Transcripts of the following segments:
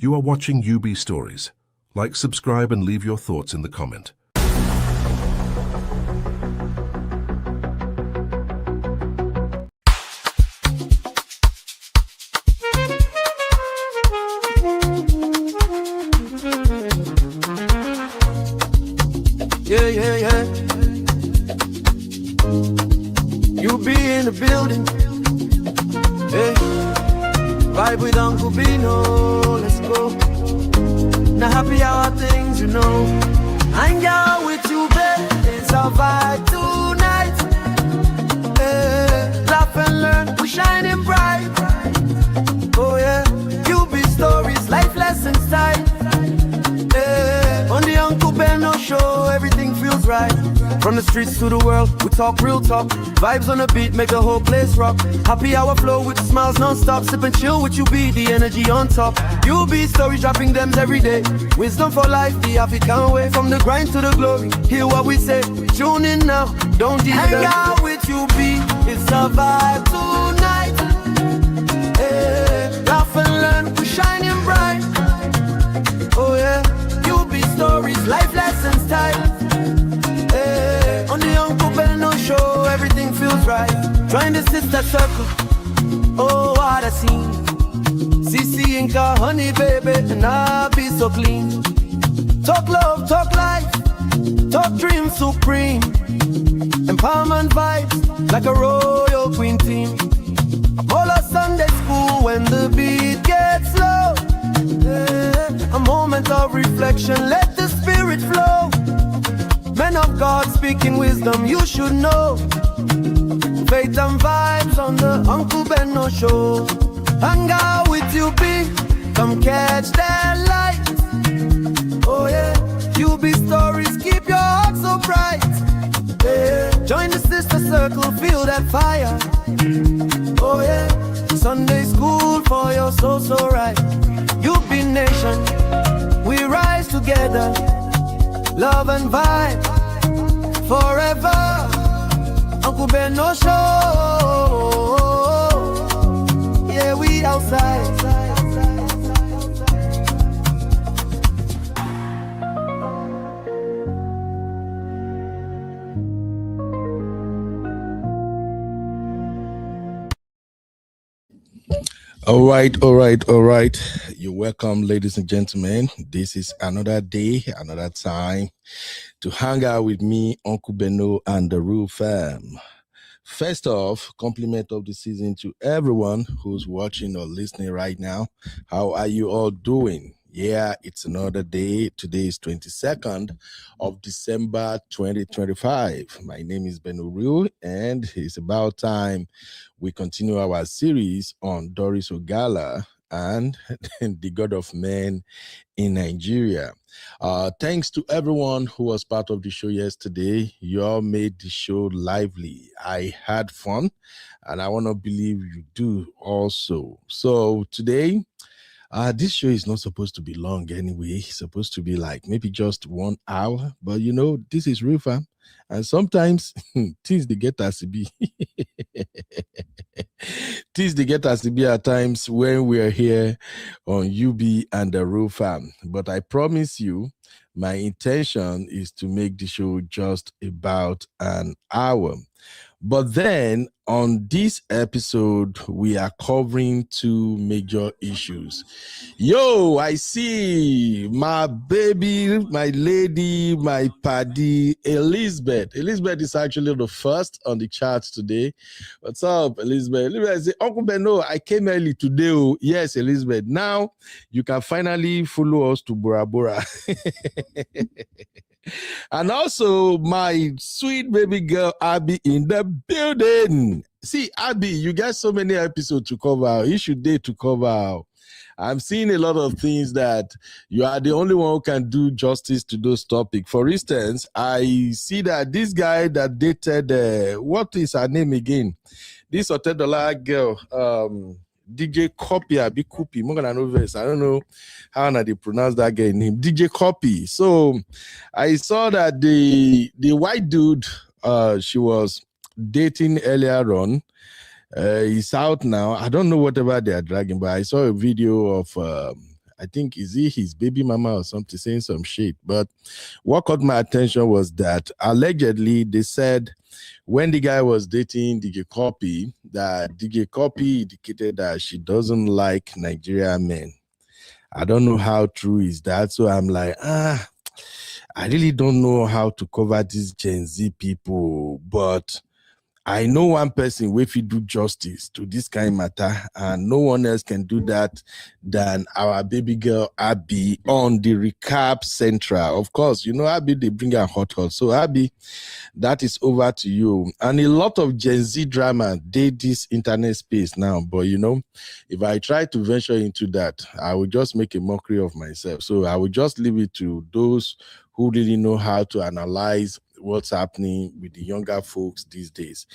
You are watching UB Stories. Like, subscribe, and leave your thoughts in the comment. Yeah. You be in the building. Hey, vibe with Uncle Bino. Let's go. Now happy hour things, you know. Hang out with you, babe. It's our vibe tonight. Hey, laugh and learn. We're shining bright. Oh yeah. You be stories, life lessons tight. On the Uncle Benno show, everything feels right. From the streets to the world, we talk real talk. Vibes on the beat make the whole place rock. Happy hour flow with smiles non-stop. Sip and chill with you, be the energy on top. You be stories dropping them every day. Wisdom for life, the African way. From the grind to the glory, hear what we say. Tune in now, don't delay. Hang out with you, be it's a vibe tonight. Hey, laugh and learn, we're shining bright. Oh yeah. Stories, life lessons tight. Hey, on the Uncle Benno show, everything feels right. Join the sister circle. Oh, what a scene. CC Inca, honey baby, and I'll be so clean. Talk love, talk life, talk dreams supreme. Empowerment vibes like a royal queen team. Apollo Sunday school when the beat gets low. A moment of reflection, let the spirit flow. Men of God speaking wisdom, you should know. Faith and vibes on the Uncle Benno show. Hang out with you, be come catch that light. Oh yeah, you be stories, keep your heart so bright. Yeah. Join the sister circle, feel that fire. Oh yeah, Sunday school for your soul so right. You be nation, we rise together, love and vibe forever. Uncle Benno show, yeah, we outside. All right. You're welcome, ladies and gentlemen. This is another day, another time to hang out with me, Uncle Benno, and the Real Fam. First off, compliment of the season to everyone who's watching or listening right now. How are you all doing? Yeah, it's another day. Today is 22nd of December 2025. My name is Benno Real, and it's about time we continue our series on Doris Ogala and the God of Men in Nigeria. Thanks to everyone who was part of the show yesterday. You all made the show lively. I had fun, and I want to believe you do also. So today, this show is not supposed to be long anyway. It's supposed to be like maybe just 1 hour. But you know, this is Real Fam. And sometimes things they get us to be. Things they get us to be at times when we are here on UB and the Real Fam. But I promise you, my intention is to make the show just about an hour. But then on this episode, we are covering two major issues. Yo, I see my baby, my lady, my paddy, Elizabeth. Elizabeth is actually the first on the charts today. What's up, Elizabeth? Elizabeth say, Uncle Benno, I came early today. Oh, yes, Elizabeth. Now you can finally follow us to Bora Bora. And also my sweet baby girl Abby in the building. See, Abby, you got so many episodes to cover. You should dare to cover. I'm seeing a lot of things that you are the only one who can do justice to those topics. For instance, I see that this guy that dated, what is her name again? This $10 girl, DJ Copy, Abi Kupi, I don't know how they pronounce that guy name. DJ Copy. So I saw that the white dude she was dating earlier on, he's out now. I don't know whatever they are dragging, but I saw a video of I think, is he his baby mama or something, saying some shit. But what caught my attention was that allegedly they said when the guy was dating DJ Copy, that DJ Copy indicated that she doesn't like Nigerian men. I don't know how true is that. So I'm like, I really don't know how to cover these Gen Z people, but I know one person if you do justice to this kind of matter, and no one else can do that than our baby girl Abby on the Recap Central. Of course, you know Abby, they bring her hot. So Abby, that is over to you. And a lot of Gen Z drama did this internet space now, but you know, if I try to venture into that, I would just make a mockery of myself. So I would just leave it to those who really know how to analyze what's happening with the younger folks these days.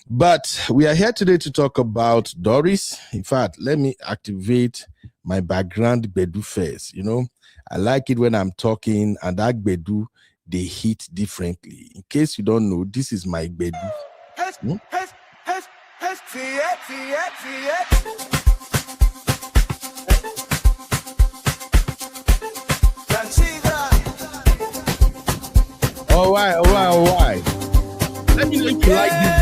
But we are here today to talk about Doris. In fact, let me activate my background Gbedu first. You know, I like it when I'm talking and that Gbedu, they hit differently. In case you don't know, this is my Gbedu. Oh, why? Let me know if you like this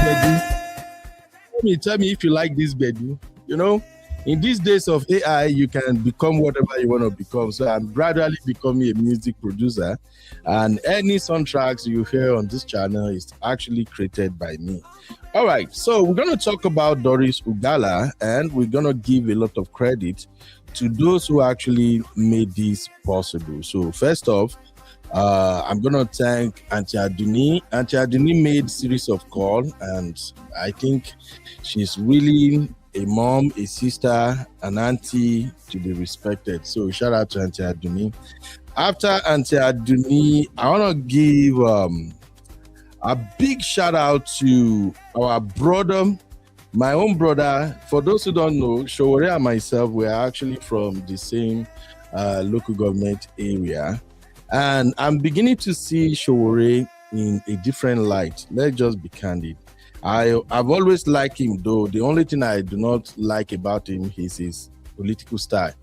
Bedu. Tell me if you like this Bedu. You know, in these days of AI, you can become whatever you want to become. So I'm gradually becoming a music producer, and any soundtracks you hear on this channel is actually created by me. All right, so we're going to talk about Doris Ogala, and we're going to give a lot of credit to those who actually made this possible. So first off, I'm going to thank Auntie Aduni. Auntie Aduni made series of calls, and I think she's really a mom, a sister, an auntie to be respected. So shout out to Auntie Aduni. After Auntie Aduni, I want to give a big shout out to our brother, my own brother. For those who don't know, Sowore and myself, we're actually from the same local government area. And I'm beginning to see Sowore in a different light. Let's just be candid. I've always liked him, though. The only thing I do not like about him is his political style.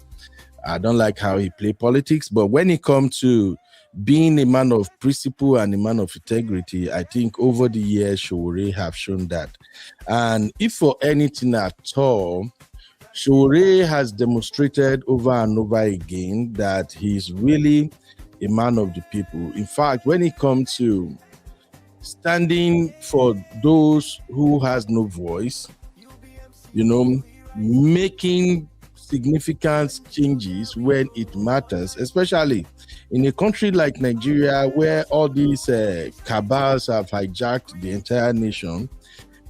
I don't like how he plays politics, but when it comes to being a man of principle and a man of integrity, I think over the years, Sowore have shown that. And if for anything at all, Sowore has demonstrated over and over again that he's really a man of the people. In fact, when it comes to standing for those who has no voice, you know, making significant changes when it matters, especially in a country like Nigeria where all these cabals have hijacked the entire nation,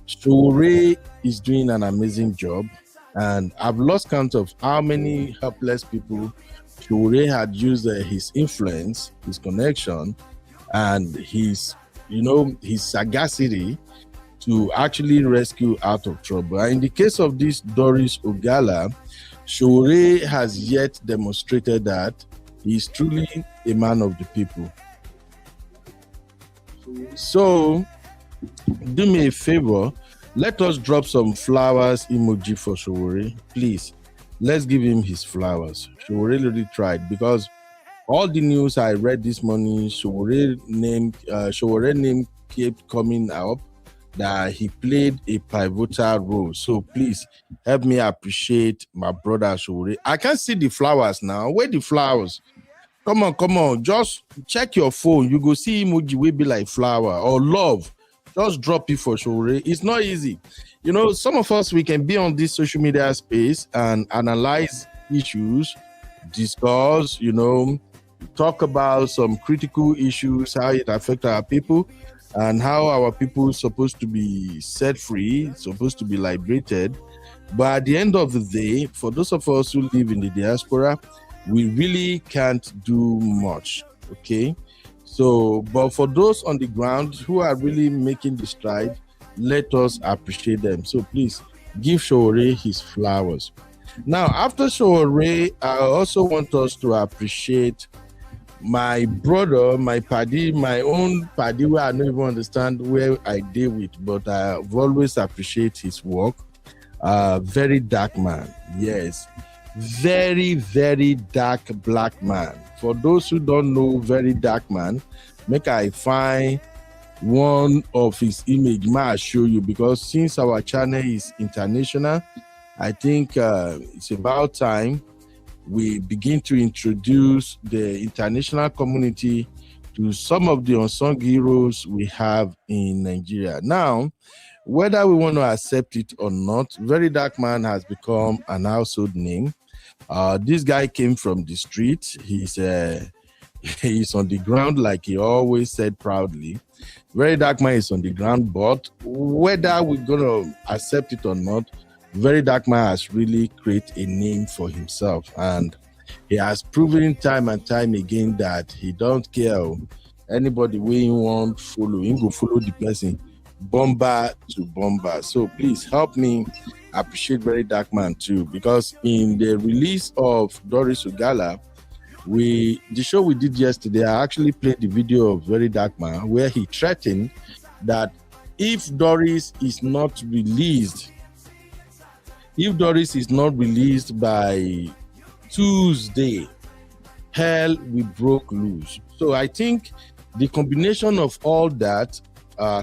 Sowore is doing an amazing job. And I've lost count of how many helpless people Sowore had used his influence, his connection, and his sagacity to actually rescue out of trouble. And in the case of this Doris Ogala, Sowore has yet demonstrated that he's truly a man of the people. So, do me a favor, let us drop some flowers emoji for Sowore, please. Let's give him his flowers. Sowore really tried, because all the news I read this morning, Sowore name kept coming up that he played a pivotal role. So please help me appreciate my brother Sowore. I can't see the flowers now. Where the flowers? Come on. Just check your phone. You go see emoji will be like flower or love. Just drop it for Sowore. It's not easy. You know, some of us, we can be on this social media space and analyze issues, discuss, you know, talk about some critical issues, how it affects our people, and how our people supposed to be set free, supposed to be liberated. But at the end of the day, for those of us who live in the diaspora, we really can't do much, okay? So, but for those on the ground who are really making the stride, let us appreciate them. So please give Sowore his flowers. Now, after Sowore, I also want us to appreciate my brother, my paddy, my own paddy, where I don't even understand where I deal with, but I've always appreciated his work. Very dark man, yes. very, very dark black man. For those who don't know very dark man, make I find one of his image. May I show you, because since our channel is international, I think it's about time we begin to introduce the international community to some of the unsung heroes we have in Nigeria. Now, whether we want to accept it or not, Very Dark Man has become an household name. This guy came from the street. He's on the ground, like he always said proudly. Very Dark Man is on the ground, but whether we're going to accept it or not, Very Dark Man has really created a name for himself, and he has proven time and time again that he don't care anybody we won't follow. He will follow the person, bomber to bomber. So please help me appreciate Very Dark Man too, because in the release of Doris Ogala, the show we did yesterday, I actually played the video of Very Dark Man where he threatened that if Doris is not released by Tuesday, hell will broke loose. So I think the combination of all that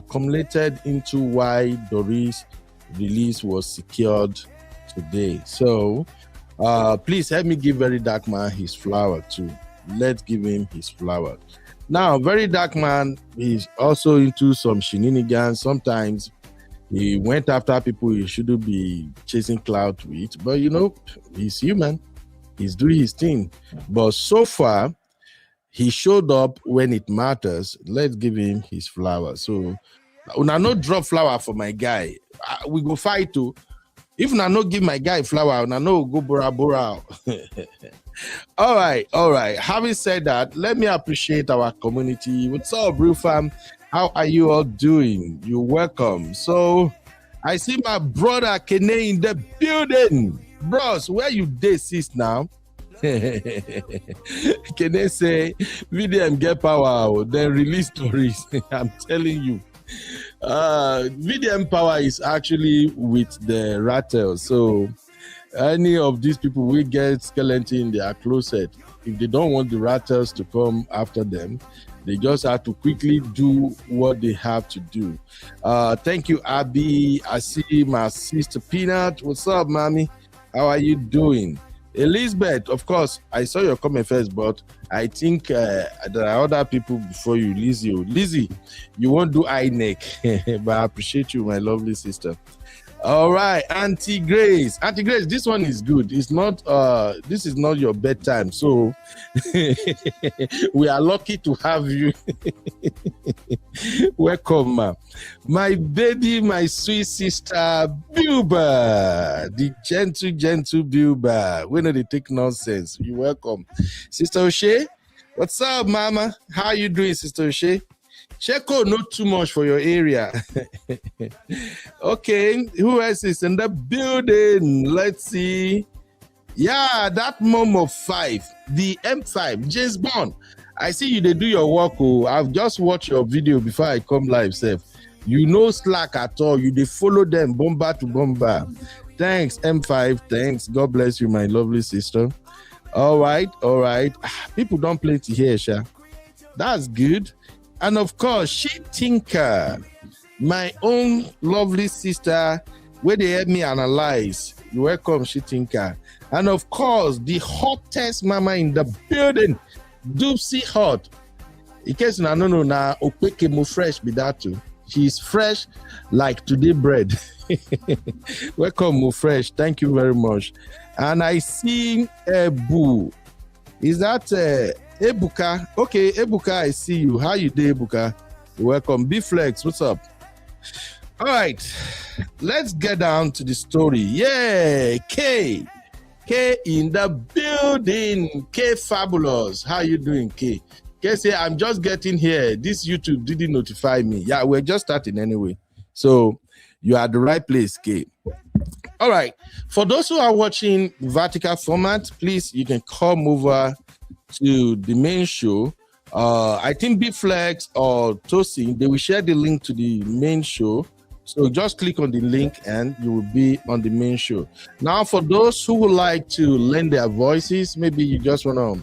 culminated into why Doris' release was secured today. So please help me give Very Dark Man his flower too. Let's give him his flower. Now, Very Dark Man is also into some shenanigans. Sometimes he went after people he shouldn't be chasing clout with, but you know, he's human. He's doing his thing. But so far, he showed up when it matters. Let's give him his flower. So, when I no drop flower for my guy, we go fight too. If I no give my guy flower, I no go bora bora. All right. Having said that, let me appreciate our community. What's up, Brew Fam? How are you all doing? You're welcome. So, I see my brother Kene in the building. Bros, where you dey sis now? Kene say, Vdm get power, then release stories. I'm telling you. Vdm power is actually with the rattle. So, any of these people will get skeleton in their closet. If they don't want the rattles to come after them, they just have to quickly do what they have to do. Thank you, Abby. I see my sister Peanut. What's up, mommy? How are you doing? Elizabeth, of course, I saw your comment first, but I think there are other people before you. Lizzie, you won't do eye neck, but I appreciate you, my lovely sister. All right, Auntie Grace, this one is good. It's not this is not your bedtime, so we are lucky to have you. Welcome, ma. My baby, my sweet sister Bilba, the gentle Bilba. We know they take nonsense. You're welcome. Sister O'Shea, what's up, mama? How you doing, Sister O'Shea? Checo, not too much for your area. Okay, who else is in the building? Let's see. Yeah, that mom of 5, the M5, James Bond. I see you, they do your work. Oh, I've just watched your video before I come live, Seth. You know slack at all. You they follow them, bomber to bomber. Thanks, M5. Thanks. God bless you, my lovely sister. All right. People don't play to hear, Sha. That's good. And of course, she Tinker, my own lovely sister, where they help me analyze. You're welcome, she Tinker. And of course, the hottest mama in the building, Doopsy Hot. In case you don't know, now Opeke mo fresh be that too. She's fresh like today bread. Welcome, mo fresh. Thank you very much. And I see Ebu. Is that Ebuka? Okay, Ebuka, I see you. How you doing, Ebuka? Welcome. B-Flex, what's up? All right, let's get down to the story. Yeah, K in the building. K Fabulous. How you doing, K? K say, I'm just getting here. This YouTube didn't notify me. Yeah, we're just starting anyway. So you are at the right place, K. All right. For those who are watching vertical format, please, you can come over to the main show. I think B-Flex or Tosin, they will share the link to the main show So just click on the link and you will be on the main show. Now, for those who would like to lend their voices, maybe you just want to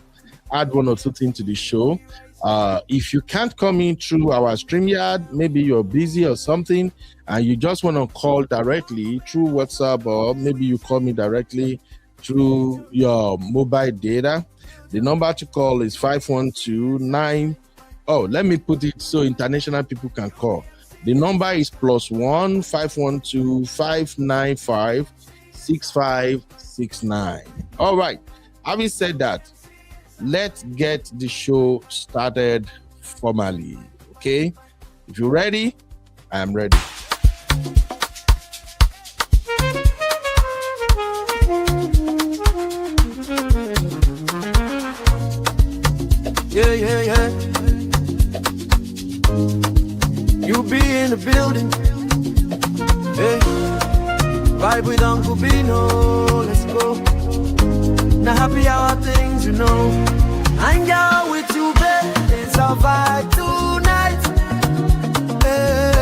add one or two things to the show. If you can't come in through our StreamYard, maybe you're busy or something, and you just want to call directly through WhatsApp, or maybe you call me directly through your mobile data. The number to call is 512-9. Oh, let me put it so international people can call. The number is +1 512 595 6569. All right. Having said that, let's get the show started formally. Okay? If you're ready, I am ready. Yeah. You be in the building. Hey, vibe with Uncle Bino. Let's go. Now happy hour things, you know. Hang out with you, babe. It's our vibe tonight. Hey.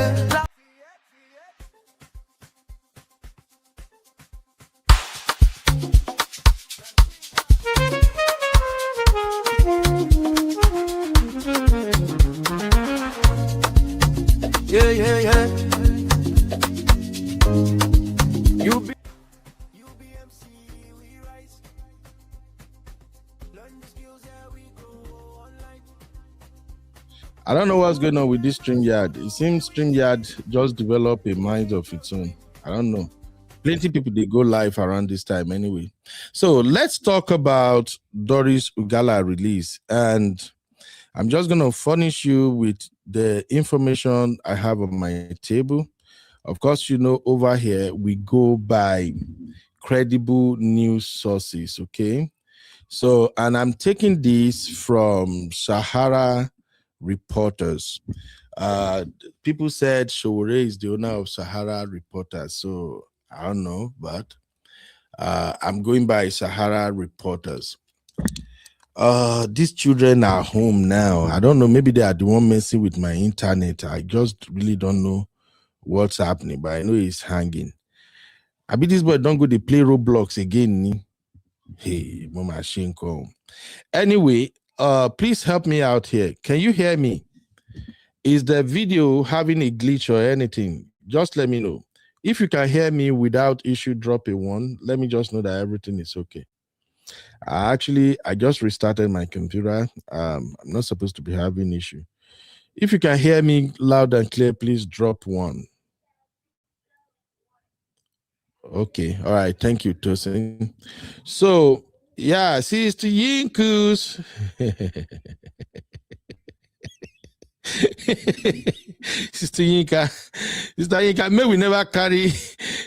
Yeah. You be MC, we rise. Learn the skills, yeah, we go online. I don't know what's going on with this StreamYard. It seems StreamYard just developed a mind of its own. I don't know. Plenty of people, they go live around this time anyway. So let's talk about Doris Ogala release. And I'm just going to furnish you with the information I have on my table. Of course, you know, over here, we go by credible news sources, okay? So, and I'm taking this from Sahara Reporters. People said Sowore is the owner of Sahara Reporters. So, I don't know, but I'm going by Sahara Reporters. These children are home now. I don't know, maybe they are the one messing with my internet. I just really don't know what's happening, but I know it's hanging. I bet this boy don't go to play Roblox again. Hey, Mama Shinko. Anyway, please help me out here. Can you hear me? Is the video having a glitch or anything? Just let me know. If you can hear me without issue, drop a 1. Let me just know that everything is okay. I just restarted my computer. I'm not supposed to be having issue. If you can hear me loud and clear, please drop 1. Okay. All right. Thank you, Tosin. So, yeah, Sister Yinkus. Sister Yinka, may we never carry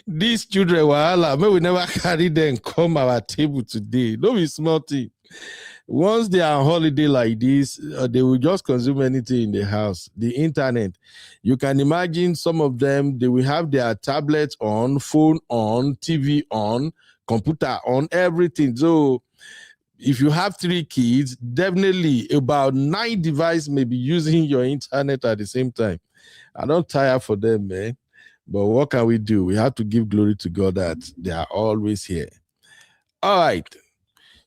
these children, wahala. May we never carry them come our table today. Don't be small thing. Once they are on holiday like this, they will just consume anything in the house. The internet. You can imagine some of them, they will have their tablets on, phone on, TV on, computer on, everything. So if you have 3 kids, definitely about 9 devices may be using your internet at the same time. I don't tire for them, man. But what can we do? We have to give glory to God that they are always here. All right.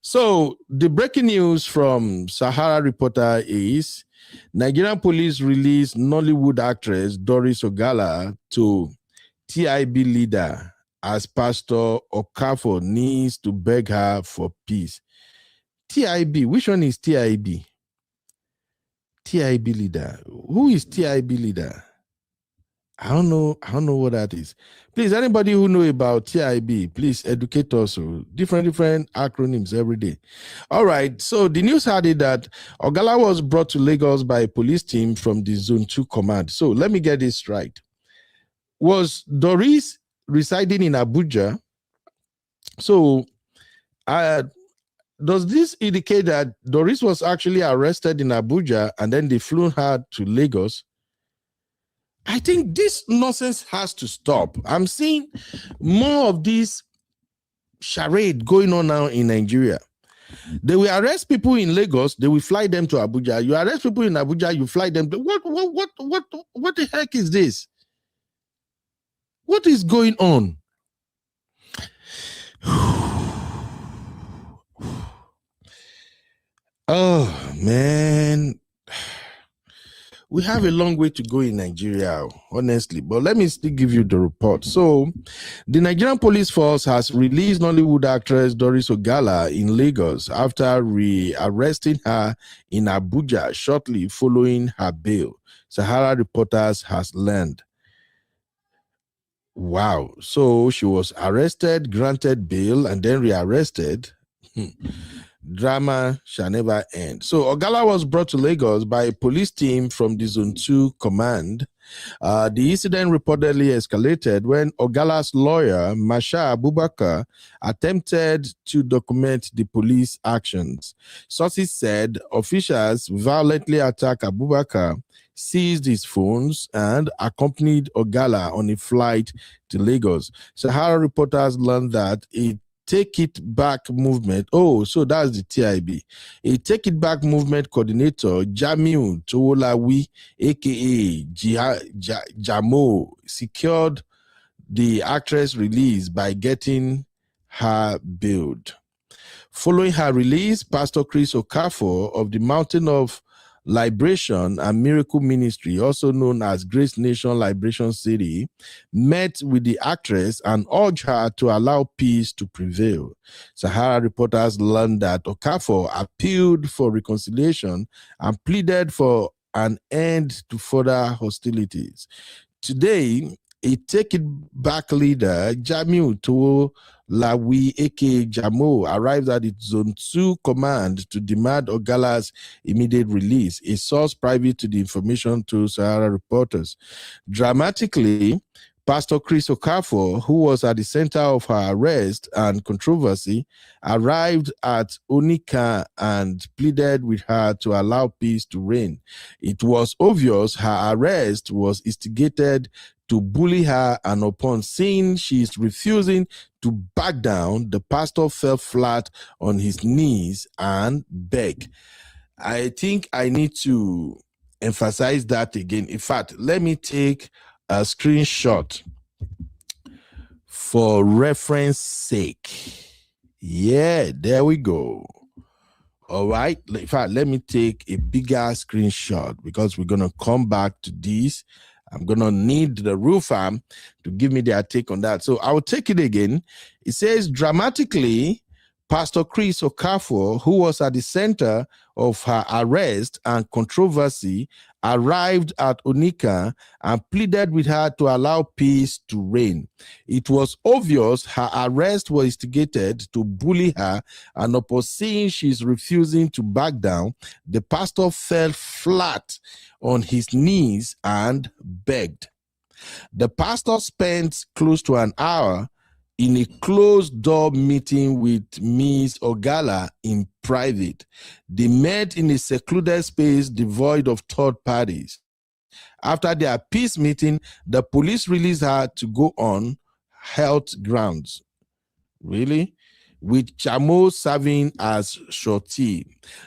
So the breaking news from Sahara Reporter is Nigerian police released Nollywood actress Doris Ogala to TIB leader as Pastor Okafor needs to beg her for peace. TIB, which one is TIB? TIB leader. Who is TIB leader? I don't know what that is. Please, anybody who know about TIB, please educate us. Different acronyms every day. All right. So the news had it that Ogala was brought to Lagos by a police team from the Zone 2 command. So let me get this right. Was Doris residing in Abuja? So does this indicate that Doris was actually arrested in Abuja and then they flew her to Lagos? I think this nonsense has to stop. I'm seeing more of this charade going on now in Nigeria. They will arrest people in Lagos, they will fly them to Abuja. You arrest people in Abuja, you fly them to what the heck is this? What is going on? Oh, man. We have a long way to go in Nigeria, honestly, but let me still give you the report. So, the Nigerian police force has released Nollywood actress Doris Ogala in Lagos after re-arresting her in Abuja shortly following her bail, Sahara Reporters has learned. Wow. So she was arrested, granted bail, and then rearrested. Drama shall never end. So Ogala was brought to Lagos by a police team from the Zone 2 command. The incident reportedly escalated when Ogala's lawyer, Masha Abubakar, attempted to document the police actions. Sources said officials violently attacked Abubakar, seized his phones, and accompanied Ogala on a flight to Lagos. Sahara Reporters learned that a Take It Back movement. Oh, so that's the TIB. A Take It Back movement coordinator, Jamiu Towolawi, aka Jamo, secured the actress release by getting her bailed. Following her release, Pastor Chris Okafor of the Mountain of Liberation and Miracle Ministry, also known as Grace Nation Liberation City, met with the actress and urged her to allow peace to prevail. Sahara Reporters learned that Okafor appealed for reconciliation and pleaded for an end to further hostilities. Today, a Take It Back leader, Jamiu Towolawi, aka Jamo, arrived at its Zone 2 command to demand Ogala's immediate release, a source private to the information to Sahara Reporters. Dramatically, Pastor Chris Okafor, who was at the center of her arrest and controversy, arrived at Onika and pleaded with her to allow peace to reign. It was obvious her arrest was instigated to bully her, and upon seeing she is refusing to back down, the pastor fell flat on his knees and begged. I think I need to emphasize that again. In fact, let me take a screenshot for reference sake. Yeah, there we go. All right. In fact, let me take a bigger screenshot because we're going to come back to this. I'm going to need the roofer to give me their take on that. So I'll take it again. It says, dramatically, Pastor Chris Okafor, who was at the center of her arrest and controversy, arrived at Onika and pleaded with her to allow peace to reign. It was obvious her arrest was instigated to bully her, and upon seeing she's refusing to back down, the pastor fell flat on his knees and begged. The pastor spent close to an hour in a closed-door meeting with Ms. Ogala in private. They met in a secluded space devoid of third parties. After their peace meeting, the police released her to go on health grounds. Really? With Chamo serving as shorty.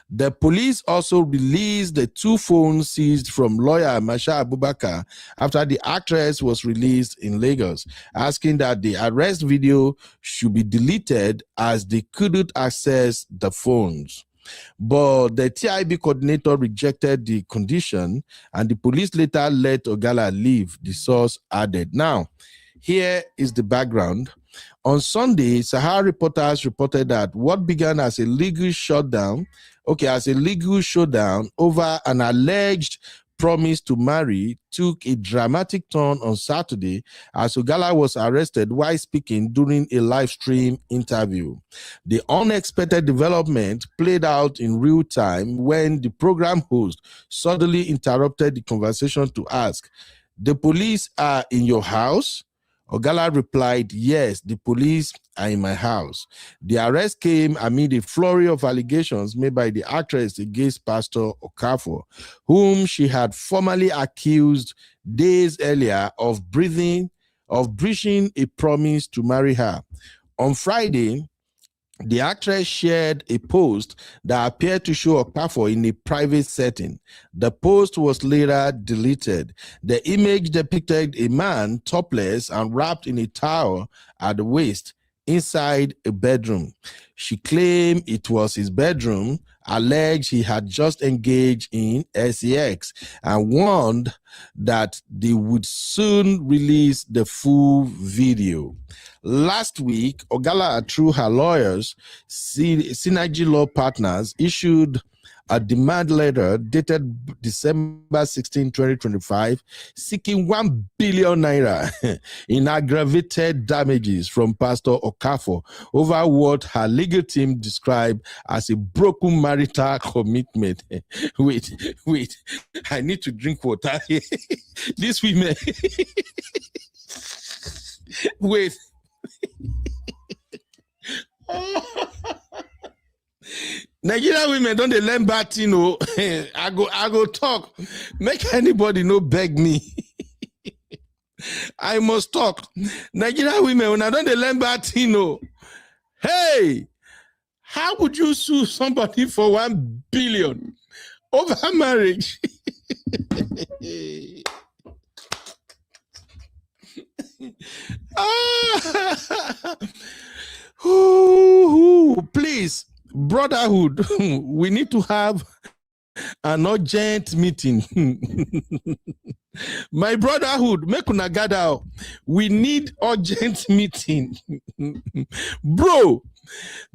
The police also released the 2 phones seized from lawyer Masha Abubakar after the actress was released in Lagos, asking that the arrest video should be deleted as they couldn't access the phones. But the TIB coordinator rejected the condition, and the police later let Ogala leave, the source added. Now, here is the background. On Sunday, Sahara Reporters reported that what began as a legal showdown over an alleged promise to marry took a dramatic turn on Saturday as Ogala was arrested while speaking during a live stream interview. The unexpected development played out in real time when the program host suddenly interrupted the conversation to ask, "The police are in your house?" Ogala replied, "Yes, the police are in my house." The arrest came amid a flurry of allegations made by the actress against Pastor Okafor, whom she had formally accused days earlier of breaching a promise to marry her. On Friday, The actress shared a post that appeared to show Okafor in a private setting. The post was later deleted. The image depicted a man topless and wrapped in a towel at the waist inside a bedroom. She claimed it was his bedroom, alleged he had just engaged in sex, and warned that they would soon release the full video. Last week, Ogala, through her lawyers, Synergy Law Partners, issued a demand letter dated December 16, 2025, seeking 1 billion naira in aggravated damages from Pastor Okafor over what her legal team described as a broken marital commitment. Wait, I need to drink water. These women. Wait. Nigerian women don't they learn bad, you know. I go talk. Make anybody no beg me. I must talk. Nigerian women, when I don't they learn bad, you know. Hey, how would you sue somebody for 1 billion over marriage? Please, brotherhood, we need to have an urgent meeting. My brotherhood, make una gather. We need urgent meeting. Bro,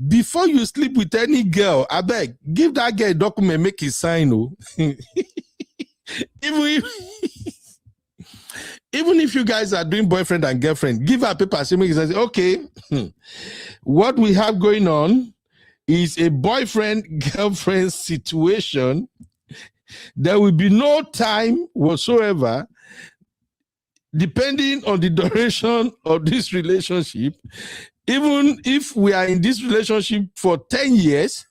before you sleep with any girl, I beg, give that girl a document, make it sign. Even if you guys are doing boyfriend and girlfriend, give her paper, say, okay, what we have going on is a boyfriend-girlfriend situation. There will be no time whatsoever, depending on the duration of this relationship. Even if we are in this relationship for 10 years,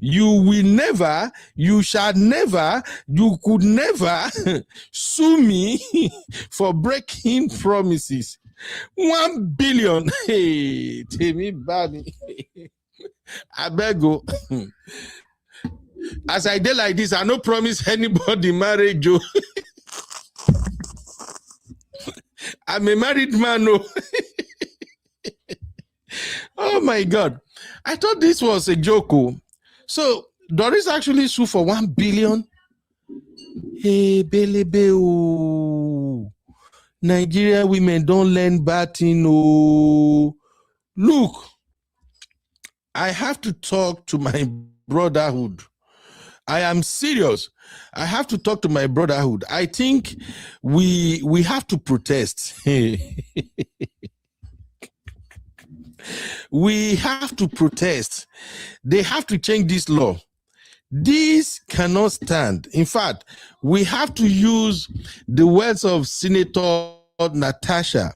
you shall never, you could never sue me for breaking promises. 1 billion. Hey, tell me, baby. I beg you. As I did like this, I no promise anybody marriage. I'm a married man. No. Oh my God. I thought this was a joke. So Doris actually sued for 1 billion. Hey, Belebe. Nigeria women don't learn batting. Oh. Look, I have to talk to my brotherhood. I am serious. I have to talk to my brotherhood. I think we have to protest. We have to protest. They have to change this law. This cannot stand. In fact, we have to use the words of Senator Natasha.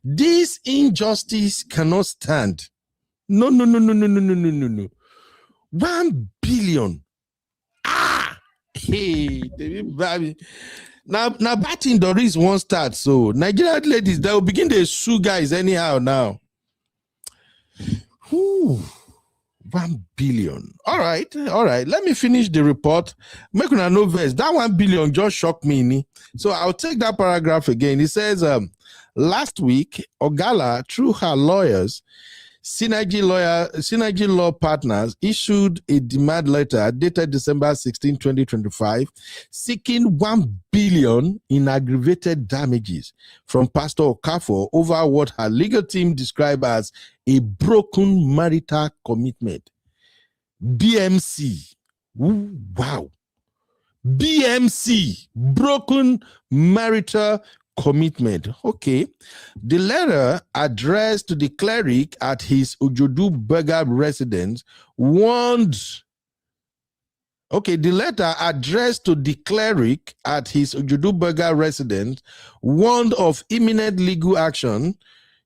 This injustice cannot stand. No. 1 billion. Hey, baby. Now batting Doris won't start. So Nigerian ladies, they will begin to sue guys anyhow now. 1 billion. All right. Let me finish the report. Make una no verse. That 1 billion just shocked me. So I'll take that paragraph again. It says, last week, Ogala, through her lawyers, Synergy Law Partners, issued a demand letter dated December 16, 2025, seeking 1 billion in aggravated damages from Pastor Okafor over what her legal team described as a broken marital commitment. BMC. Ooh, wow. BMC, broken marital commitment. Okay. The letter addressed to the cleric at his Ojodu Burger residence warned. Okay, the letter addressed to the cleric at his Ojodu Burger residence warned of imminent legal action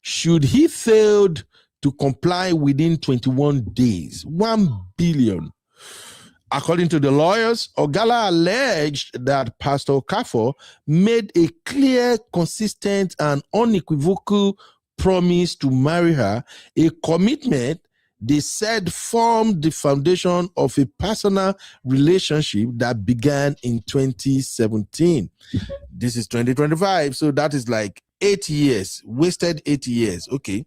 should he fail to comply within 21 days. 1 billion. According to the lawyers, Ogala alleged that Pastor Okafor made a clear, consistent, and unequivocal promise to marry her, a commitment they said formed the foundation of a personal relationship that began in 2017. This is 2025, so that is like 8 years, wasted 8 years. Okay.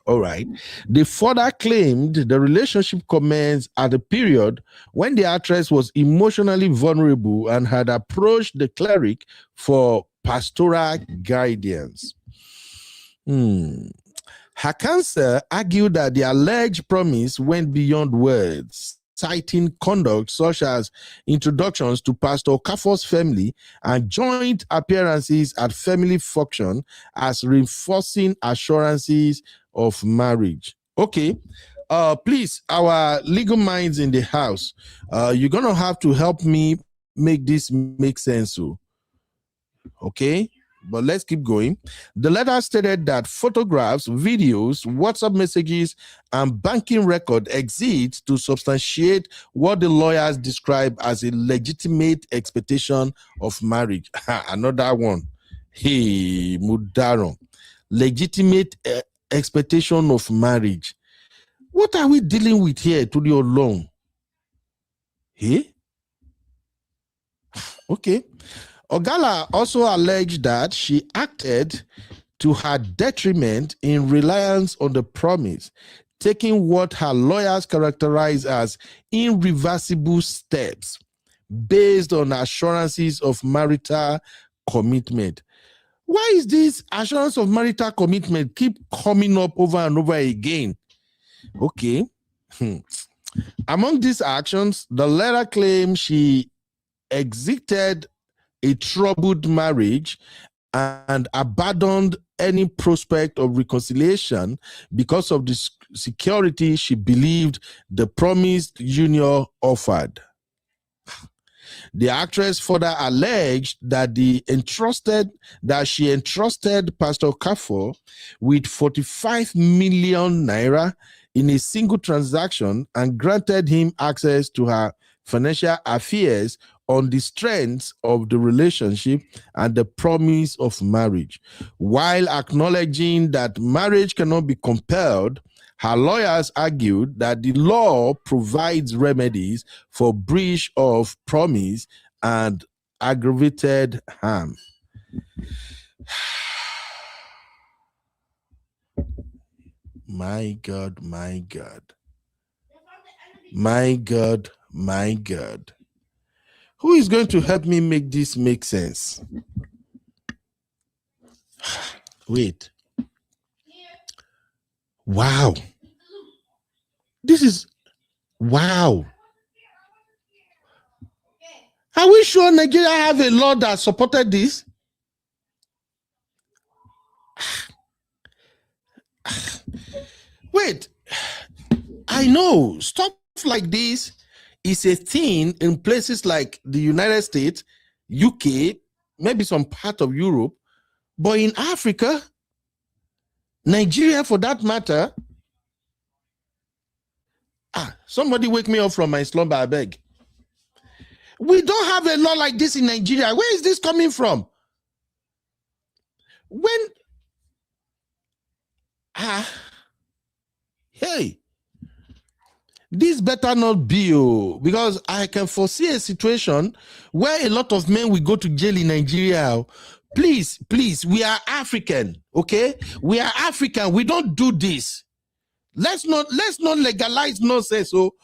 All right. They further claimed the relationship commenced at a period when the actress was emotionally vulnerable and had approached the cleric for pastoral guidance. Her counsel argued that the alleged promise went beyond words, citing conduct such as introductions to Pastor Okafor's family and joint appearances at family function as reinforcing assurances of marriage. Okay. Please, our legal minds in the house, you're going to have to help me make this make sense. Okay. But let's keep going. The letter stated that photographs, videos, WhatsApp messages, and banking record exist to substantiate what the lawyers describe as a legitimate expectation of marriage. Another one. Hey, Mudaro. Legitimate expectation of marriage. What are we dealing with here to the alone? Hey? Okay. Ogala also alleged that she acted to her detriment in reliance on the promise, taking what her lawyers characterize as irreversible steps based on assurances of marital commitment. Why is this assurance of marital commitment keep coming up over and over again? Okay. Among these actions, the letter claims she exited a troubled marriage and abandoned any prospect of reconciliation because of the security she believed the promised union offered. The actress further alleged that she entrusted Pastor Okafor with 45 million naira in a single transaction and granted him access to her financial affairs on the strength of the relationship and the promise of marriage. While acknowledging that marriage cannot be compelled, her lawyers argued that the law provides remedies for breach of promise and aggravated harm. My God, my God. My God, my God. Who is going to help me make this make sense? Wait. Wow. This is wow. Are we sure Nigeria have a law that supported this? Wait. I know stuff like this is a thing in places like the United States, UK, maybe some part of Europe, but in Africa, Nigeria for that matter, somebody wake me up from my slumber, I beg. We don't have a law like this in Nigeria. Where is this coming from? Hey, this better not be, because I can foresee a situation where a lot of men will go to jail in Nigeria. Please, we are African, okay? We are African. We don't do this. Let's not legalize nonsense. So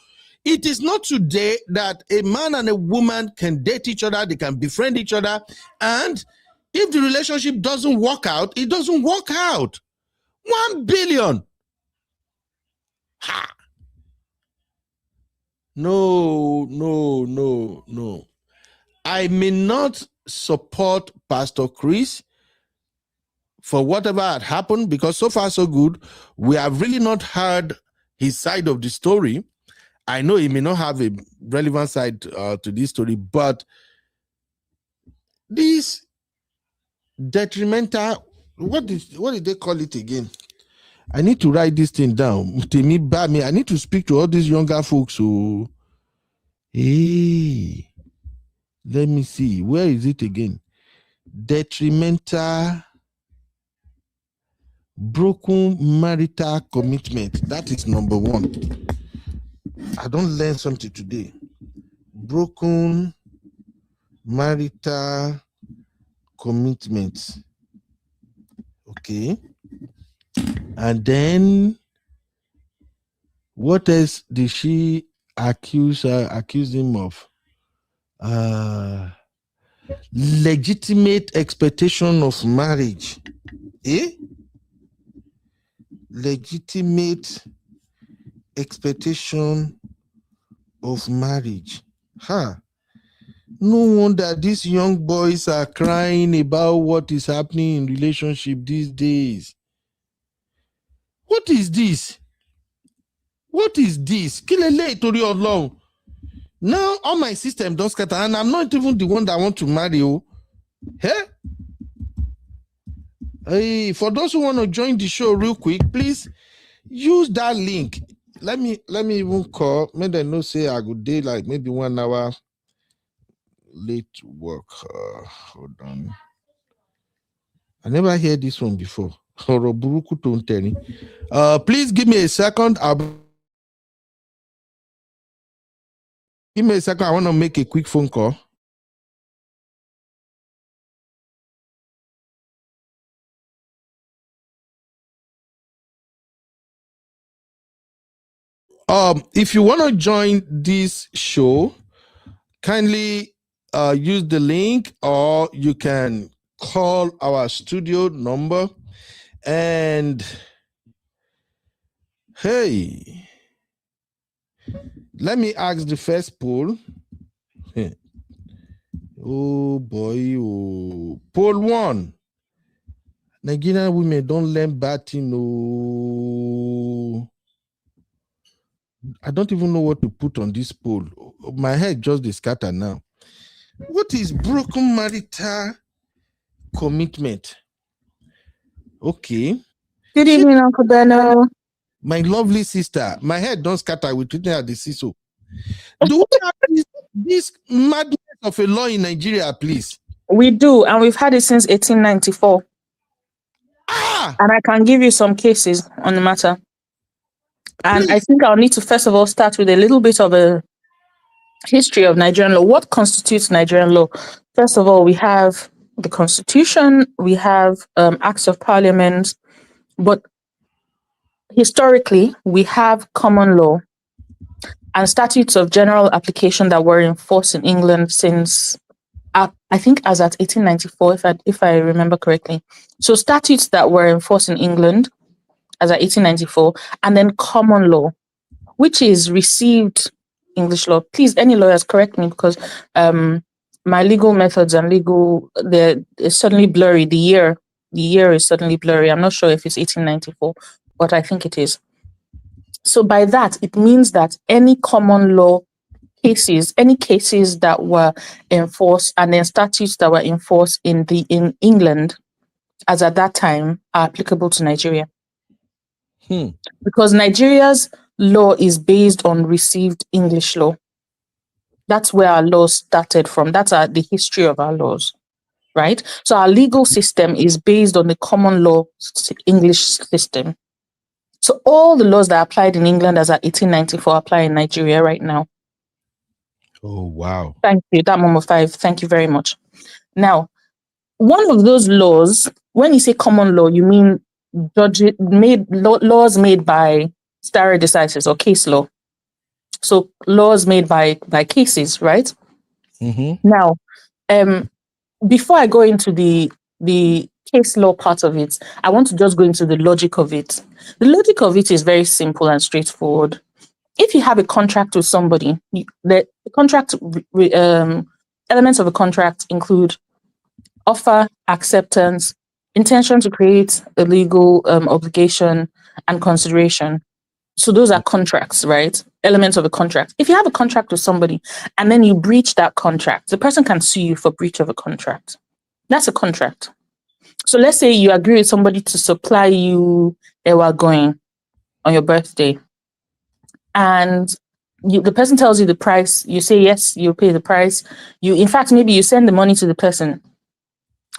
it is not today that a man and a woman can date each other, they can befriend each other, and if the relationship doesn't work out, it doesn't work out. 1 billion. Ha. No. I may not support Pastor Chris for whatever had happened, because so far so good. We have really not heard his side of the story. I know he may not have a relevant side to this story, but this detrimental, what did they call it again? I need to write this thing down. I need to speak to all these younger folks who, hey, let me see. Where is it again? Detrimental Broken marital commitment. That is number one. I don't learn something today. Broken marital commitment. Okay. And then what else did she accuse him of? Legitimate expectation of marriage. Legitimate expectation of marriage. No wonder these young boys are crying about what is happening in relationship these days. What is this? What is this? Kilele Tori Olorun. Now all my system don't scatter, and I'm not even the one that want to marry. Hey, for those who want to join the show real quick, please use that link. Let me even call. Maybe they know say I could day like maybe 1 hour late work. Hold on. I never heard this one before. Please give me a second. Give me a second. I want to make a quick phone call. If you want to join this show, kindly use the link, or you can call our studio number. And hey, let me ask the first poll. Oh boy, poll 1. Nigerian women don't learn batting. I don't even know what to put on this poll. My head just is scattered now. What is broken marital commitment? Okay. Good evening, Uncle Benno. My lovely sister, my head don't scatter with written at the CISO. Do we have this madness of a law in Nigeria, please? We do, and we've had it since 1894. And I can give you some cases on the matter. And Please. I think I'll need to first of all start with a little bit of a history of Nigerian law. What constitutes Nigerian law? First of all, we have the Constitution, we have Acts of Parliament, but historically, we have common law and statutes of general application that were in force in England since, I think, as at 1894, if I remember correctly. So statutes that were in force in England as at 1894, and then common law, which is received English law. Please, any lawyers, correct me, because my legal methods and is suddenly blurry. The year is suddenly blurry. I'm not sure if it's 1894, but I think it is. So by that, it means that any common law cases, any cases that were enforced and then statutes that were enforced in England as at that time are applicable to Nigeria. Because Nigeria's law is based on received English law. That's where our laws started from. That's the history of our laws, right? So our legal system is based on the common law English system. So all the laws that applied in England as at 1894 apply in Nigeria right now. Oh, wow. Thank you. That Momo 5. Thank you very much. Now, one of those laws, when you say common law, you mean laws made by stare decisis or case law. So laws made by cases, right? Mm-hmm. Now, before I go into the case law part of it, I want to just go into the logic of it. The logic of it is very simple and straightforward. If you have a contract with somebody, the contract elements of a contract include offer, acceptance, intention to create a legal obligation, and consideration. So those are contracts, right? Elements of a contract. If you have a contract with somebody and then you breach that contract, the person can sue you for breach of a contract. That's a contract. So let's say you agree with somebody to supply you Ewa going on your birthday, and the person tells you the price. You say yes, you'll pay the price. In fact, maybe you send the money to the person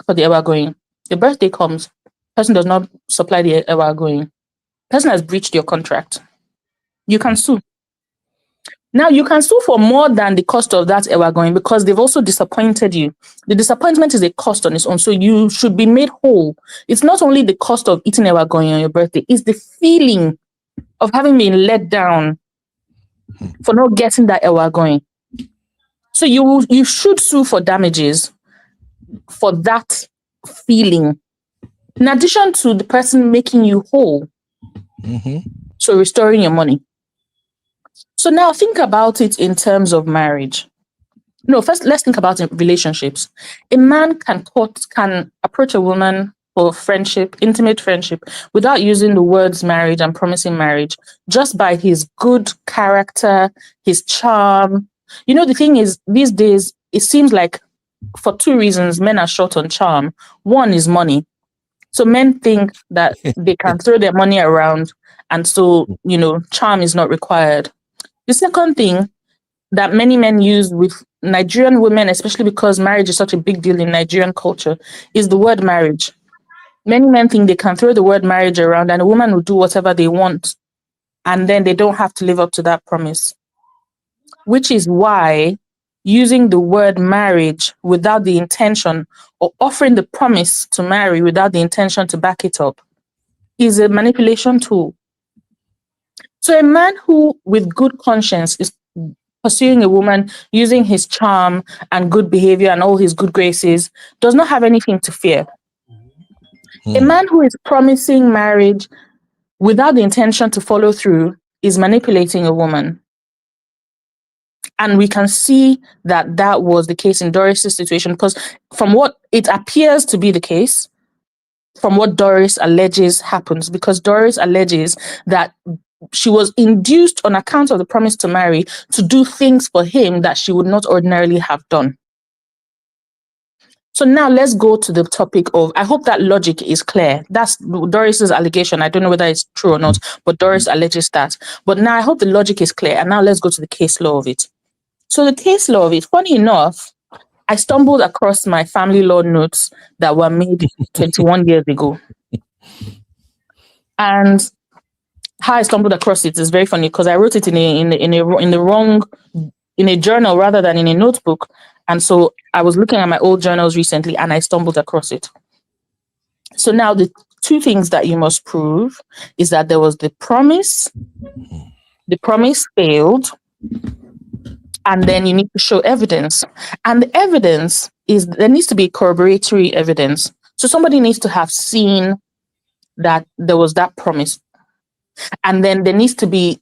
for the Ewa going. Your birthday comes, Person does not supply the ewa going. Person has breached your contract. You can sue. Now you can sue for more than the cost of that ewa going because they've also disappointed you. The disappointment is a cost on its own, so you should be made whole. It's not only the cost of eating ewa going on your birthday; it's the feeling of having been let down for not getting that ewa going. So you should sue for damages for that feeling, in addition to the person making you whole. So restoring your money. So now think about it in terms of marriage. No, first let's think about relationships. A man can approach a woman for friendship, intimate friendship, without using the words marriage and promising marriage, just by his good character, his charm. You know, the thing is, these days, it seems like for two reasons, men are short on charm. One is money. So men think that they can throw their money around, and so, you know, charm is not required. The second thing that many men use with Nigerian women, especially because marriage is such a big deal in Nigerian culture, is the word marriage. Many men think they can throw the word marriage around and a woman will do whatever they want, and then they don't have to live up to that promise. Which is why using the word marriage without the intention, or offering the promise to marry without the intention to back it up, is a manipulation tool. So a man who, with good conscience, is pursuing a woman using his charm and good behavior and all his good graces does not have anything to fear. A man who is promising marriage without the intention to follow through is manipulating a woman. And we can see that that was the case in Doris's situation, because from what it appears to be the case, from what Doris alleges happens, because Doris alleges that she was induced on account of the promise to marry to do things for him that she would not ordinarily have done. So now let's go to the topic of, I hope that logic is clear. That's Doris's allegation. I don't know whether it's true or not, but Doris alleges that. But now I hope the logic is clear. And now let's go to the case law of it. So the case law of it, funny enough, I stumbled across my family law notes that were made 21 years ago. And how I stumbled across it is very funny because I wrote it in a journal rather than in a notebook. And so I was looking at my old journals recently and I stumbled across it. So now the two things that you must prove is that there was the promise failed, and then you need to show evidence. And the evidence is, there needs to be corroboratory evidence. So somebody needs to have seen that there was that promise. And then there needs to be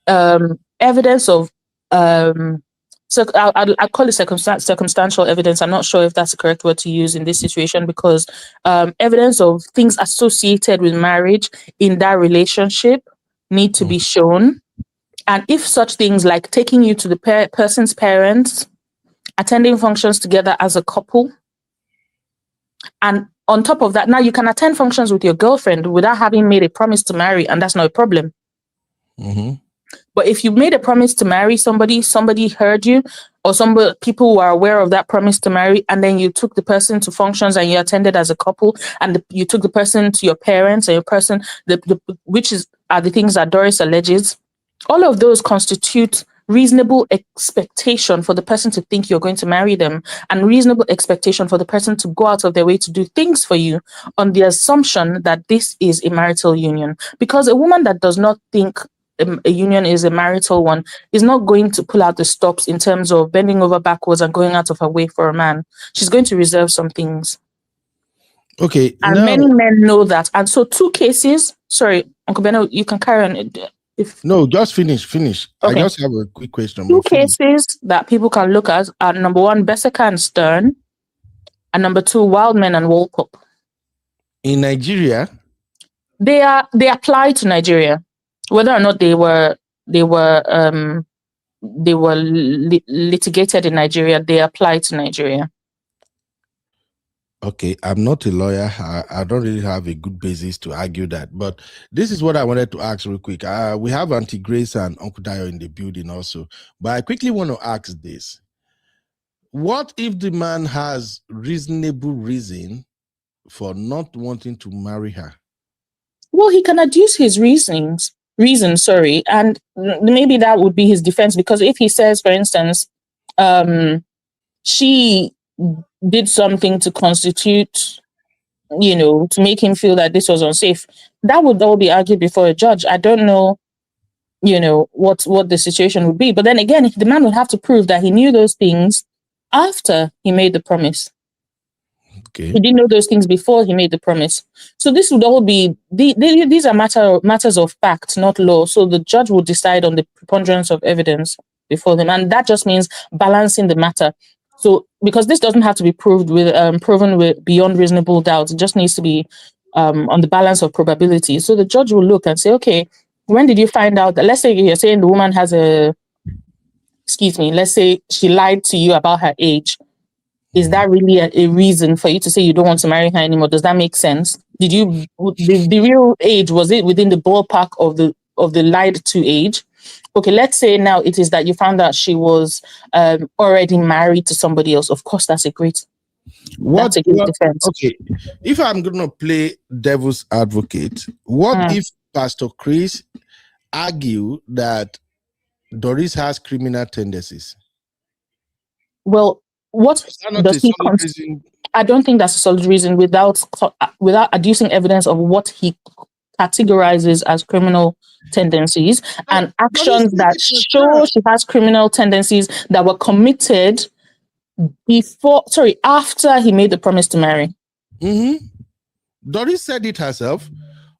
evidence of, so I call it circumstantial evidence. I'm not sure if that's the correct word to use in this situation, because evidence of things associated with marriage in that relationship need to be shown. And if such things like taking you to the person's parents, attending functions together as a couple, and on top of that, now you can attend functions with your girlfriend without having made a promise to marry, and that's not a problem. But if you made a promise to marry somebody heard you, or people were aware of that promise to marry, and then you took the person to functions and you attended as a couple, and you took the person to your parents and your person, which are the things that Doris alleges, all of those constitute reasonable expectation for the person to think you're going to marry them, and reasonable expectation for the person to go out of their way to do things for you on the assumption that this is a marital union. Because a woman that does not think a union is a marital one is not going to pull out the stops in terms of bending over backwards and going out of her way for a man. She's going to reserve some things. Okay. And many men know that. And so two cases, sorry, Uncle Benno, you can carry on. No, just finish. Okay. I just have a quick question. Two cases that people can look at are number one, Besseker and Stern, and number two, Wildman and Wolcott. In Nigeria? They apply to Nigeria. Whether or not they were litigated in Nigeria, they apply to Nigeria. Okay, I'm not a lawyer. I don't really have a good basis to argue that. But this is what I wanted to ask real quick. We have Auntie Grace and Uncle Dayo in the building also. But I quickly want to ask this. What if the man has reasonable reason for not wanting to marry her? Well, he can adduce his reasons, and maybe that would be his defense. Because if he says, for instance, she did something to constitute, to make him feel that this was unsafe, that would all be argued before a judge. I don't know, what the situation would be. But then again, the man would have to prove that he knew those things after he made the promise. Okay. He didn't know those things before he made the promise. So this would all be, these are matters of fact, not law. So the judge will decide on the preponderance of evidence before them. And that just means balancing the matter. So because this doesn't have to be proven with beyond reasonable doubt, it just needs to be on the balance of probability. So the judge will look and say, okay, when did you find out that, let's say you're saying the woman has let's say she lied to you about her age. Is that really a reason for you to say you don't want to marry her anymore? Does that make sense? Did you, the real age, was it within the ballpark of the lied to age? Okay, let's say now it is that you found out she was already married to somebody else. Of course, that's a great defense. Okay, if I'm going to play devil's advocate, what if Pastor Chris argue that Doris has criminal tendencies? Well, what does he? I don't think that's a solid reason without adducing evidence of what he categorizes as criminal tendencies and actions that show she has criminal tendencies that were committed after he made the promise to marry. Doris said it herself.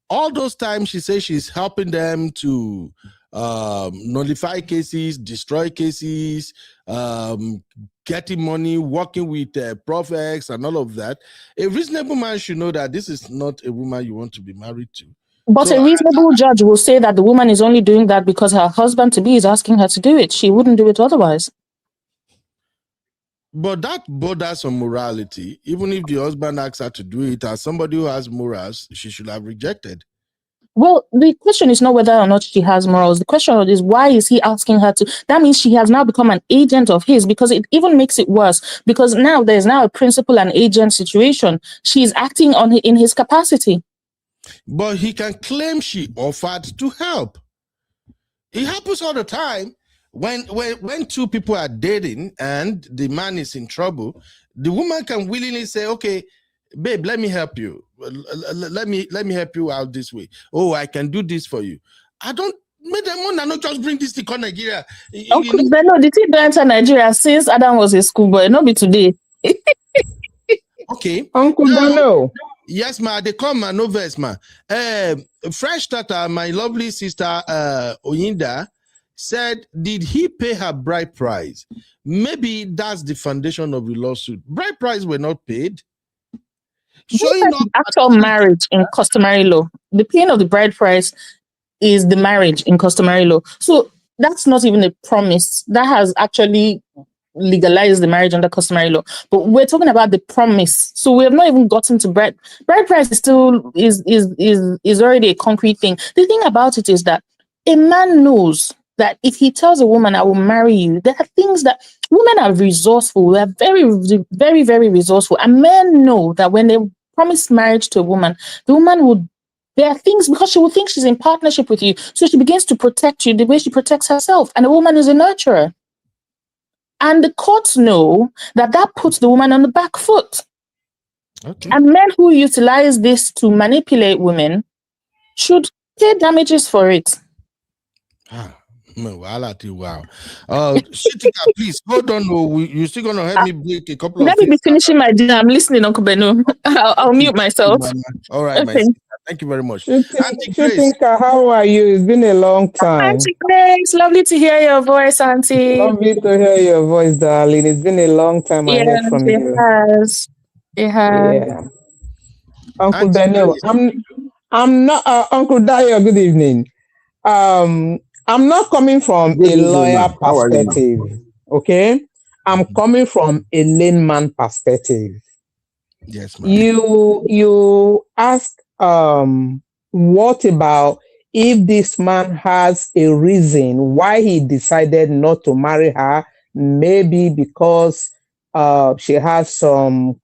All those times she says she's helping them to nullify cases, destroy cases, getting money, working with prophets and all of that. A reasonable man should know that this is not a woman you want to be married to. But so a reasonable judge will say that the woman is only doing that because her husband-to-be is asking her to do it. She wouldn't do it otherwise. But that borders on morality. Even if the husband asks her to do it, as somebody who has morals, she should have rejected. Well, the question is not whether or not she has morals. The question is, why is he asking her to? That means she has now become an agent of his, because it even makes it worse. Because now there's now a principal and agent situation. She's acting in his capacity. But he can claim she offered to help. It happens all the time. When two people are dating and the man is in trouble, the woman can willingly say, okay, babe, let me help you. Let me help you out this way. Oh, I can do this for you. I don't make them want to not just bring this to Nigeria. Uncle Beno, did he enter Nigeria since Adam was a schoolboy? Not be today. Okay. Uncle Beno. Yes, ma. They come, ma. No verse, ma. Fresh starter, my lovely sister Oyinda said, did he pay her bride price? Maybe that's the foundation of the lawsuit. Bride price were not paid. Showing up actual marriage in customary law. The paying of the bride price is the marriage in customary law. So that's not even a promise. That has actually legalized the marriage under customary law. But we're talking about the promise. So we have not even gotten to bride price. Is still is already a concrete thing. The thing about it is that a man knows that if he tells a woman, I will marry you, there are things that women are resourceful. They're very, very, very resourceful. And men know that when they promise marriage to a woman, the woman would, there are things, because she will think she's in partnership with you. So she begins to protect you the way she protects herself. And a woman is a nurturer. And the courts know that puts the woman on the back foot. Okay. And men who utilize this to manipulate women should pay damages for it. Wow. Shitika, please hold on. You're still going to help me break a couple of things. Let me be finishing my dinner. I'm listening, Uncle Beno. I'll mute myself. All right, okay. My sister. Thank you very much. Shitika, how are you? It's been a long time. Auntie Kness, lovely to hear your voice, Auntie. Lovely to hear your voice, darling. It's been a long time I heard from you. It has. Yeah. Uncle Daniel, I'm not Uncle Dayo, good evening. I'm not coming from a lawyer perspective, okay? I'm coming from a layman perspective. Yes, ma'am. You ask, what about if this man has a reason why he decided not to marry her? Maybe because she has some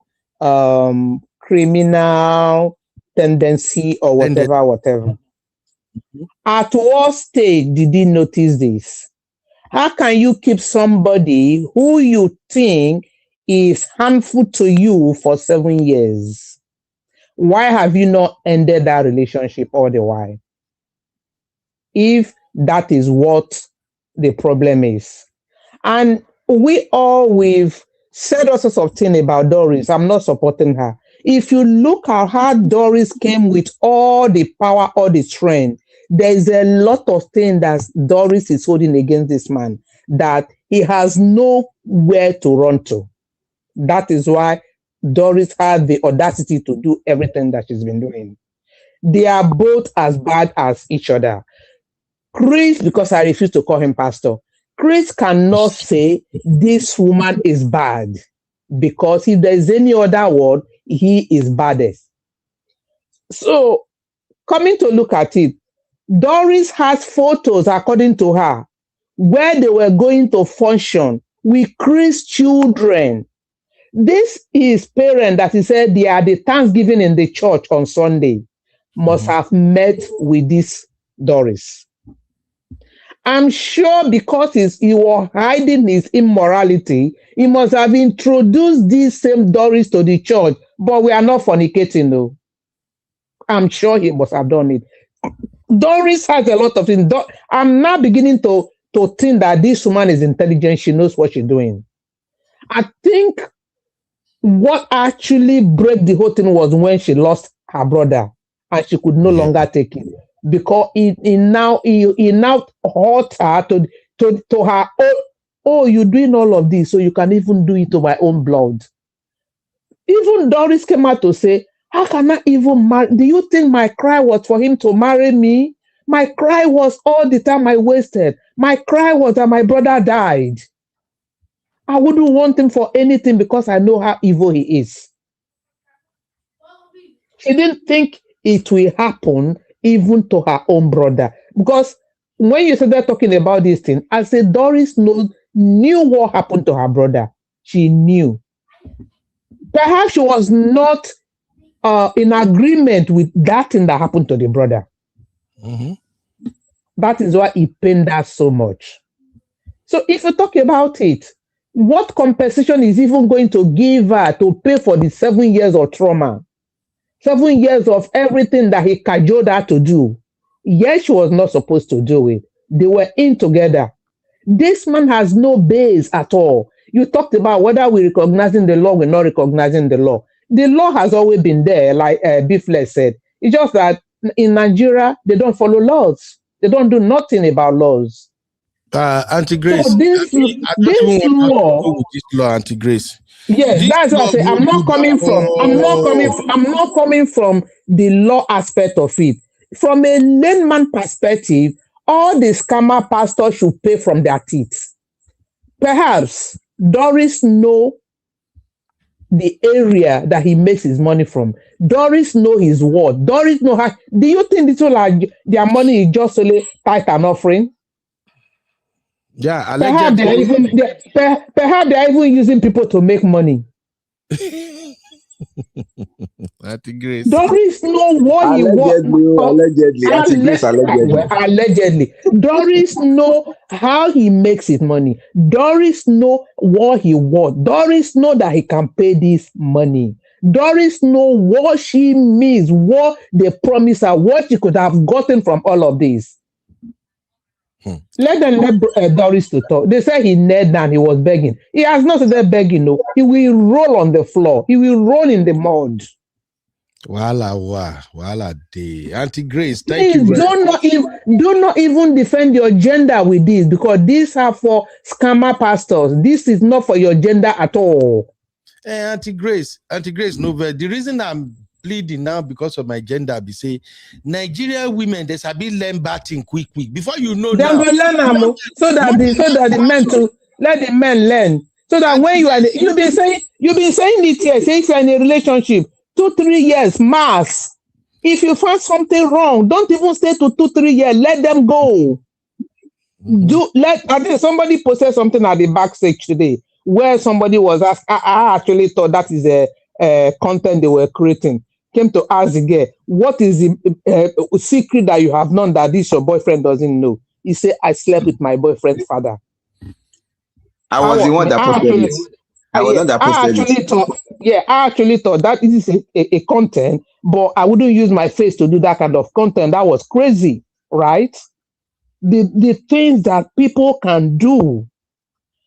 criminal tendency or whatever. At what stage did he notice this? How can you keep somebody who you think is harmful to you for 7 years? Why have you not ended that relationship all the while? If that is what the problem is. And we've said all sorts of things about Doris. I'm not supporting her. If you look at how Doris came with all the power, all the strength, there's a lot of things that Doris is holding against this man that he has nowhere to run to. That is why Doris had the audacity to do everything that she's been doing. They are both as bad as each other. Chris, because I refuse to call him pastor, Chris cannot say this woman is bad because if there's any other word, he is baddest. So, coming to look at it, Doris has photos, according to her, where they were going to function with Chris' children. This is parents that he said they are the Thanksgiving in the church on Sunday must have met with this Doris. I'm sure because he was hiding his immorality, he must have introduced this same Doris to the church, but we are not fornicating though. I'm sure he must have done it. Doris has a lot of things. I'm now beginning to think that this woman is intelligent. She knows what she's doing. I think what actually broke the whole thing was when she lost her brother and she could no longer take it. Because he now hurt her to her, oh, you're doing all of this, so you can even do it to my own blood. Even Doris came out to say, how can I even marry? Do you think my cry was for him to marry me? My cry was all the time I wasted. My cry was that my brother died. I wouldn't want him for anything because I know how evil he is. She didn't think it will happen even to her own brother. Because when you started talking about this thing, I said Doris knew what happened to her brother. She knew. Perhaps she was not in agreement with that thing that happened to the brother. That is why it pained her so much. So if you talk about it, what compensation is even going to give her to pay for the 7 years of trauma? 7 years of everything that he cajoled her to do. Yes, she was not supposed to do it. They were in together. This man has no base at all. You talked about whether we're recognizing the law, we're not recognizing the law. The law has always been there, like Bifle said. It's just that in Nigeria, they don't follow laws. They don't do nothing about laws. Auntie Grace, so this law, Auntie Grace. Yes, This that's what I say. I'm not coming from the law aspect of it. From a layman perspective, all the scammer pastors should pay from their teeth. Perhaps Doris know the area that he makes his money from. Doris know his word. Doris know how. Do you think this like their money is just only tithe and offering? Yeah, perhaps they're even using people to make money. Grace. Doris know what allegedly. Doris know how he makes his money. Doris know what he wants. Doris know that he can pay this money. Doris know what she means, what they promise her, what she could have gotten from all of this. Let Doris to talk. They say he knelt down, he was begging. He has not started begging, no. He will roll on the floor. He will roll in the mud. Wala day. Auntie Grace, thank you. Do not even defend your gender with this, because these are for scammer pastors. This is not for your gender at all. Auntie Grace, no, but the reason I'm pleading now because of my gender, be say Nigerian women, there's a bit learn batting quick before you know. Then go learn them, so that the men to let the men learn. So that when you are, you've been saying it here. Say if you're in a relationship, 2-3 years max. If you find something wrong, don't even stay to 2-3 years. Let them go. I think somebody posted something at the backstage today where somebody was asked. I actually thought that is content they were creating, came to ask the girl, what is the secret that you have known that this your boyfriend doesn't know? He said, I slept with my boyfriend's father. I was the one that posted it. I was the one that posted it. I actually thought that this is a content, but I wouldn't use my face to do that kind of content. That was crazy, right? The things that people can do.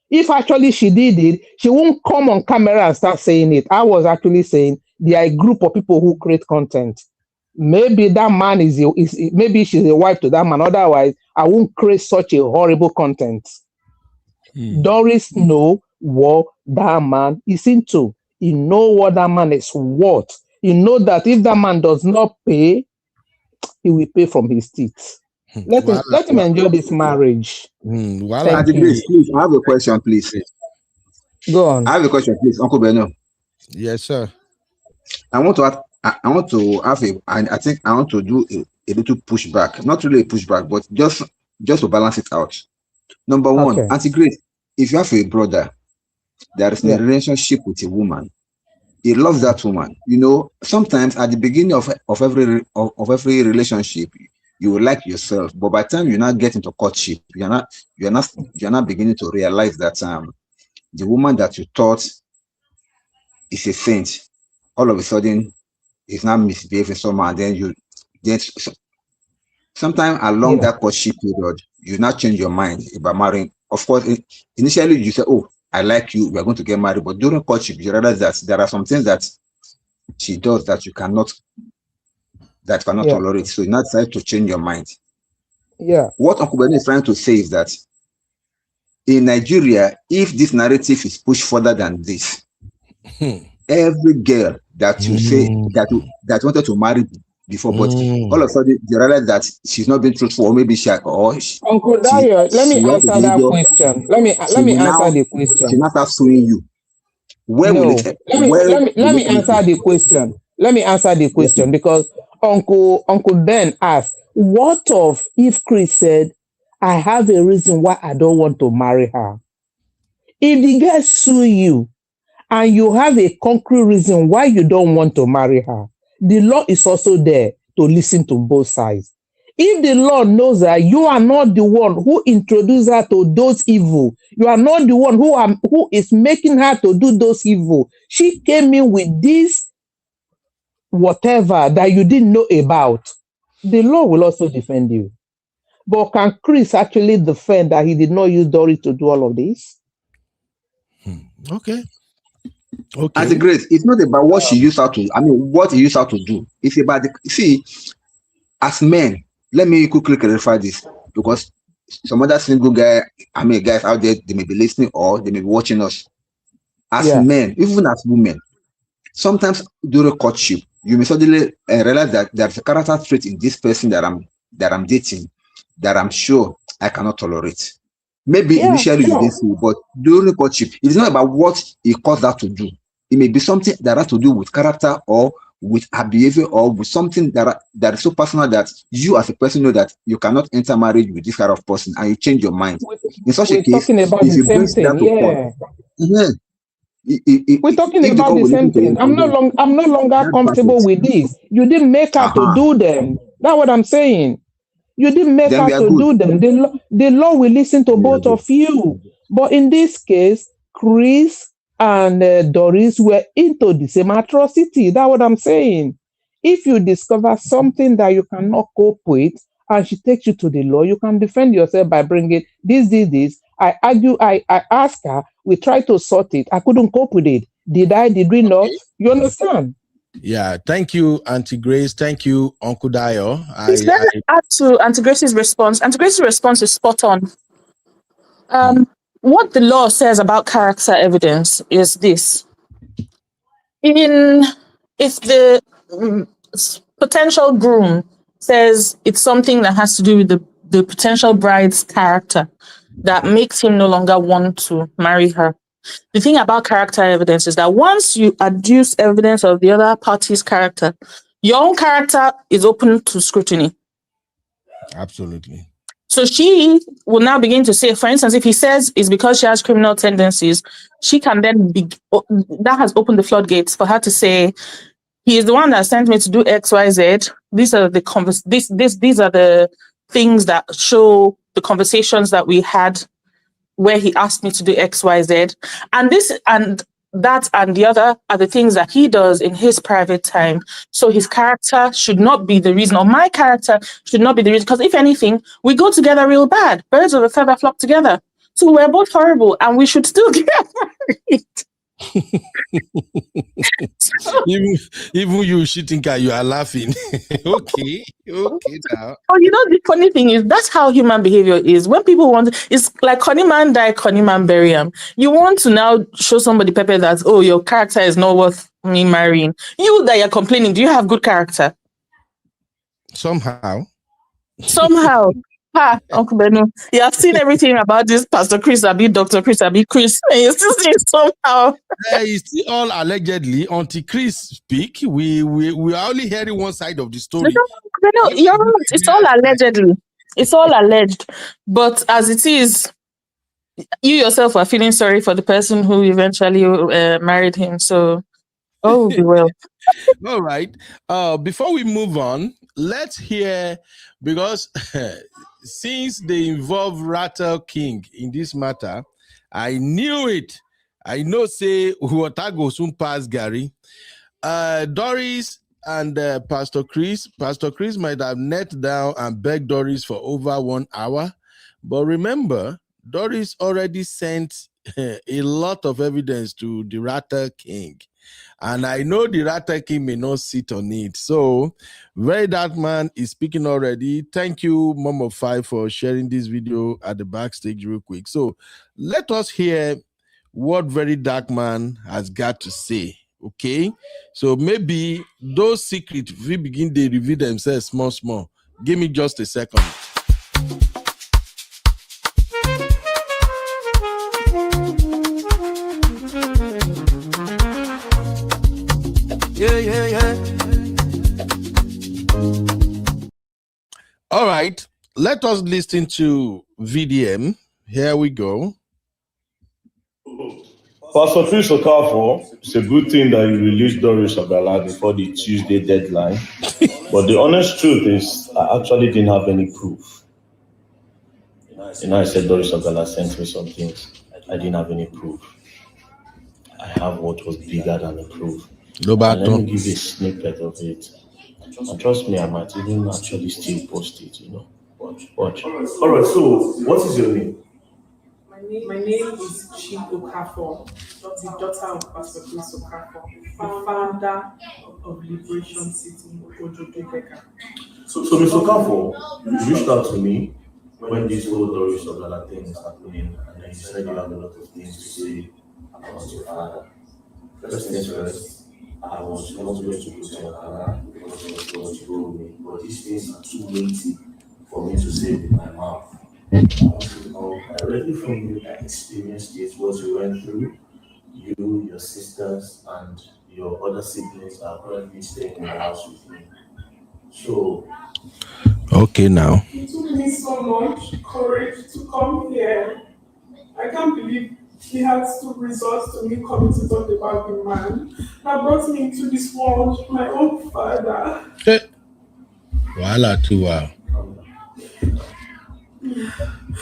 If actually she did it, she won't come on camera and start saying it. I was actually saying there are a group of people who create content. Maybe that man maybe she's a wife to that man. Otherwise, I won't create such a horrible content. Doris know what that man is into. He know what that man is worth. He know that if that man does not pay, he will pay from his teeth. Let him enjoy this marriage. Please, I have a question, please. Go on. I have a question, please, Uncle Beno. Yes, sir. I want to do a little pushback. Not really a pushback, but just to balance it out. Number one, Auntie Grace, if you have a brother that is in a relationship with a woman, he loves that woman. You know, sometimes at the beginning of every relationship, you will like yourself, but by the time you now get into courtship, you're not beginning to realize that the woman that you thought is a saint, all of a sudden is not misbehaving somehow, and then sometime along that courtship period, you now change your mind about marrying. Of course, initially you say, "Oh, I like you, we are going to get married," but during courtship, you realize that there are some things that she does that you cannot tolerate. So you now decide to change your mind. Yeah. What Uncle Benny is trying to say is that in Nigeria, if this narrative is pushed further than this, every girl that you say that wanted to marry before, but all of a sudden you realize that she's not being truthful, or maybe Uncle Dayo, let me answer that question. Let me answer the question. She now starts suing you. Let me answer the question. Let me answer the question, because Uncle Ben asked, what of if Chris said, I have a reason why I don't want to marry her? If the girl sue you and you have a concrete reason why you don't want to marry her, the law is also there to listen to both sides. If the law knows that you are not the one who introduced her to those evil, you are not the one who is making her to do those evil, she came in with this whatever that you didn't know about, the law will also defend you. But can Chris actually defend that he did not use Doris to do all of this? Okay. As a Grace, it's not about what she used her to. What he used her to do. It's about as men. Let me quickly clarify this, because some other single guys out there, they may be listening or they may be watching us. As men, even as women, sometimes during courtship, you may suddenly realize that there's a character trait in this person that I'm dating that I'm sure I cannot tolerate. Maybe initially you didn't see, but during courtship, it's not about what he caused her to do. It may be something that has to do with character or with her behavior or with something that is so personal that you as a person know that you cannot enter marriage with this kind of person, and you change your mind. In such a case, if you bring that to court, we're talking about the same thing. I'm no longer comfortable with this. You didn't make her to do them. That's what I'm saying. You didn't make her to do them. The law will listen to both of you. But in this case, Chris and Doris were into the same atrocity. That's what I'm saying. If you discover something that you cannot cope with, and she takes you to the law, you can defend yourself by bringing this. I argue, I asked her, we tried to sort it. I couldn't cope with it. Did we not? You understand? Yeah, thank you, Auntie Grace. Thank you, Uncle Dayo. Let me add to Auntie Grace's response. Auntie Grace's response is spot on. What the law says about character evidence is this. If the potential groom says it's something that has to do with the potential bride's character that makes him no longer want to marry her. The thing about character evidence is that once you adduce evidence of the other party's character, your own character is open to scrutiny. Absolutely. So she will now begin to say, for instance, if he says it's because she has criminal tendencies, she can then be, that has opened the floodgates for her to say, he is the one that sent me to do X, Y, Z. These are the these are the things that show the conversations that we had where he asked me to do X, Y, Z. And this and that and the other are the things that he does in his private time. So his character should not be the reason, or my character should not be the reason. Because if anything, we go together real bad. Birds of a feather flock together. So we're both horrible and we should still get married. even you shooting car, you are laughing. okay now. Oh, the funny thing is that's how human behavior is. When people it's like Connie man die, Connie man bury him. You want to now show somebody Pepe that, oh, your character is not worth me marrying. You that you're complaining, do you have good character? Somehow. Uncle Beno, you have seen everything about this Pastor Chris, Dr. Chris, Chris, and you still say somehow. It's still all allegedly. Until Chris speak, we are only hearing one side of the story. No, you're right. It's all allegedly. It's all alleged. But as it is, you yourself are feeling sorry for the person who eventually married him. So, all will be well. All right. Before we move on, let's hear, because since they involve Rattle King in this matter, I knew it. I know say water go soon pass Gary. Doris and Pastor Chris might have knelt down and begged Doris for over 1 hour. But remember, Doris already sent a lot of evidence to the Rattle King. And I know the Rattle King may not sit on it. So, Very Dark Man is speaking already. Thank you, Mom of Five, for sharing this video at the backstage real quick. So, let us hear what Very Dark Man has got to say. Okay? So, maybe those secrets will begin to reveal themselves small. Give me just a second. Yeah. All right, let us listen to VDM. Here we go. Pastor Chris Okafor, it's a good thing that you released Doris Ogala before the Tuesday deadline. But the honest truth is, I actually didn't have any proof. I said Doris Ogala sent me some things. I didn't have any proof. I have what was bigger than the proof. Let me give you a snippet of it. And trust me, I might even actually still post it, Watch. All right, so what is your name? My name is Chief Okafor, the daughter of Pastor Chris Okafor, the founder of Liberation City, Ojodo. So Ms. Okafor, you reached out to me when this whole Doris Ogala thing is happening, and then you said you have a lot of things to say about your father. First things first, I was not going to put your father because it was going to go with me, but these things are too weighty for me to say with my mouth. I want you to know directly from you, I experienced it, what you went through. You, your sisters, and your other siblings are currently staying in the house with me. So, okay, now. It took me so much courage to come here. I can't believe he had to resort to me coming to talk about the man that brought me into this world, my own father. Voila, too, wow.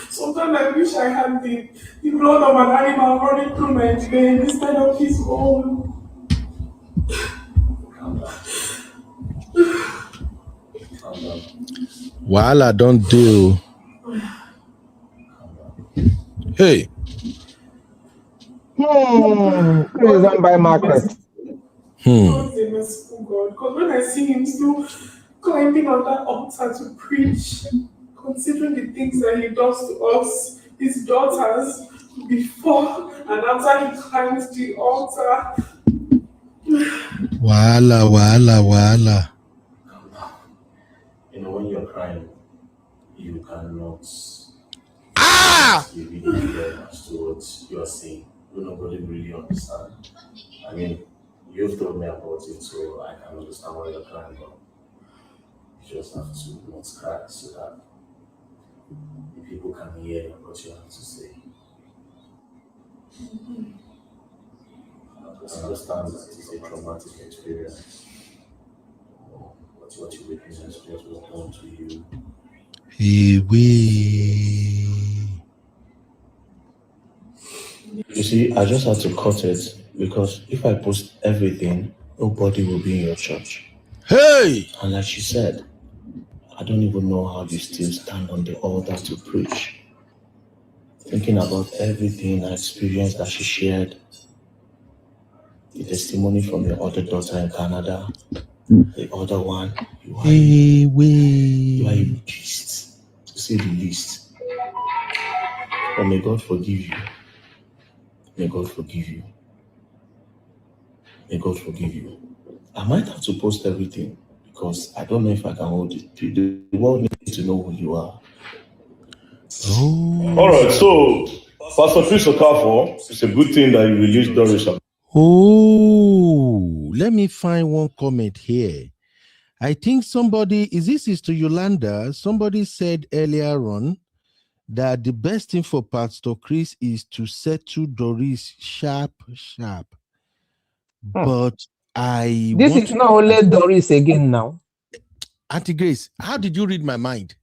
Sometimes I wish I had the blood of an animal running through my veins instead of his own. Voila, don't do. Hey. Please don't buy market. God is a merciful God. Because when I see him still climbing on that altar to preach, considering the things that he does to us, his daughters, before and after he climbs the altar. Voila. When you're crying, you cannot really hear as to what you're saying. Nobody really understand. I mean, you've told me about it, so I can understand why you're crying, but you just have to not cry so that the people can hear what you have to say. I understand that it's a traumatic experience. What you witnessed, what was done to you. You see, I just had to cut it because if I post everything, nobody will be in your church. Hey! And like she said, I don't even know how you still stand on the altar to preach. Thinking about everything I experienced that she shared, the testimony from your other daughter in Canada, the other one, you are a beast, to say the least. But may God forgive you. May God forgive you. May God forgive you. I might have to post everything because I don't know if I can hold it. The world needs to know who you are. Oh. All right, so Pastor Chris Okafor, it's a good thing that you released Doris. Oh, let me find one comment here. I think somebody, is this Sister Yolanda? Somebody said earlier on that the best thing for Pastor Chris is to settle Doris sharp. But This is not only Doris again now. Auntie Grace, how did you read my mind?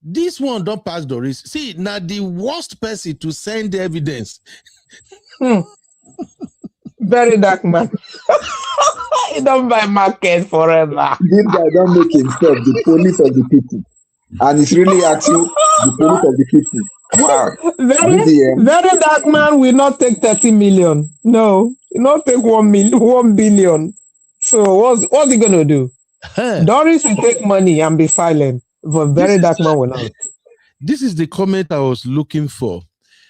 This one don't pass Doris. See, now the worst person to send evidence. Very dark man. He don't buy market forever. This guy don't make himself the police of the people. And it's really actually the police of the people. Wow. Very dark man will not take 30 million. No, he not take 1 billion. So what's he gonna do? Doris will take money and be silent, but very dark man will not. This is the comment I was looking for.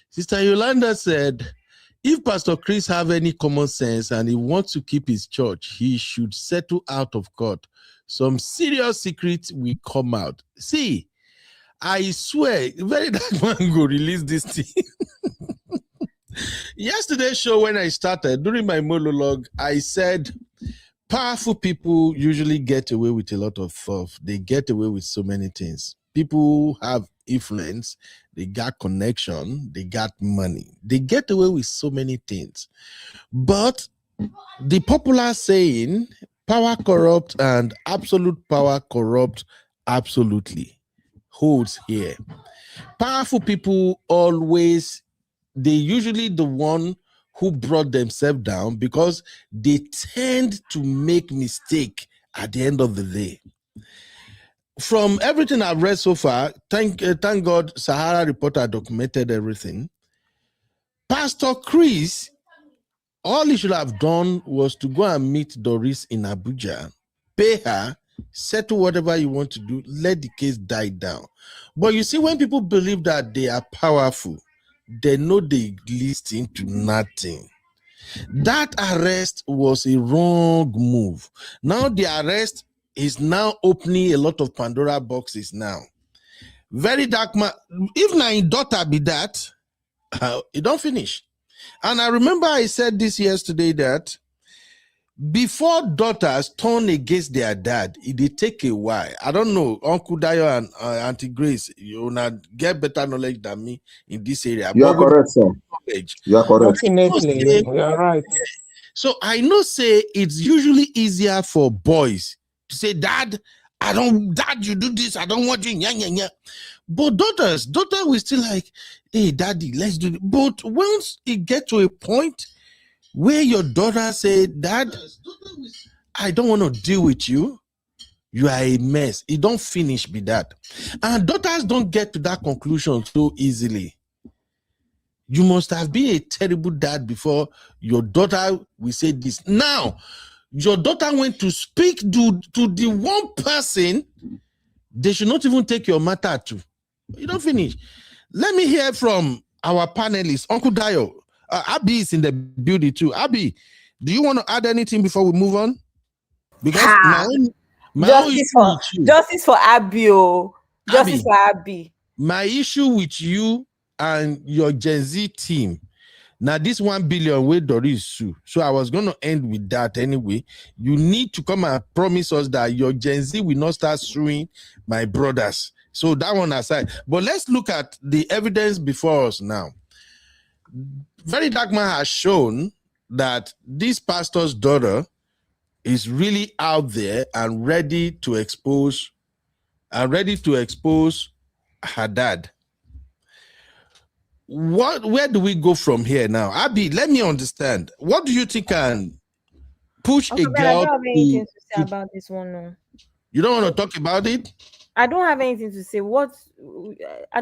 Sister Yolanda said, if Pastor Chris have any common sense and he wants to keep his church, he should settle out of court. Some serious secrets will come out. See, I swear, very dark man go release this thing. Yesterday's show, when I started, during my monologue, I said, powerful people usually get away with a lot of stuff. They get away with so many things. People have influence, they got connection, they got money. They get away with so many things. But the popular saying, power corrupt and absolute power corrupt absolutely, holds here. Powerful people always, they usually the one who brought themselves down because they tend to make mistake at the end of the day. From everything I've read so far, thank God Sahara Reporter documented everything. Pastor Chris, all he should have done was to go and meet Doris in Abuja, pay her, settle whatever you want to do, let the case die down. But you see, when people believe that they are powerful, they know they listen to nothing. That arrest was a wrong move. Now the arrest is now opening a lot of Pandora boxes now. Very dark man. If my daughter be that, it don't finish. And I remember I said this yesterday that before daughters turn against their dad, it did take a while. I don't know, Uncle Dayo and Auntie Grace, you will get better knowledge than me in this area. You are correct, sir. You are correct. Definitely, you are right. So I know say it's usually easier for boys to say, Dad, you do this, I don't want you, yeah. But daughter will still like, hey, daddy, let's do it. But once it gets to a point where your daughter say, Dad, I don't want to deal with you, you are a mess. It don't finish with that. And daughters don't get to that conclusion so easily. You must have been a terrible dad before your daughter will say this. Now, your daughter went to speak to the one person they should not even take your matter to. You don't finish. Let me hear from our panelists. Uncle Dayo, Abby is in the building too. Abby, do you want to add anything before we move on? Because justice for Abby. Justice for Abby. My issue with you and your Gen Z team. Now, this 1 billion way Doris sue. So I was going to end with that anyway. You need to come and promise us that your Gen Z will not start suing my brothers. So that one aside. But let's look at the evidence before us now. Very Dark Man has shown that this pastor's daughter is really out there and ready to expose her dad. Where do we go from here now? Abby, let me understand. What do you think can push a girl? I don't have anything to say about this one. No. You don't want to talk about it? I don't have anything to say. I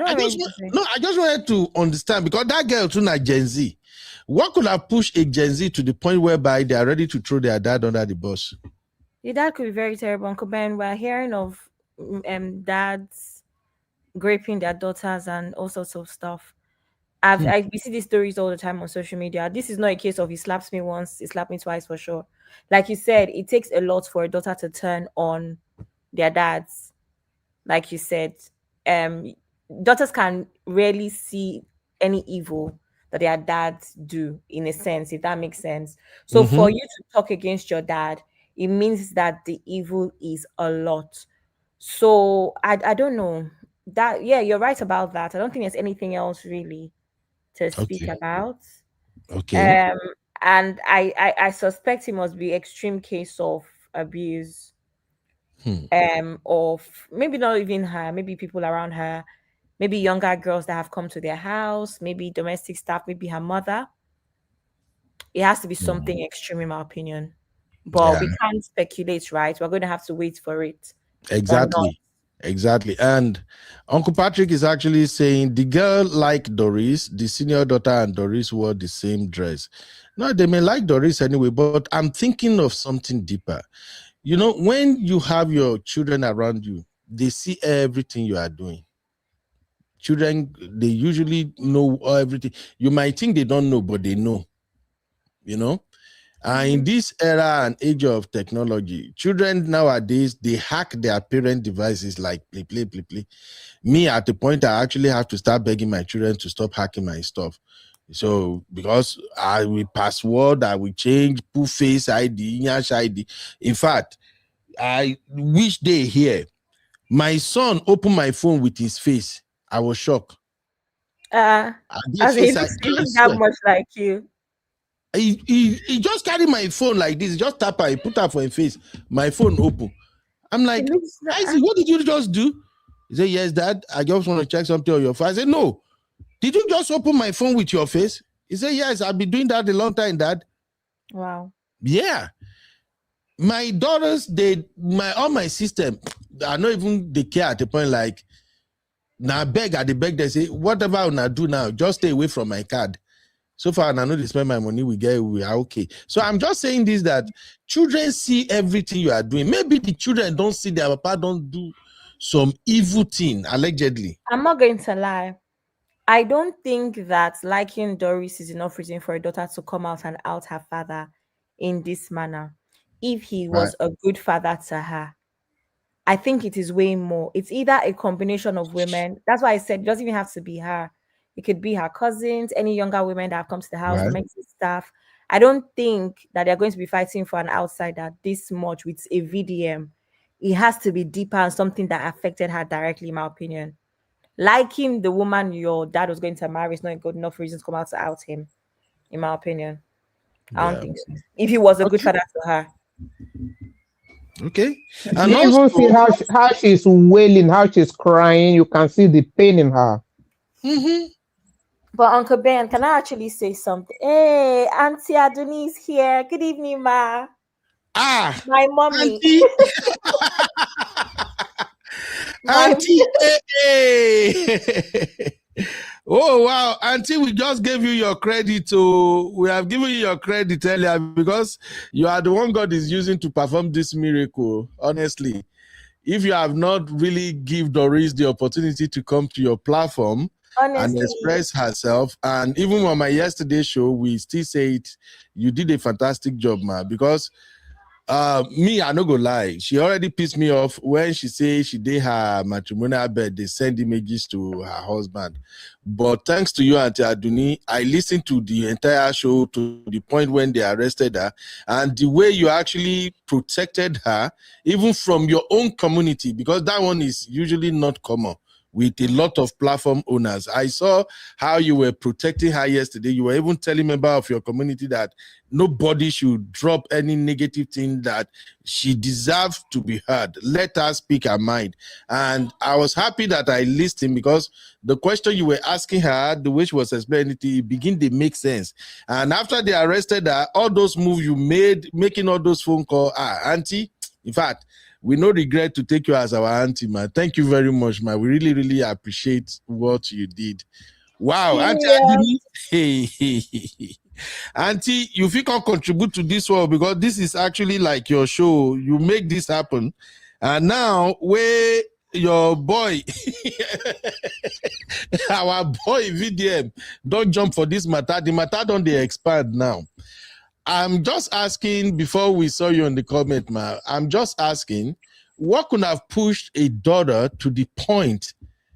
just wanted to understand, because that girl too not Gen Z. What could have pushed a Gen Z to the point whereby they are ready to throw their dad under the bus? Your dad could be very terrible, Uncle Ben. We're hearing of dads raping their daughters and all sorts of stuff. We see these stories all the time on social media. This is not a case of he slaps me once, he slapped me twice for sure. Like you said, it takes a lot for a daughter to turn on their dads. Like you said, daughters can rarely see any evil that their dads do, in a sense, if that makes sense. So for you to talk against your dad, it means that the evil is a lot. So I don't know that. Yeah, you're right about that. I don't think there's anything else really to speak about. Okay. And I suspect it must be extreme case of abuse. Of maybe not even her, maybe people around her, maybe younger girls that have come to their house, maybe domestic staff, maybe her mother. It has to be something extreme, in my opinion. But we can't speculate, right? We're going to have to wait for it. Exactly. And Uncle Patrick is actually saying the girl like Doris, the senior daughter and Doris wore the same dress. No, they may like Doris anyway, but I'm thinking of something deeper. You know, when you have your children around you, they see everything you are doing. Children, they usually know everything. You might think they don't know, but they know. You know? In this era and age of technology, children nowadays, they hack their parent devices like play. Me, at the point, I actually have to start begging my children to stop hacking my stuff. So, because I will password, I will change, put face ID, Nyash ID. In fact, I wish they hear. My son opened my phone with his face. I was shocked. As he looks that much like you. He just carried my phone like this. He just tap it, put her for his face. My phone open. I'm like, Isaac, what did you just do? He said, yes, Dad. I just want to check something on your phone. I said, no. Did you just open my phone with your face? He said, yes, I've been doing that a long time, Dad. Wow. Yeah. My daughters, all my system, I not even they care at the point like, now beg, they say, whatever I wanna do now, just stay away from my card. So far, and I know they spend my money, we are okay. So I'm just saying this, that children see everything you are doing. Maybe the children don't see their papa don't do some evil thing, allegedly. I'm not going to lie. I don't think that liking Doris is enough reason for a daughter to come out and out her father in this manner. If he was a good father to her, I think it is way more. It's either a combination of women. That's why I said it doesn't even have to be her. It could be her cousins, any younger women that have come to the house, domestic staff. I don't think that they're going to be fighting for an outsider this much with a VDM. It has to be deeper and something that affected her directly, in my opinion. Liking the woman your dad was going to marry is not a good enough reason to come out to out him, in my opinion. I don't think so. If he was a good father to her. Okay. And you even see how she's wailing, how she's crying. You can see the pain in her. But Uncle Ben, can I actually say something? Hey, Auntie Adoni is here. Good evening, ma. My mommy. Auntie. Hey. Oh, wow. Auntie, we just gave you your credit. We have given you your credit earlier because you are the one God is using to perform this miracle. Honestly, if you have not really give Doris the opportunity to come to your platform and express herself, and even on my yesterday show, we still say it, you did a fantastic job, ma, because Me, I no go lie. She already pissed me off when she say she did her matrimonial bed. They send images to her husband. But thanks to you, Auntie Aduni, I listened to the entire show to the point when they arrested her, and the way you actually protected her, even from your own community, because that one is usually not common with a lot of platform owners. I saw how you were protecting her yesterday. You were even telling members of your community that nobody should drop any negative thing, that she deserves to be heard. Let her speak her mind. And I was happy that I listened, because the question you were asking her, the way she was explaining it begin to make sense. And after they arrested her, all those moves you made, making all those phone calls, Auntie, in fact, we no regret to take you as our auntie, man. Thank you very much, man. We really, really appreciate what you did. Wow, Auntie, hey. Auntie, you think I'll contribute to this one, because this is actually like your show. You make this happen. And now, where your boy, our boy Vdm, don't jump for this matter. The matter don't they expand now. I'm just asking, before we saw you in the comment, man, I'm just asking, what could have pushed a daughter to the point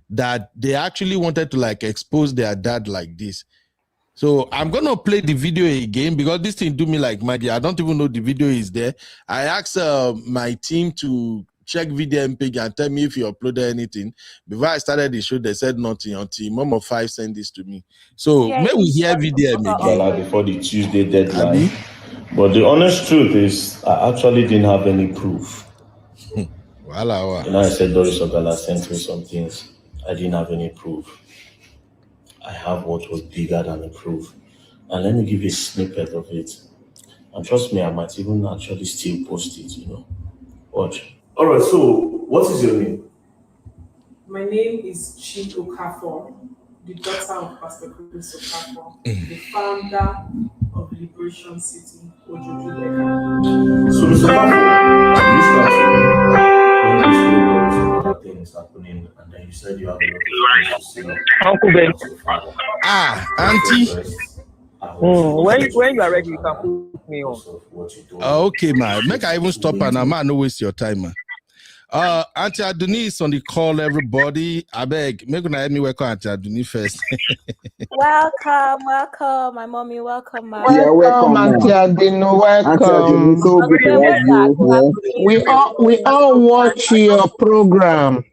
that they actually wanted to like expose their dad like this? So I'm going to play the video again, because this thing do me like magic. I don't even know the video is there. I asked my team to check VDM page and tell me if you uploaded anything. Before I started the show, they said nothing until Mom of 5 sent this to me. So may we hear VDM again? Before the Tuesday deadline. But the honest truth is, I actually didn't have any proof. Wow. I said Doris Ogala sent me some things. I didn't have any proof. I have what was bigger than the proof. And let me give you a snippet of it. And trust me, I might even actually still post it, Watch. All right, so what is your name? My name is Chi Okafor, the daughter of Pastor Chris Okafor, the founder of Liberation City, Ojoju. So, Mr. Okafor, things happening, and then you said you have a lot of things to say. Uncle Ben. Auntie. When you are ready, you can put me on. Okay, man. Make I even stop and I'm not waste your time, man. Auntie Aduni is on the call, everybody. I beg, make me welcome Auntie Aduni first. Welcome, my mommy. Welcome, my welcome, Auntie Aduni. Welcome. So good to have you. We all watch your program.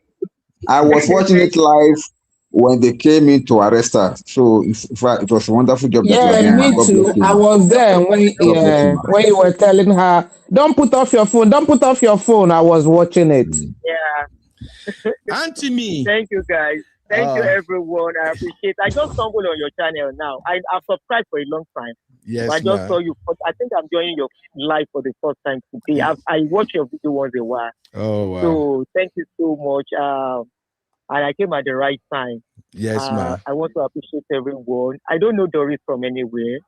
I was watching it live when they came in to arrest her. So in fact, it was a wonderful job. Yeah, me too. I was there when you were telling her, don't put off your phone. Don't put off your phone. I was watching it. Yeah. Auntie me. Thank you, guys. Thank you, everyone. I appreciate it. I just stumbled on your channel now. I've subscribed for a long time. Yes, I just saw you. I think I'm joining your live for the first time today. I watch your video once in a while. Oh, wow. So thank you so much. And I came at the right time. Yes, ma'am. I want to appreciate everyone. I don't know Doris from anywhere.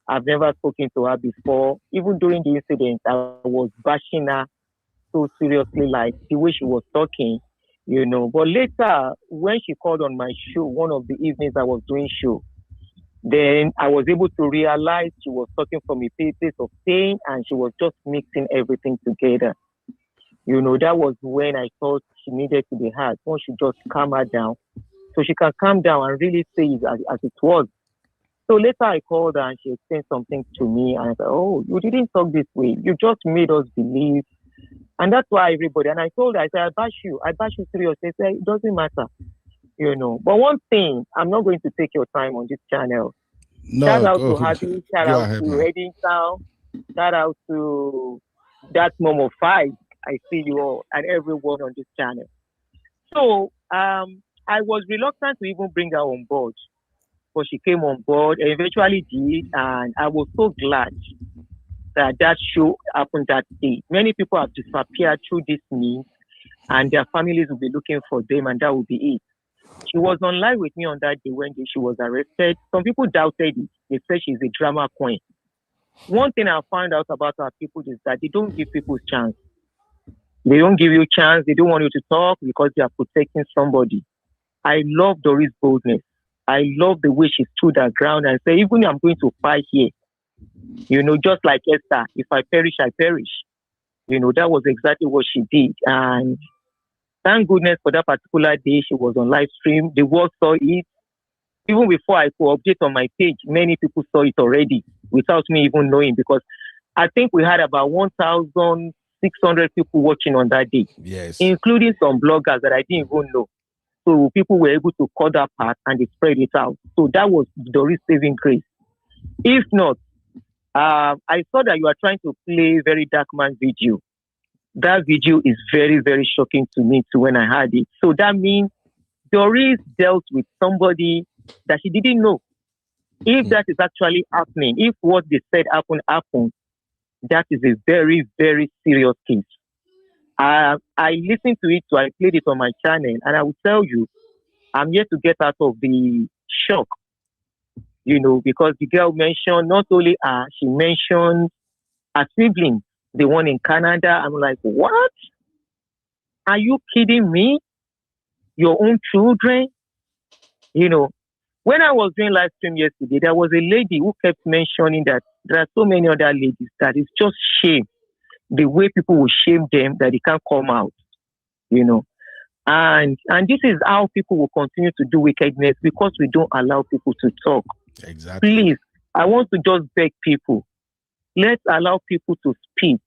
I've never spoken to her before. Even during the incident, I was bashing her so seriously, like the way she was talking, But later, when she called on my show, one of the evenings I was doing show, then I was able to realize she was talking from a place of pain, and she was just mixing everything together. That was when I thought she needed to be heard. One should just calm her down, so she can calm down and really say it as it was. So later I called her and she explained something to me, and I said, "Oh, you didn't talk this way. You just made us believe." And that's why everybody, and I told her, I said, I bash you seriously. I said, it doesn't matter, But one thing, I'm not going to take your time on this channel. No, shout out to Happy, shout out to Heading Town, shout out to that Mom of 5. I see you all and everyone on this channel. So I was reluctant to even bring her on board, but she came on board and eventually did, and I was so glad that show happened that day. Many people have disappeared through this means, and their families will be looking for them, and that will be it. She was online with me on that day when she was arrested. Some people doubted it. They said she's a drama queen. One thing I found out about our people is that they don't give people a chance. They don't give you a chance. They don't want you to talk because they are protecting somebody. I love Doris' boldness. I love the way she stood her ground and said, even if I'm going to fight here, just like Esther, if I perish, I perish. That was exactly what she did. And thank goodness for that particular day, she was on live stream. The world saw it. Even before I could update on my page, many people saw it already without me even knowing, because I think we had about 1,600 people watching on that day, yes, including some bloggers that I didn't even know. So people were able to cut that part and they spread it out. So that was Doris' saving grace. If not, I saw that you are trying to play Very Dark Man video. That video is very, very shocking to me too when I heard it. So that means Doris dealt with somebody that she didn't know. If that is actually happening, if what they said happened, that is a very, very serious case. I listened to it, so I played it on my channel, and I will tell you, I'm yet to get out of the shock, because the girl mentioned not only her, she mentioned her siblings, the one in Canada. I'm like, what? Are you kidding me? Your own children? When I was doing live stream yesterday, there was a lady who kept mentioning that there are so many other ladies that it's just shame. The way people will shame them that they can't come out, And this is how people will continue to do wickedness, because we don't allow people to talk. Exactly. Please, I want to just beg people, let's allow people to speak.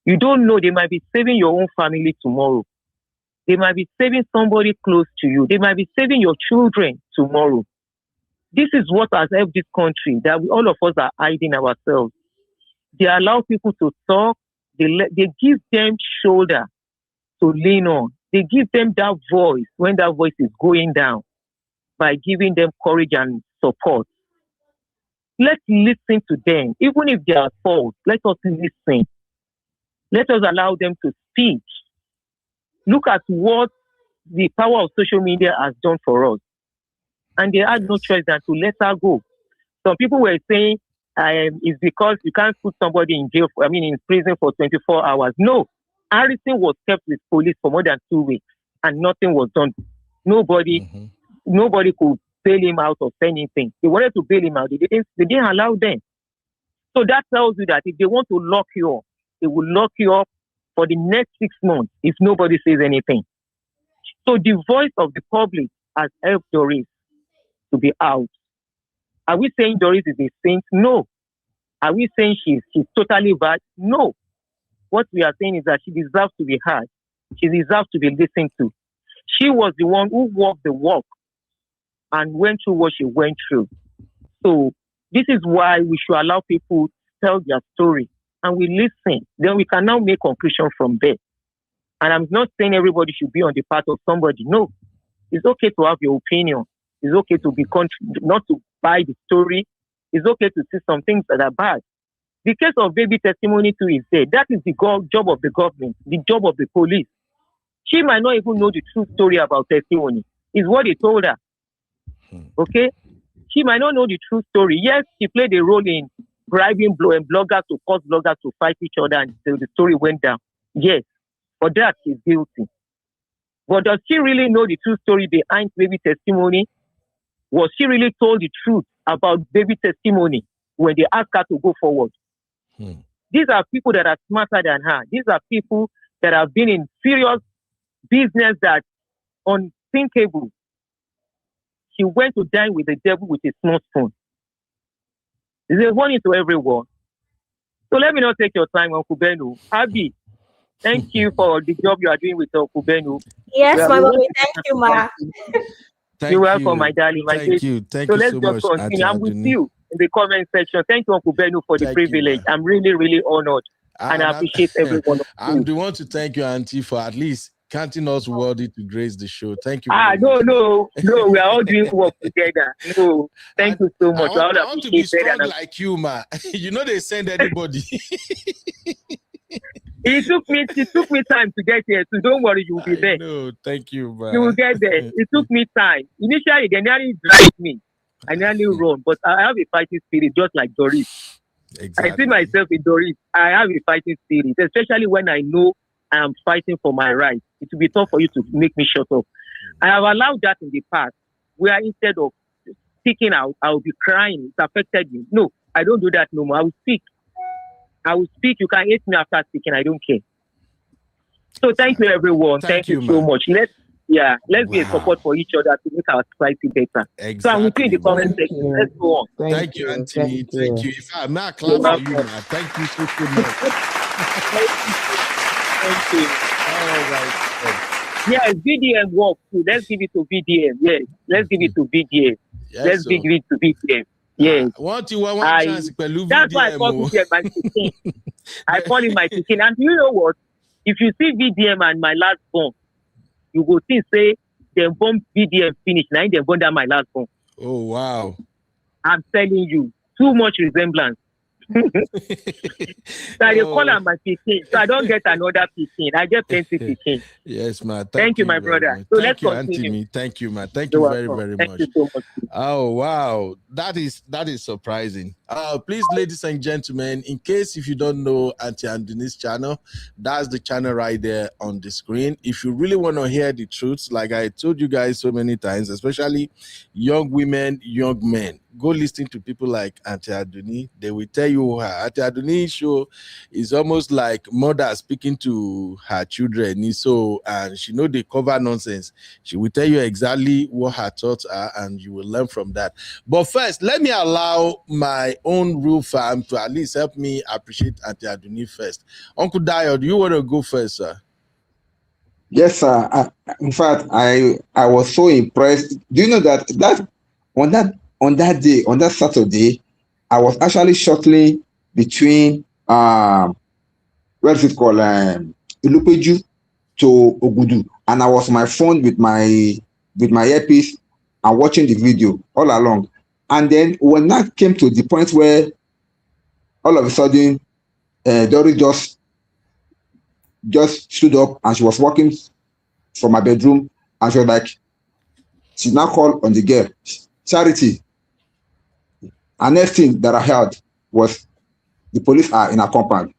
You don't know, they might be saving your own family tomorrow. They might be saving somebody close to you. They might be saving your children tomorrow. This is what has helped this country, that all of us are hiding ourselves. They allow people to talk. They give them shoulder to lean on. They give them that voice when that voice is going down, by giving them courage and support. Let's listen to them. Even if they are false, let us listen. Let us allow them to speak. Look at what the power of social media has done for us. And they had no choice than to let her go. Some people were saying it's because you can't put somebody in prison for 24 hours. No. Harrison was kept with police for more than 2 weeks and nothing was done. Nobody could bail him out of anything. They wanted to bail him out. They didn't allow them. So that tells you that if they want to lock you up, they will lock you up for the next 6 months if nobody says anything. So the voice of the public has helped Doris to be out. Are we saying Doris is a saint? No. Are we saying she's totally bad? No. What we are saying is that she deserves to be heard. She deserves to be listened to. She was the one who walked the walk and went through what she went through. So this is why we should allow people to tell their story and we listen. Then we can now make conclusion from there. And I'm not saying everybody should be on the part of somebody. No. It's okay to have your opinion. It's okay to be not to buy the story. It's okay to see some things that are bad. The case of baby testimony too is there. That is the job of the government, the job of the police. She might not even know the true story about testimony. It's what they told her. Okay? She might not know the true story. Yes, she played a role in bribing bloggers to cause bloggers to fight each other and the story went down. Yes, for that she's guilty. But does she really know the true story behind baby testimony? Was she really told the truth about baby testimony when they asked her to go forward? These are people that are smarter than her. These are people that have been in serious business that's unthinkable. She went to dine with the devil with a small spoon. There's a warning to everyone. So let me not take your time, Uncle Benu. Abby, thank you for the job you are doing with Uncle Benu. Yes, my mommy. Thank you, Ma. You're welcome, my darling. Thank you. Thank you so much. Continue. I'm with you in the comment section. Thank you, Uncle Benu, for the privilege. I'm really, really honored. And I appreciate everyone. I'm the one to thank you, Auntie, for at least counting us worthy to grace the show. Thank you. No. We are all doing work together. No, thank you so much. I want to be strong like you, ma. You know they send anybody. It took me time to get here, so don't worry, you'll be there. No, thank you, man. You will get there. It took me time. Initially, they nearly dragged me. I nearly run, but I have a fighting spirit, just like Doris. Exactly. I see myself in Doris. I have a fighting spirit, especially when I know I am fighting for my rights. It will be tough for you to make me shut up. I have allowed that in the past, where instead of speaking out, I will be crying. It's affected me. No, I don't do that no more. I will speak. I will speak. You can hate me after speaking. I don't care. So thank you, everyone. Thank you so much. Let's be a support for each other to make our society better. Exactly. So I'm with you in the comment section. Let's go on. Thank you, Auntie. Thank you. If I'm not clap for you, man. Thank you so much. Thank you. All right. Yes, VDM work too. Let's give it to VDM. Yes, let's give it to VDM. Let's give it to VDM. Yes. What you want one chance? That's why I call VDM my chicken. I call him my chicken. And you know what? If you see VDM and my last born, you go see say they bomb VDM finish. Now they bomb down my last born. Oh wow! I'm telling you, too much resemblance. So I call him my chicken. So I don't get another chicken. I get plenty chicken. Yes, man. Thank you, my brother. Much. So let's continue. Auntie. Thank you, man. Thank you very, very much. Thank you so much. Oh wow, that is surprising. Please, ladies and gentlemen, in case if you don't know Auntie Andini's channel, that's the channel right there on the screen. If you really want to hear the truth, like I told you guys so many times, especially young women, young men, go listen to people like Auntie Aduni. They will tell you her Auntie Aduni's show is almost like mother speaking to her children. So, and she know they cover nonsense. She will tell you exactly what her thoughts are, and you will learn from that. But first, let me allow my own real fam to at least help me appreciate Auntie Aduni first. Uncle Dio, do you want to go first, sir? Yes, sir. In fact, I was so impressed. Do you know that on that day, on that Saturday, I was actually shuttling between what is it called, Ilupeju to Ogudu, and I was on my phone with my earpiece and watching the video all along. And then when that came to the point where all of a sudden Doris just stood up and she was walking from my bedroom, and she was like, she now called on the girl, Charity. And next thing that I heard was the police are in our compound.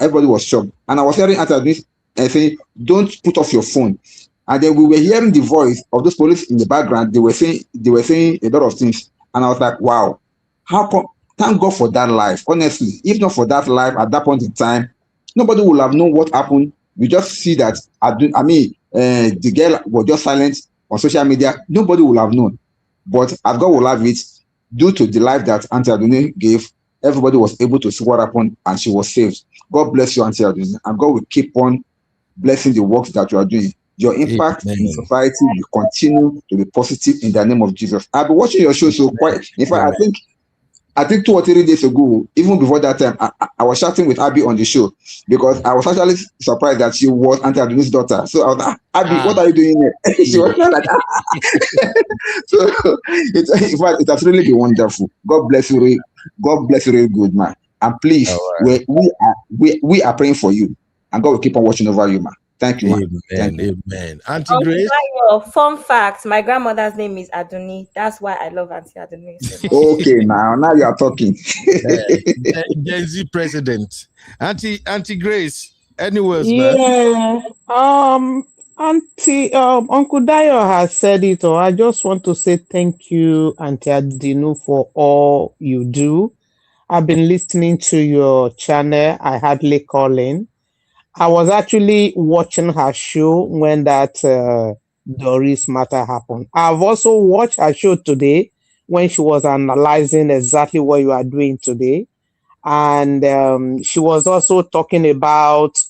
Everybody was shocked. And I was hearing after this and saying, don't put off your phone. And then we were hearing the voice of those police in the background. They were saying a lot of things. And I was like, wow, how come? Thank God for that life. Honestly, if not for that life at that point in time, nobody would have known what happened. We just see that, the girl was just silent on social media. Nobody would have known. But as God will have it, due to the life that Auntie Aduni gave, everybody was able to see what happened and she was saved. God bless you, Auntie Aduni, and God will keep on blessing the works that you are doing. Your impact in society will continue to be positive in the name of Jesus. I've been watching your show so quite. In fact, I think 2 or 3 days ago, even before that time, I was chatting with Abby on the show because I was actually surprised that she was Auntie Aduni's daughter. So I was like, Abby, what are you doing here? She was like, So in fact, it has really been wonderful. God bless you. God bless you, really good, man. And please, we are praying for you, and God will keep on watching over you, man. Thank you, man. Amen. Auntie Grace. Fun fact: my grandmother's name is Aduni. That's why I love Auntie Aduni so much. Okay, now you are talking. Gen Z president, Auntie Grace. Anyways, man. Auntie, Uncle Dio has said it all. I just want to say thank you, Auntie Adinu, for all you do. I've been listening to your channel. I hardly call in. I was actually watching her show when that Doris matter happened. I've also watched her show today when she was analyzing exactly what you are doing today. And she was also talking about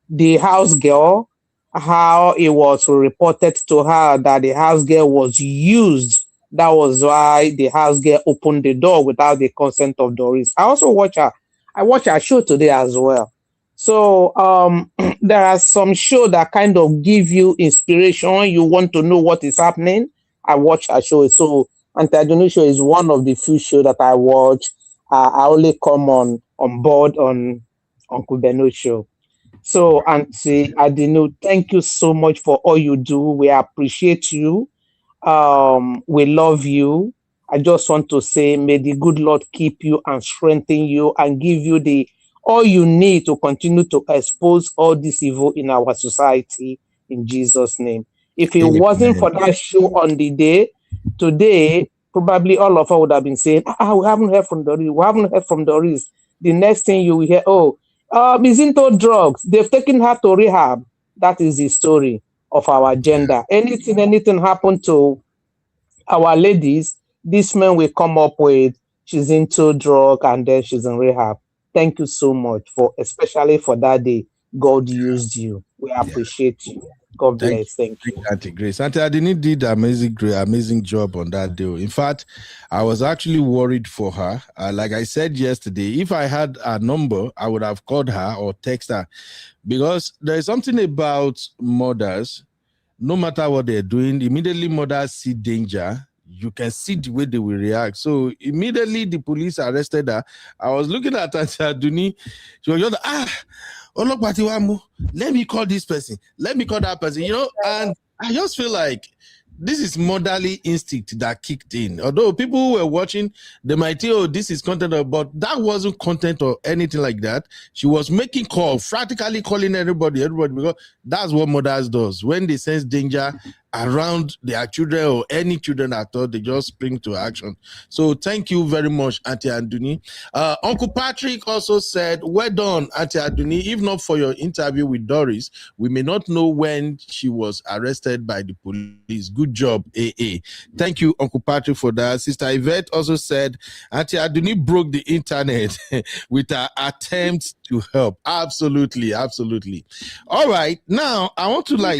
the house girl, how it was reported to her that the house girl was used. That was why the house girl opened the door without the consent of Doris. I also watched her show today as well. So there are some shows that kind of give you inspiration. You want to know what is happening. I watch her show. So Auntie Adunu show is one of the few shows that I watch. I only come on board on Uncle Beno's show. So Auntie Adunu, thank you so much for all you do. We appreciate you. We love you. I just want to say, may the good Lord keep you and strengthen you and give you all you need to continue to expose all this evil in our society in Jesus' name. If it wasn't for that show on the day, today, probably all of us would have been saying, we haven't heard from Doris. We haven't heard from Doris. the next thing you will hear, oh, is into drugs. They've taken her to rehab. That is the story of our gender. Anything happen to our ladies, these men will come up with she's into drug and then she's in rehab. Thank you so much for especially for that day. God used you. We appreciate you. God bless. Thank you. Auntie Grace. Auntie Adini did amazing job on that deal. In fact, I was actually worried for her. Like I said yesterday, if I had a number, I would have called her or text her, because there is something about mothers. No matter what they're doing, immediately mothers see danger. You can see the way they will react. So immediately the police arrested her. I was looking at Auntie Aduni. She was just let me call this person. Let me call that person. And I just feel like this is motherly instinct that kicked in. Although people who were watching, they might think, oh, this is content, but that wasn't content or anything like that. She was making calls, practically calling everybody, because that's what mothers does. When they sense danger around their children or any children at all, they just spring to action. So thank you very much, Auntie Aduni. Uncle Patrick also said, well done, Auntie Aduni. If not for your interview with Doris, we may not know when she was arrested by the police. Good job, AA. Thank you, Uncle Patrick, for that. Sister Yvette also said, Auntie Aduni broke the internet with her attempts to help. Absolutely. All right, now I want to Can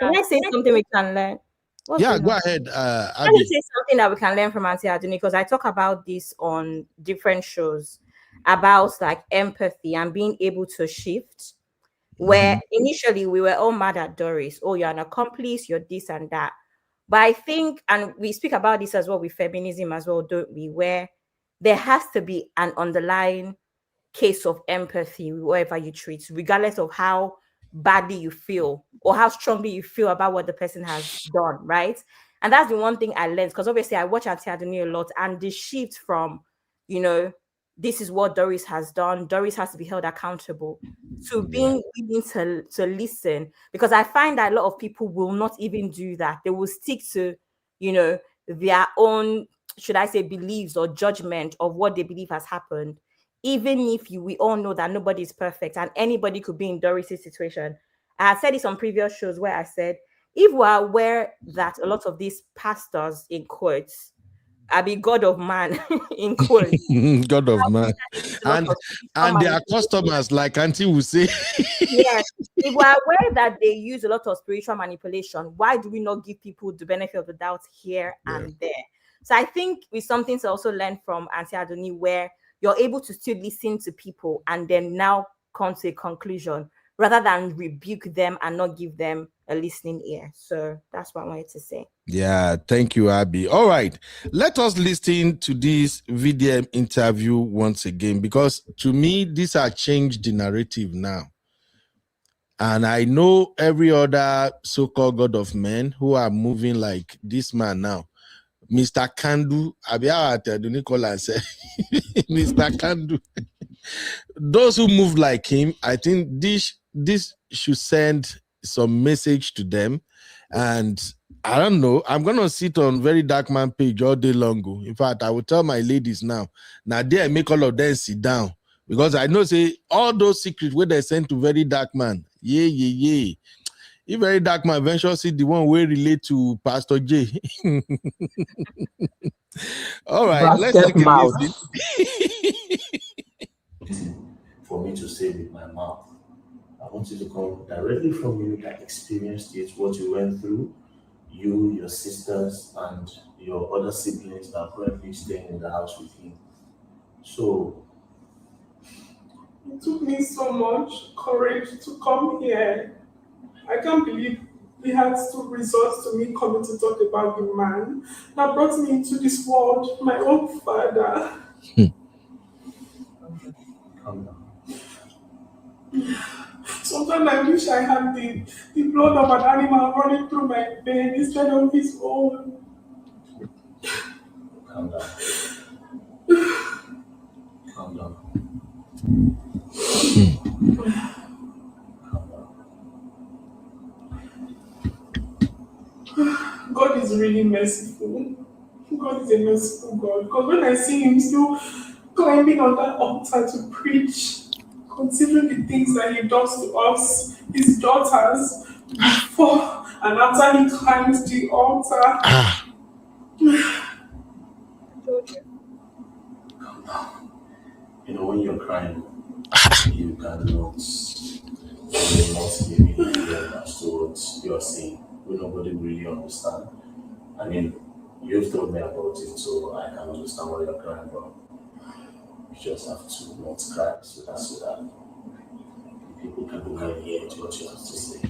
I say something we can learn? Go ahead. Can you say something that we can learn from Auntie Aduni? Because I talk about this on different shows about like empathy and being able to shift. Where initially we were all mad at Doris. Oh, you're an accomplice, you're this and that. But I think, and we speak about this as well with feminism as well, don't we? Where there has to be an underlying case of empathy wherever you treat, regardless of how badly you feel or how strongly you feel about what the person has done, right? And that's the one thing I learned, because obviously I watch Auntie Adoni a lot, and the shift from, this is what Doris has done, Doris has to be held accountable, to being willing to listen, because I find that a lot of people will not even do that. They will stick to, their own, should I say, beliefs or judgment of what they believe has happened. Even if we all know that nobody is perfect and anybody could be in Doris's situation. I had said this on previous shows where I said, if we're aware that a lot of these pastors, in quotes, I be God of man, in quotes. God of man. And their customers, like Auntie will say. Yes. If we're aware that they use a lot of spiritual manipulation, why do we not give people the benefit of the doubt here and there? So I think it's something to also learn from Auntie Adoni, where you're able to still listen to people and then now come to a conclusion rather than rebuke them and not give them a listening ear. So that's what I wanted to say. Yeah, thank you, Abby. All right, let us listen to this VDM interview once again, because to me, these are changed the narrative now. And I know every other so-called God of men who are moving like this man now. Mr. Kandu, Mr. Kandu. Those who move like him, I think this should send some message to them. And I don't know, I'm going to sit on Very Dark Man page all day long. In fact, I will tell my ladies now there I make all of them sit down. Because I know, say, all those secrets where they send to Very Dark Man, yeah. If Very Dark Man venture see the one way relate to Pastor J. All right, let's take a listen. For me to say with my mouth, I want you to come directly from you that experienced it, what you went through, you, your sisters, and your other siblings that are currently staying in the house with him. So it took me so much courage to come here. I can't believe he had to resort to me coming to talk about the man that brought me into this world, my own father. Sometimes I wish I had the blood of an animal running through my veins instead of his own. Calm down. Calm down. God is really merciful. God is a merciful God. Because when I see him still climbing on that altar to preach, considering the things that he does to us, his daughters, before and after he climbs the altar. You know, when you're crying, you cannot give me as to what you're saying. Nobody really understand. I mean, you've told me about it, so I can understand what you're crying about. You just have to not cry so that people can hear what you have to say.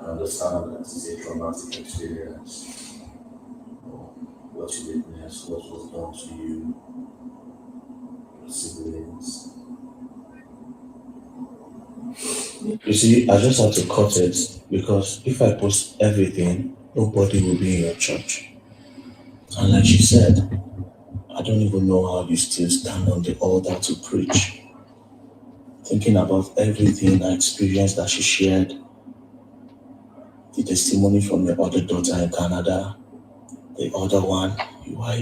I understand that it's a traumatic experience. What you witnessed, what was done to you, your siblings. You see, I just have to cut it because if I post everything, nobody will be in your church. And like she said, I don't even know how you still stand on the altar to preach. Thinking about everything I experienced that she shared, the testimony from your other daughter in Canada, the other one, you are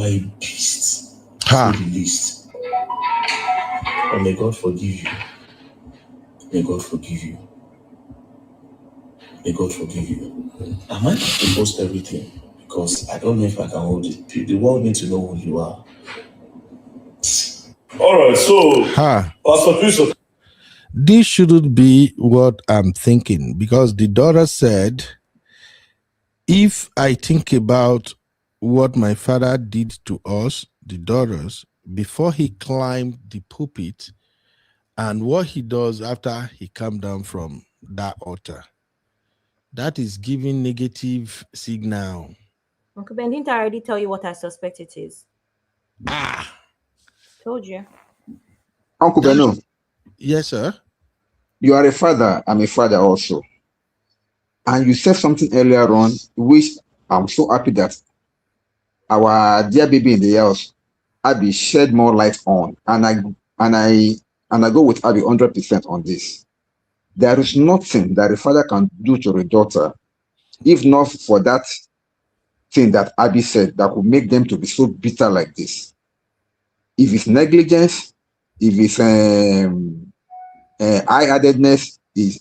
a beast. To the least. And may God forgive you. May God forgive you. May God forgive you. I might have to post everything because I don't know if I can hold it. The world needs to know who you are. All right, so Pastor Chris, this shouldn't be what I'm thinking, because the daughter said, if I think about what my father did to us, the daughters, before he climbed the pulpit, and what he does after he come down from that altar, that is giving negative signal. Uncle Ben, didn't I already tell you what I suspect it is? Told you. Uncle Beno. Yes, sir. You are a father. I'm a father also. And you said something earlier on, which I'm so happy that our dear baby in the house, Abby, shed more light on. And I go with Abby 100% on this. There is nothing that a father can do to a daughter, if not for that thing that Abby said, that could make them to be so bitter like this. If it's negligence, if it's high-heartedness, if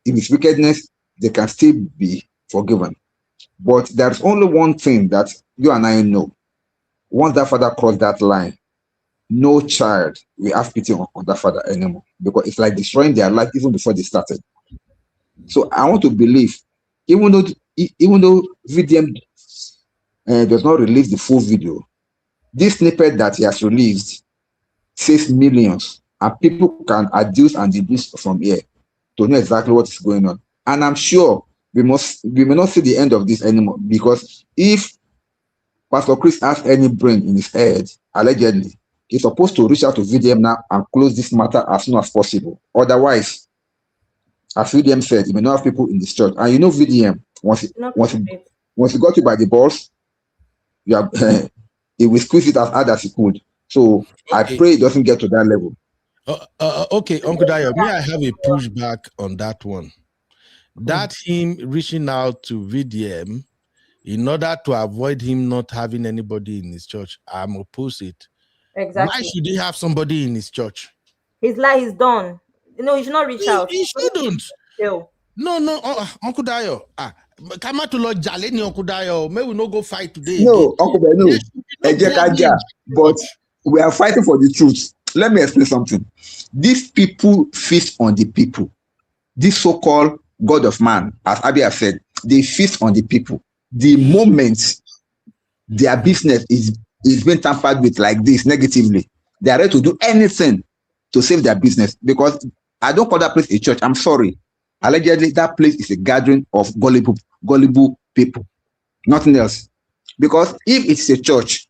it's wickedness, they can still be forgiven. But there's only one thing that you and I know. Once that father crossed that line, no child will have pity on that father anymore, because it's like destroying their life even before they started. So I want to believe, even though Vdm does not release the full video, this snippet that he has released says millions, and people can adduce and deduce from here to know exactly what is going on. And I'm sure we may not see the end of this anymore, because if Pastor Chris has any brain in his head, allegedly, he's supposed to reach out to VDM now and close this matter as soon as possible. Otherwise, as VDM said, he may not have people in this church. And you know VDM, once he got you by the balls, he will squeeze it as hard as he could. So I pray it doesn't get to that level. Okay, Uncle Dayo, may I have a pushback on that one? That him reaching out to VDM in order to avoid him not having anybody in his church, I'm opposite. Exactly. Why should he have somebody in his church? His life is done. No, he should not reach out. He shouldn't. No, Uncle Dayo. Come out to Lord Jaleni, Uncle Dayo. May we not go fight today. No, Uncle Dayo. But we are fighting for the truth. Let me explain something. These people feast on the people. This so-called God of man, as Abby has said, they feast on the people. The moment their business is being tampered with like this negatively, they are ready to do anything to save their business. Because I don't call that place a church. I'm sorry. Allegedly, that place is a gathering of gullible people. Nothing else. Because if it's a church,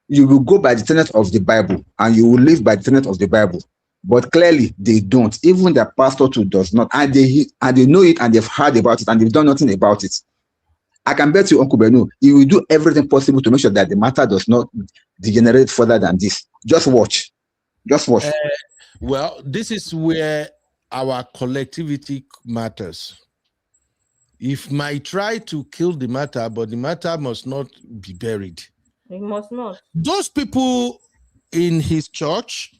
you will go by the tenet of the Bible and you will live by the tenet of the Bible. But clearly, they don't. Even the pastor too does not. And they know it, and they've heard about it, and they've done nothing about it. I can bet you, Uncle Benu, he will do everything possible to make sure that the matter does not degenerate further than this. Just watch. Just watch. Well, this is where our collectivity matters. If might try to kill the matter, but the matter must not be buried. It must not. Those people in his church,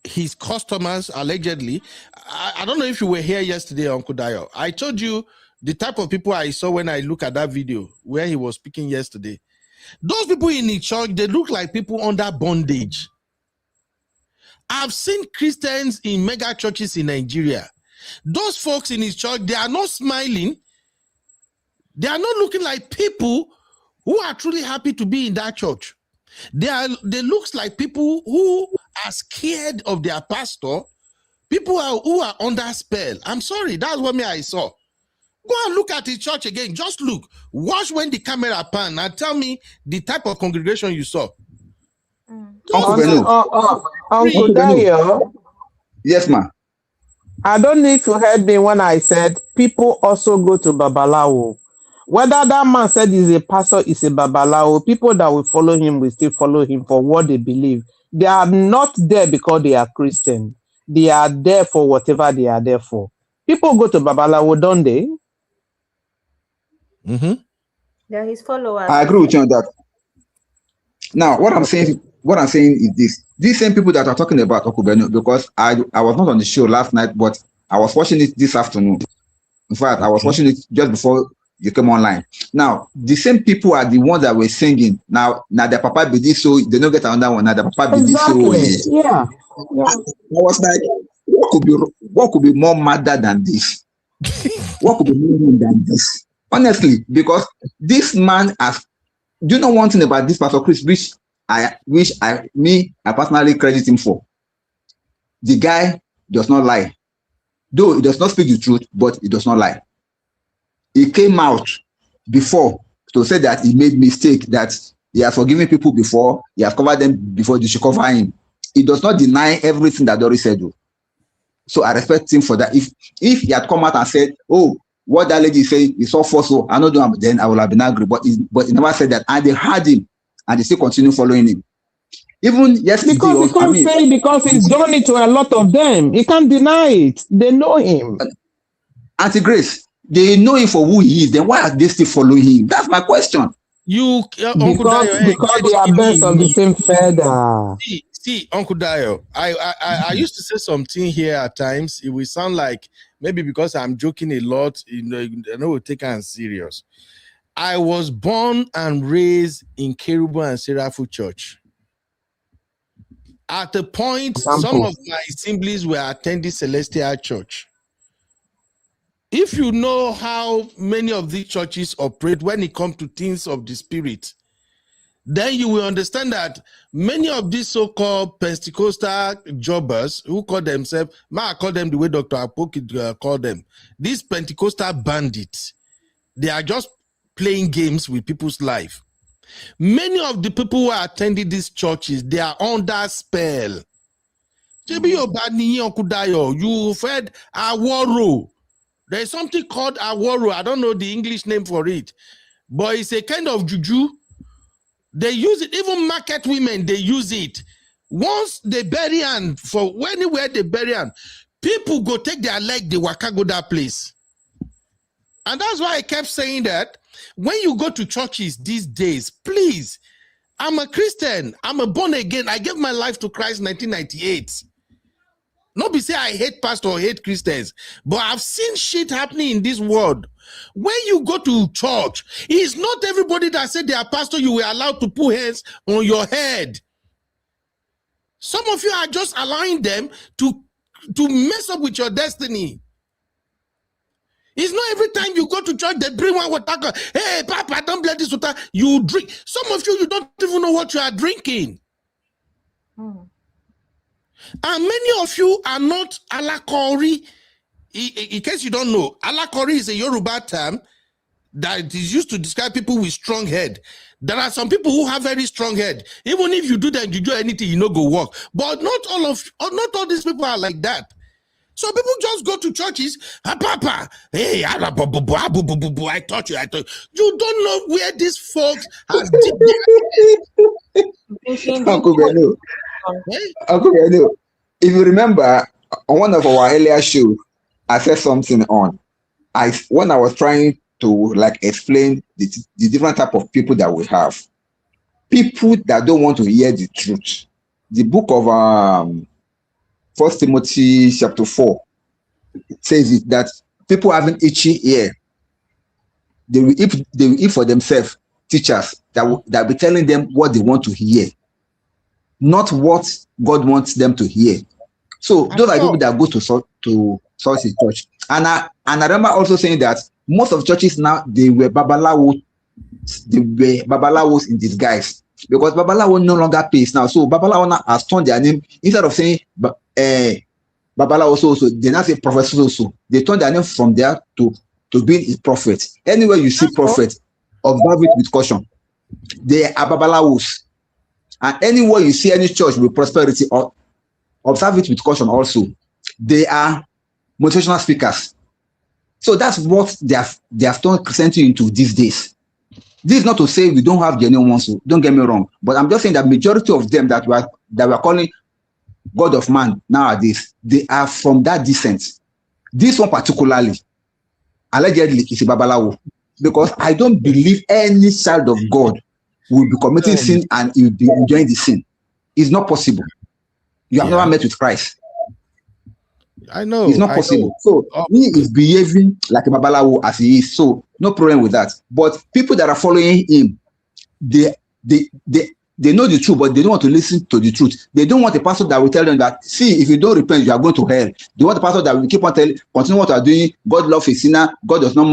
his customers, allegedly, I don't know if you were here yesterday, Uncle Dio. I told you the type of people I saw when I look at that video where he was speaking yesterday. Those people in the church, they look like people under bondage. I've seen Christians in mega churches in Nigeria. Those folks in his church, they are not smiling. They are not looking like people who are truly happy to be in that church. They looks like people who are scared of their pastor, people who are under spell. I'm sorry, that's what I saw. Go and look at his church again. Just look. Watch when the camera pan and tell me the type of congregation you saw. Uncle Dayo. Yes, ma'am. I don't need to help me when I said people also go to Babalawo. Whether that man said he's a pastor, is a Babalawo, people that will follow him will still follow him for what they believe. They are not there because they are Christian. They are there for whatever they are there for. People go to Babalawo, don't they? Mm-hmm. They're his followers. I agree with you on that. Now, what I'm saying is this: these same people that are talking about Okubeno, because I was not on the show last night, but I was watching it this afternoon. In fact, I was watching it just before you came online. Now, the same people are the ones that were singing. Now the Papa be this, so they don't get another one. Now the Papa be this, so yeah. I was like, what could be more madder than this? What could be more wrong than this? Honestly, because this man has. Do you know one thing about this Pastor Chris, which I personally credit him for? The guy does not lie. Though he does not speak the truth, but he does not lie. He came out before to say that he made mistake, that he has forgiven people before, he has covered them before they should cover him. He does not deny everything that Doris said. So I respect him for that. If he had come out and said, oh, what that lady said is so false, so I know then I will have been angry. But he never said that, and they had him, and they still continue following him. Even yesterday, because he can't say it because he's done it to a lot of them. He can't deny it. They know him. Auntie Grace, they know him for who he is. Then why are they still following him? That's my question. Because they are birds of the same feather. See, Uncle Dio, I used to say something here at times. It will sound like maybe because I'm joking a lot, I know we take it serious. I was born and raised in Kerubu and Seraphu Church. At a point, some of my siblings were attending Celestial Church. If you know how many of these churches operate when it comes to things of the spirit, then you will understand that many of these so-called Pentecostal jobbers who call themselves, I call them the way Dr. Apoki called them, these Pentecostal bandits, they are just playing games with people's life. Many of the people who are attending these churches, they are under spell. You fed Aworo. There is something called Aworo. I don't know the English name for it, but it's a kind of juju. They use it, even market women, they use it. Once they bury and for anywhere they bury and people go take their leg, they waka go that place. And that's why I kept saying that when you go to churches these days, please, I'm a Christian, I'm a born again, I gave my life to Christ in 1998. Not be say I hate pastor or hate Christians, but I've seen shit happening in this world. When you go to church, it's not everybody that said they are pastor you were allowed to put hands on your head. Some of you are just allowing them to mess up with your destiny. It's not every time you go to church, they bring one water. Hey, Papa, don't bless this water. You drink. Some of you don't even know what you are drinking. And many of you are not alakori. In case you don't know, alakori is a Yoruba term that is used to describe people with strong head. There are some people who have very strong head. Even if you do that, you do anything, you know, go work. But not all these people are like that. So people just go to churches. Papa, hey, I taught you. You don't know where these folks have Uncle Beno. Uncle Beno, if you remember, on one of our earlier shows, I said something on. when I was trying to like explain the different type of people that we have, people that don't want to hear the truth. The book of 1 Timothy chapter 4 says it, that people having itchy ear, they will if for themselves teachers that will be telling them what they want to hear, not what God wants them to hear. So those are people that go to such a church. And I remember also saying that most of churches now, they were babalawos in disguise, because babalawo no longer pays now. So babalawo now has turned their name, instead of saying babalawo also, they now say prophet also. They turn their name from there to being a prophet. Anywhere you see prophet, observe it with caution. They are babalawos. And anywhere you see any church with prosperity, or observe it with caution also. They are motivational speakers. So that's what they have turned Christianity into these days. This is not to say we don't have genuine ones, so don't get me wrong. But I'm just saying that majority of them that we are calling God of man nowadays, they are from that descent. This one particularly, allegedly, is a babalawo, because I don't believe any child of God will be committing sin and he will be enjoying the sin. It's not possible. You have never met with Christ. I know. It's not possible. So he is behaving like a babalawo as he is. So no problem with that. But people that are following him, they know the truth, but they don't want to listen to the truth. They don't want a pastor that will tell them that, see, if you don't repent, you are going to hell. They want a pastor that will keep on continue what you are doing. God loves a sinner. God does not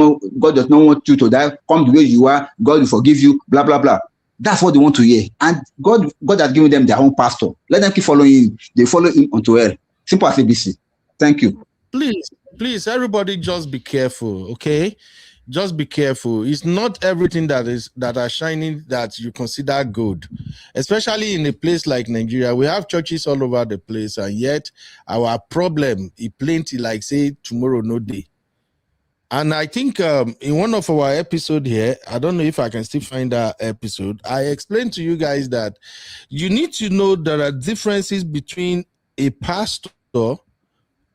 want you to die. Come the way you are. God will forgive you. Blah blah blah. That's what they want to hear. And God has given them their own pastor. Let them keep following him. They follow him unto hell. Simple as ABC. Thank you. Please, everybody, just be careful, okay? Just be careful. It's not everything that are shining that you consider good, especially in a place like Nigeria. We have churches all over the place, and yet our problem is plenty, like say tomorrow no day. And I think in one of our episodes here, I don't know if I can still find that episode, I explained to you guys that you need to know there are differences between a pastor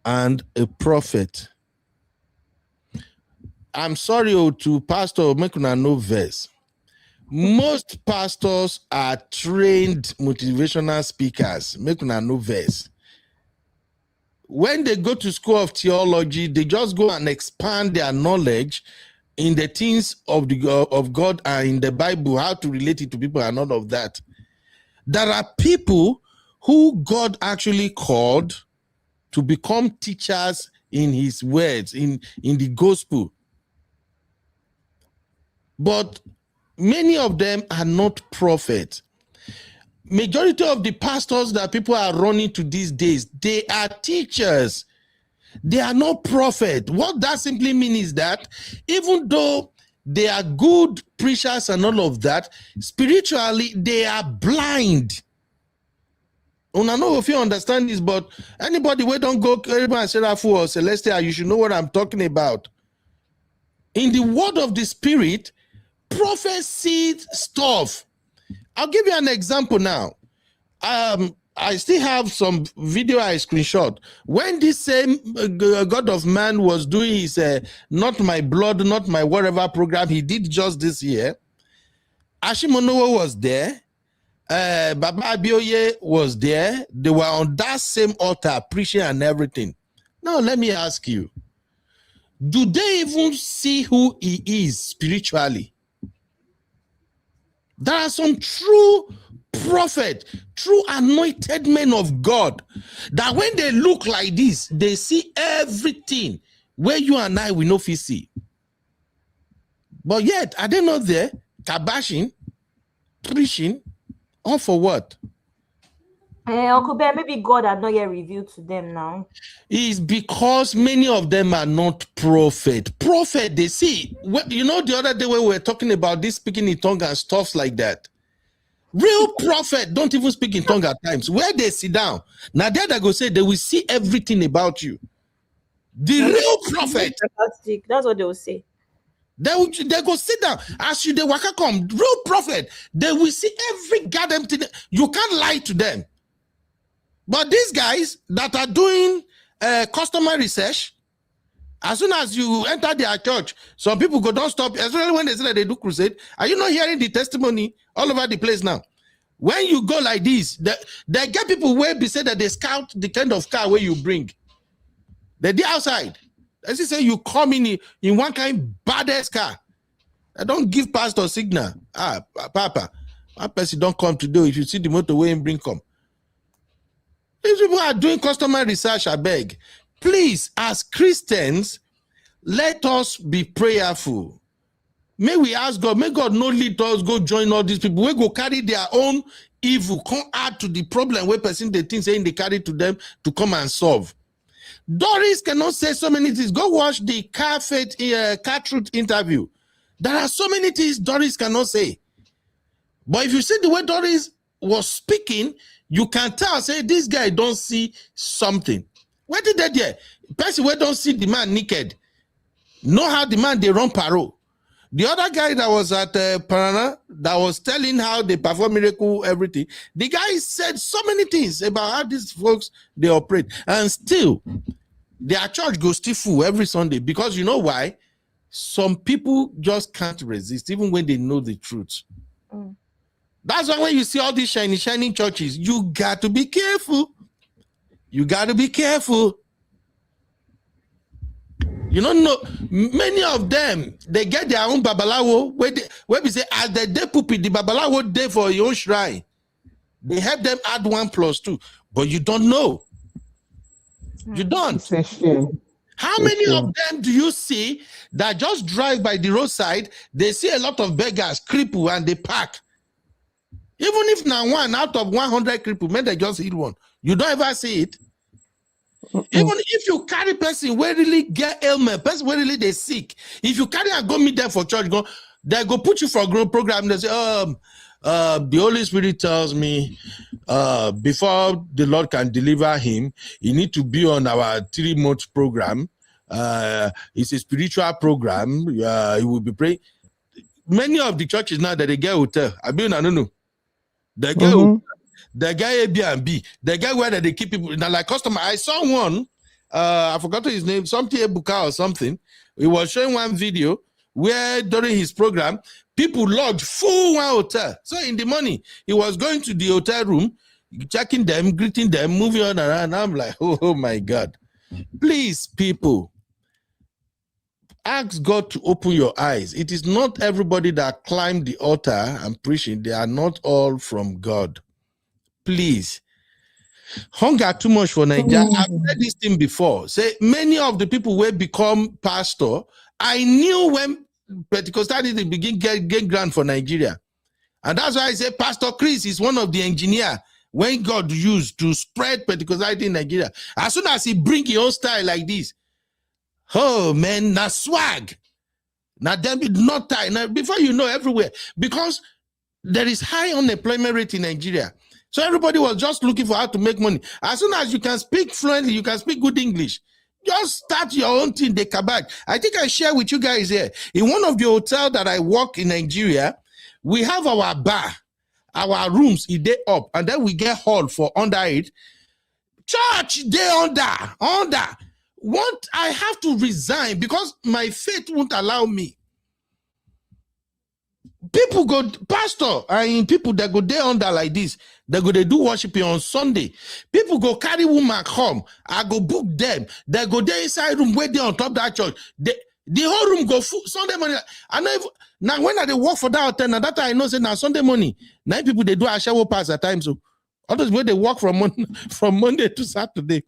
and a prophet. I'm sorry to pastor, make una no verse. Most pastors are trained motivational speakers, make una no verse. When they go to school of theology, they just go and expand their knowledge in the things of God and in the Bible, how to relate it to people and all of that. There are people who God actually called to become teachers in his words, in the gospel. But many of them are not prophets. Majority of the pastors that people are running to these days, they are teachers. They are not prophets. What that simply means is that even though they are good preachers and all of that, spiritually, they are blind. I don't know if you understand this, but anybody who don't go and say that for Celestial, you should know what I'm talking about. In the word of the Spirit, prophecy stuff. I'll give you an example now. I still have some video I screenshot. When this same God of Man was doing his Not My Blood, Not My Whatever program he did just this year, Ashimonowo was there. Baba Abioye was there. They were on that same altar preaching and everything. Now let me ask you, do they even see who he is spiritually? There are some true prophet, true anointed men of God that when they look like this, they see everything where you and I will not see. But yet, are they not there? Kabashing, preaching, all for what? Uncle Ben, maybe God had not yet revealed to them now. It's because many of them are not prophet. Prophet, they see. You know, the other day when we were talking about this speaking in tongue and stuff like that. Real prophet don't even speak in tongue at times. Where they sit down, now they go say they will see everything about you. The real prophet. That's what they will say. They go sit down. As you the waka come, real prophet, they will see every goddamn thing. You can't lie to them. But these guys that are doing customer research, As soon as you enter their church, some people go, don't stop, especially when they say that they do crusade. Are you not hearing the testimony all over the place now? When you go like this, they get people where they say that they scout the kind of car where you bring. They're outside. As you say, you come in one kind baddest car. I don't give pastor signal. Papa, my person don't come today. If you see the motorway and bring come. These people are doing customer research, I beg. Please, as Christians, let us be prayerful. May we ask God, may God not lead us go join all these people. We go carry their own evil, come add to the problem where person they think saying they carry to them to come and solve. Doris cannot say so many things. Go watch the car truth interview. There are so many things Doris cannot say. But if you see the way Doris was speaking, you can tell, say, this guy don't see something. What did they do? Person where don't see the man naked. Know how the man they run paro. The other guy that was at Parana, that was telling how they perform miracle, everything. The guy said so many things about how these folks, they operate. And still, their church goes still full every Sunday. Because you know why? Some people just can't resist, even when they know the truth. That's why when you see all these shining churches, you got to be careful. You got to be careful. You don't know, many of them, they get their own babalawo, where we say, as the day pulpit, the babalawo day for your own shrine. They help them add 1 + 2, but you don't know. You don't. How many of them do you see that just drive by the roadside, they see a lot of beggars, cripple, and they park? Even if now 1 out of 100 cripple, maybe they just hit one. You don't ever see it. Even if you carry person where really get ailment, person where really they sick, if you carry and go meet them for church, they go put you for a group program. They say, the Holy Spirit tells me, before the Lord can deliver him, he need to be on our 3-month program. It's a spiritual program. He will be praying. Many of the churches now that they get hotel, I mean, I don't know. They get the guy Airbnb, the guy where they keep people now like customer. I saw one, I forgot his name, something Ebuka or something. He was showing one video where during his program, people lodged full one hotel. So in the morning, he was going to the hotel room, checking them, greeting them, moving on around. I'm like, oh my God. Please, people, ask God to open your eyes. It is not everybody that climbed the altar and preaching. They are not all from God. Please, hunger too much for Nigeria. I've said this thing before. Say many of the people will become pastor. I knew when Pentecostality begin get grant for Nigeria, and that's why I say Pastor Chris is one of the engineers when God used to spread Pentecostality in Nigeria. As soon as he bring his own style like this, oh man, na swag, now them not tie. Now before you know everywhere because there is high unemployment rate in Nigeria. So everybody was just looking for how to make money. As soon as you can speak fluently, you can speak good English, just start your own thing, the kabak. I think I share with you guys here. In one of the hotels that I work in Nigeria, we have our bar, our rooms, they up, and then we get hall for under it. Church, they under. What I have to resign because my faith won't allow me. People go, pastor, and people that go there under like this, they go, they do worshiping on Sunday. People go carry woman home. I go book them. They go there inside room, where they on top of that church. The whole room go full Sunday morning. I know if, now when I work for that hotel, now that I know say now Sunday morning, 9 people they do a shower pass at times. So others where they work from Monday to Saturday.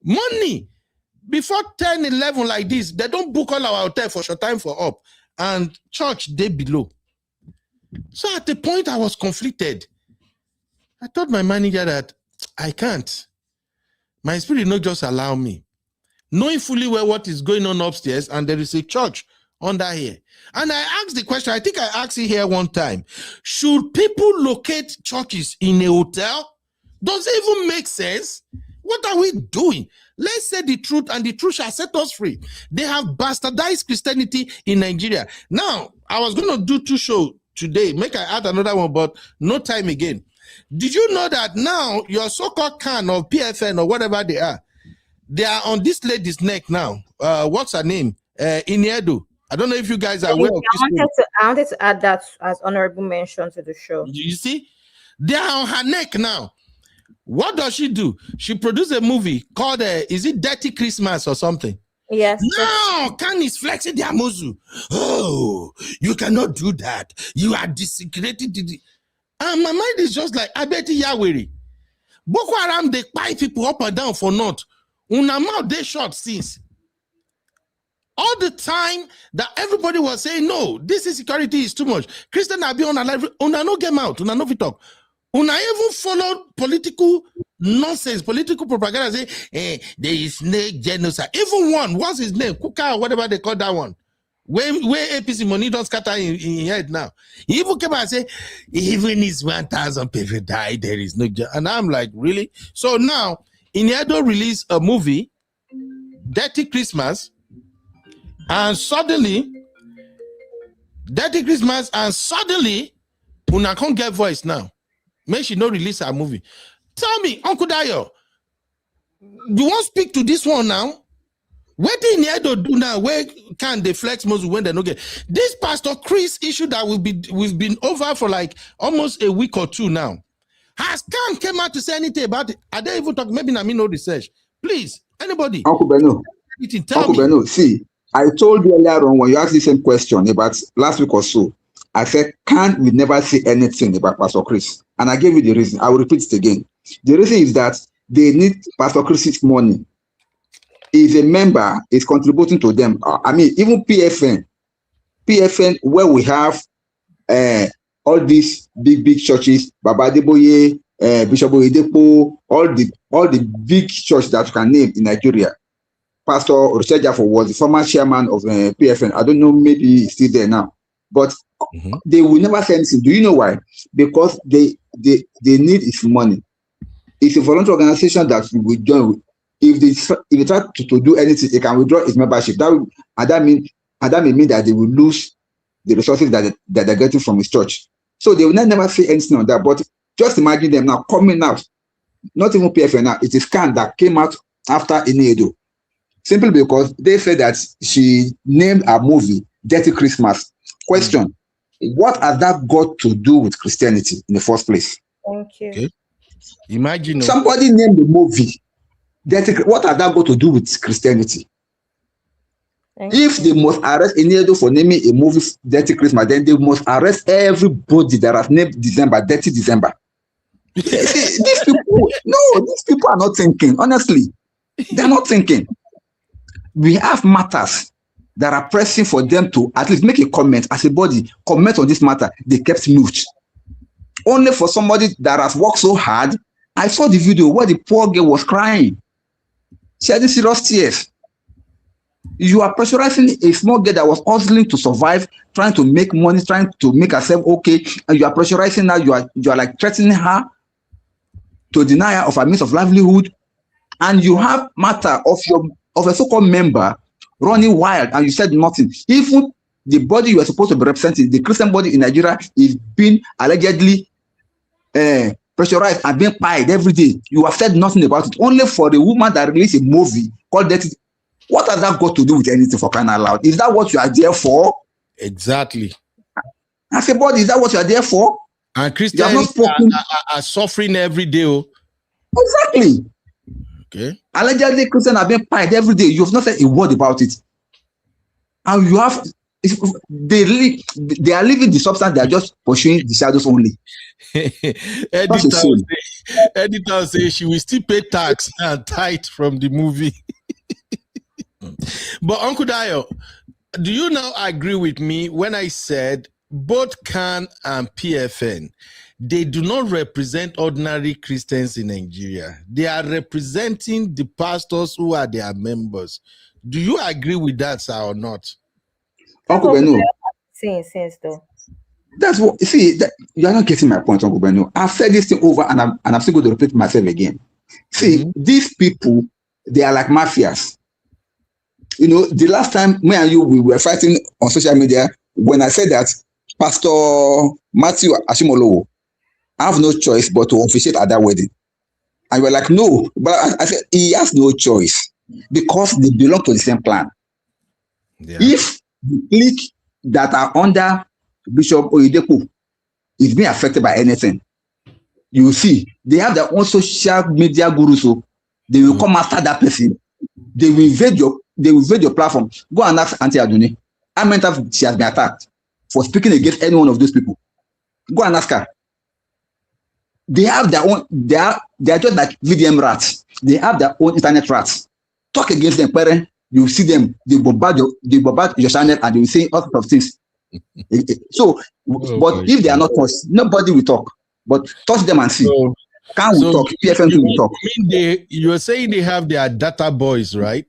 Money before 10, 11 like this, they don't book all our hotel for short time for up. And church they below. So at the point I was conflicted. I told my manager that I can't. My spirit not just allow me. Knowing fully well what is going on upstairs and there is a church under here. And I asked the question, I think I asked it here one time. Should people locate churches in a hotel? Does it even make sense? What are we doing? Let's say the truth and the truth shall set us free. They have bastardized Christianity in Nigeria. Now, I was going to do 2 shows today. Make I add another one, but no time again. Did you know that now your so-called can of PFN or whatever they are, They are on this lady's neck now. What's her name? Iniedo. I don't know if you guys are aware of this. I wanted to add that as honorable mention to the show. You see, they are on her neck now. What does she do? She produced a movie called is it Dirty Christmas or something? Yes. No, Khan is flexing their muzzle. Oh, you cannot do that. You are desecrated. And my mind is just like, I bet Yahweh. Boko Haram, they buy people up and down for naught. Una mouth they short since. All the time that everybody was saying, no, this insecurity is too much. Christian have been on a life. Una no get out. Una no fit talk. Una even followed political nonsense, political propaganda. Say, there is snake genocide. Even one, what's his name? Kuka or whatever they call that one. Where APC money don't scatter in head now. He even came and say, even if 1,000 people die, there is no. And I'm like, really? So now, Iniedo released a movie, Dirty Christmas, and suddenly, Una can't get voice now. May she not release her movie. Tell me, Uncle Dayo, you won't speak to this one now? What do Iniedo do now? Where can they flex muscle when they don't get this Pastor Chris issue that we've been over for like almost a week or two now? Has Khan came out to say anything about it? Are they even talking? Maybe I mean no research. Please, anybody. Uncle Beno. Uncle Beno, see, I told you earlier on when you asked the same question about last week or so, I said Khan will never say anything about Pastor Chris. And I gave you the reason. I will repeat it again. The reason is that they need Pastor Chris's money. If a member is contributing to them, I mean, even PFN, where we have all these big churches, Baba Deboye, Bishop Oyedepo, all the big churches that you can name in Nigeria. Pastor Oruchejafo was the former chairman of PFN. I don't know, maybe he's still there now. But they will never say anything. Do you know why? Because they need his money. It's a voluntary organization that we will join with. If they try to do anything, they can withdraw his membership. That may mean that they will lose the resources that they're getting from his church. So they will never say anything on that. But just imagine them now coming out, not even PFN now, it is Khan that came out after Iniedo. Simply because they said that she named a movie Dirty Christmas. Question, what has that got to do with Christianity in the first place? Thank you. Okay. Imagine somebody named the movie Dirty. What has that got to do with Christianity? If they must arrest Iniedo for naming a movie Dirty Christmas, then they must arrest everybody that has named December Dirty December. These people are not thinking. Honestly, they're not thinking. We have matters that are pressing for them to at least make a comment as a body, comment on this matter. They kept mute. Only for somebody that has worked so hard. I saw the video where the poor girl was crying. She had serious tears. You are pressurizing a small girl that was hustling to survive, trying to make money, trying to make herself okay, and you are pressurizing her. You are like threatening her to deny her of her means of livelihood, and you have matter of a so-called member running wild, and you said nothing. Even the body you are supposed to be representing, the Christian body in Nigeria, is being allegedly pressurized and being paid every day. You have said nothing about it. Only for the woman that released a movie called Dirty. What has that got to do with anything, for crying out loud? Is that what you are there for? Exactly. As a body, is that what you are there for? And Christians are suffering every day. Exactly. Okay. Allegedly, Christians are being paid every day. You have not said a word about it. And you have, they are leaving the substance, they are just pursuing the shadows only. Editor say she will still pay tax and tithe from the movie. But Uncle Dayo, do you now agree with me when I said both Khan and PFN, they do not represent ordinary Christians in Nigeria. They are representing the pastors who are their members. Do you agree with that, sir, or not? Uncle Beno. Since though. That's what, see, you are not getting my point, Uncle Beno. I've said this thing over and I'm still going to repeat myself again. See, these people, they are like mafias. You know, the last time me and you, we were fighting on social media when I said that Pastor Matthew Ashimolowo have no choice but to officiate at that wedding. And we're like, no, but I said he has no choice. because they belong to the same clan. Yeah. If the clique that are under Bishop Oyedepo is being affected by anything, you will see they have their own social media gurus, so they will come after that person. They will invade your platform. Go and ask Auntie Aduni how many times she has been attacked for speaking against any one of those people. Go and ask her. They have their own, they are just like VDM rats. They have their own internet rats. Talk against them, parent. You see them, they bombard your channel and they will say all sorts of things. So, but if they are not touched, nobody will talk. But touch them and see. Can we talk? PFM will talk. You are saying they have their data boys, right?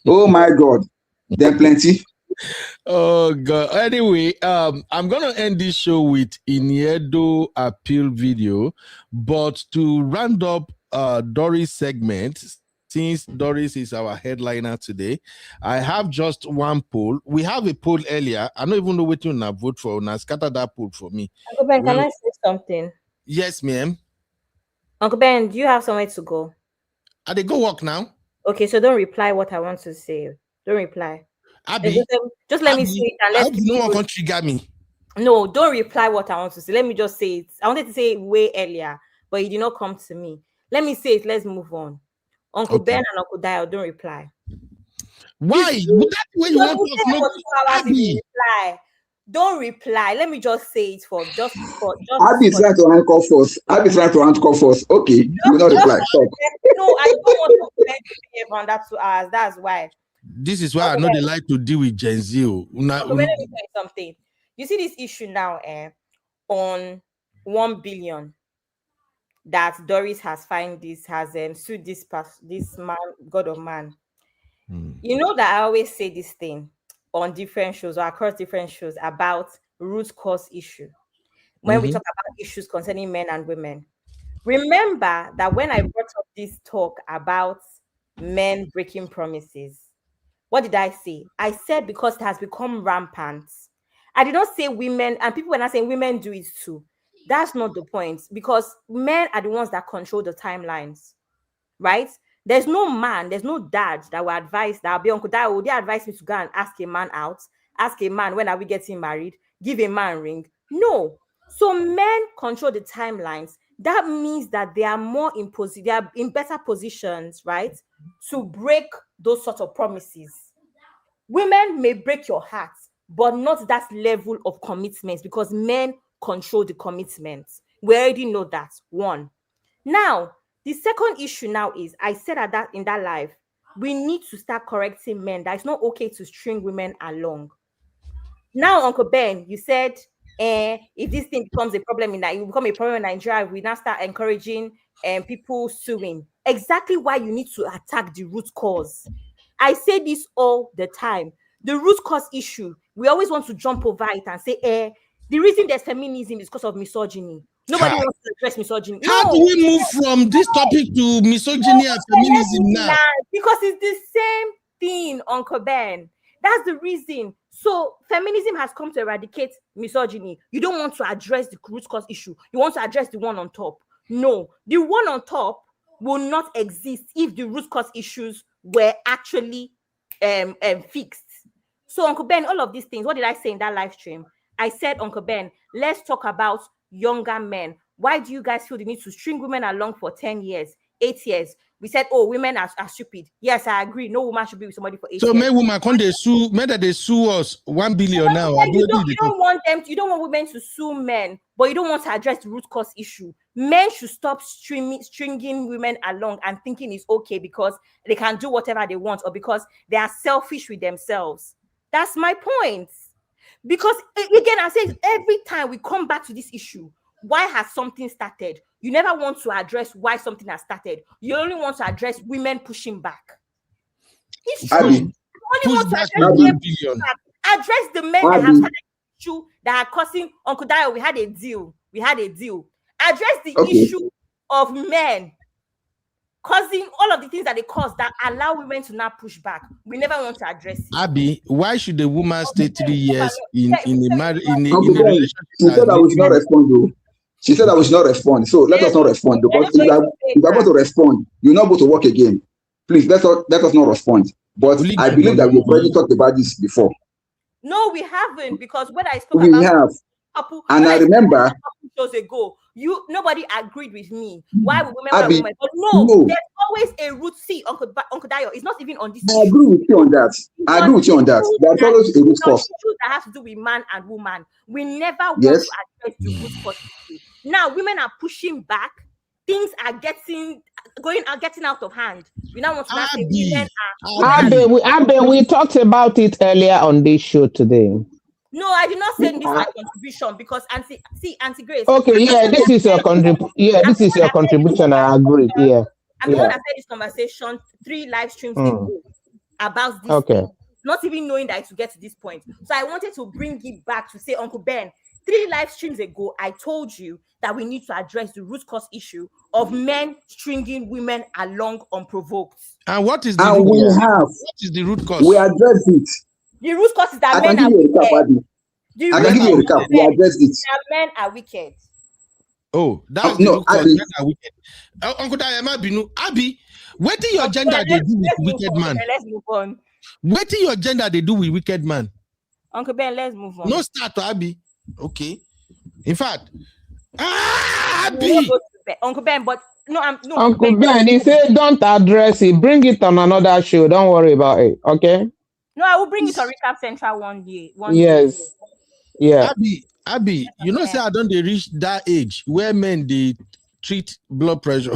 Oh my God. There are plenty. Oh God. Anyway, I'm gonna end this show with Iniedo appeal video, but to round up Doris segment, since Doris is our headliner today, I have just one poll. We have a poll earlier. I don't even know what you now vote for. Now scatter that poll for me. Uncle Ben, can I say something? Yes, ma'am. Uncle Ben, do you have somewhere to go? Are they go work now? Okay, so don't reply what I want to say. Don't reply. Abby, just let me say it and let's no one can trigger me. No, don't reply what I want to say. Let me just say it. I wanted to say it way earlier, but it did not come to me. Let me say it. Let's move on. Uncle Ben and Uncle Dio, don't reply. Why? That's where you want to reply. Don't reply. Let me just say it for just. Abby is trying to handcuff us. Abby is trying to handcuff us. Okay, you will not reply. Stop. No, I don't want to behave on that 2 hours. That's why. This is why I know they like to deal with Gen Z. Let me tell you something. You see this issue now on 1 billion that Doris has sued this man, God of man. You know that I always say this thing on different shows or across different shows about root cause issue. When we talk about issues concerning men and women. Remember that when I brought up this talk about men breaking promises, what did I say? I said because it has become rampant. I did not say women, and people were not saying women do it too. That's not the point, because men are the ones that control the timelines, right? There's no man, there's no dad that will advise, that will be Uncle Dad, would they advise me to go and ask a man out, ask a man, when are we getting married, give a man ring? No. So men control the timelines. That means that they are they are in better positions, right, to break those sort of promises. Women may break your heart, but not that level of commitment, because men control the commitments. We already know that. One. Now, the second issue now is, I said in that live, we need to start correcting men that it's not okay to string women along. Now, Uncle Ben, you said, if this thing becomes a problem it will become a problem in Nigeria, we now start encouraging people suing. Exactly why you need to attack the root cause. I say this all the time. The root cause issue, we always want to jump over it and say, the reason there's feminism is because of misogyny. Nobody wants to address misogyny. How do we move from this topic to misogyny and feminism now? Because it's the same thing, Uncle Ben. That's the reason. So feminism has come to eradicate misogyny. You don't want to address the root cause issue. You want to address the one on top. No, the one on top will not exist if the root cause issues were actually fixed. So Uncle Ben, all of these things, what did I say in that live stream? I said, Uncle Ben, let's talk about younger men. Why do you guys feel the need to string women along for 10 years, 8 years? We said, oh, women are stupid. Yes, I agree. No woman should be with somebody for 8 years. So men women can they sue men that they sue us 1 billion now. You don't want women to sue men, but you don't want to address the root cause issue. Men should stop stringing women along and thinking it's okay because they can do whatever they want or because they are selfish with themselves. That's my point. Because again, I say every time we come back to this issue, why has something started? You never want to address why something has started. You only want to address women pushing back. It's true. You only want to address women pushing back. Address the men that have started the issue that are causing. Uncle Dio, we had a deal. Address the issue of men causing all of the things that they cause that allow women to now push back. We never want to address it. Abby, why should a woman stay 3 years in a marriage in a relationship? She said I was not respond though. She said I was not respond. So let us not respond, because if you are going to respond, you're not going to work again. Please, let us not respond. But I believe that we've already talked about this before. No, we haven't, because when I spoke we about have. Couple, and I remember shows ago, nobody agreed with me. Why would women Abby, women? But no, there's always a root. See, Uncle Dayo, it's not even on this. I agree with you on that. I agree with you on that. There's always a root cause. That has to do with man and woman. We never want Yes. to address the root cause. Now women are pushing back. Things are getting out of hand. We now want to say women are. Abby, we talked about it earlier on this show today. No, I did not say this my contribution, because Auntie Grace. Okay, yeah, this is your contribution. Yeah, this is your contribution. I agree. Yeah, I'm the one that said this conversation 3 live streams ago about this. Okay. Not even knowing that it would get to this point. So I wanted to bring it back to say, Uncle Ben, 3 live streams ago, I told you that we need to address the root cause issue of men stringing women along unprovoked. And what is the root cause? What is the root cause? We address it. The root cause is that men are wicked. I can give you a recap. We addressed it. Men are wicked. Oh, that's the root cause. Men are wicked. Uncle Dayama Abi, what is your gender they do with wicked man? Let's move on. What is your gender they do with wicked man? Uncle Ben, let's move on. No start, Abi. Okay. In fact, Abi. Uncle Ben, but no, Uncle Ben, he said don't address it. Bring it on another show. Don't worry about it. Okay. No, I will bring it to Recap Central one day. Yes. Day. Yeah. Abby, you know, say I don't they reach that age where men they treat blood pressure.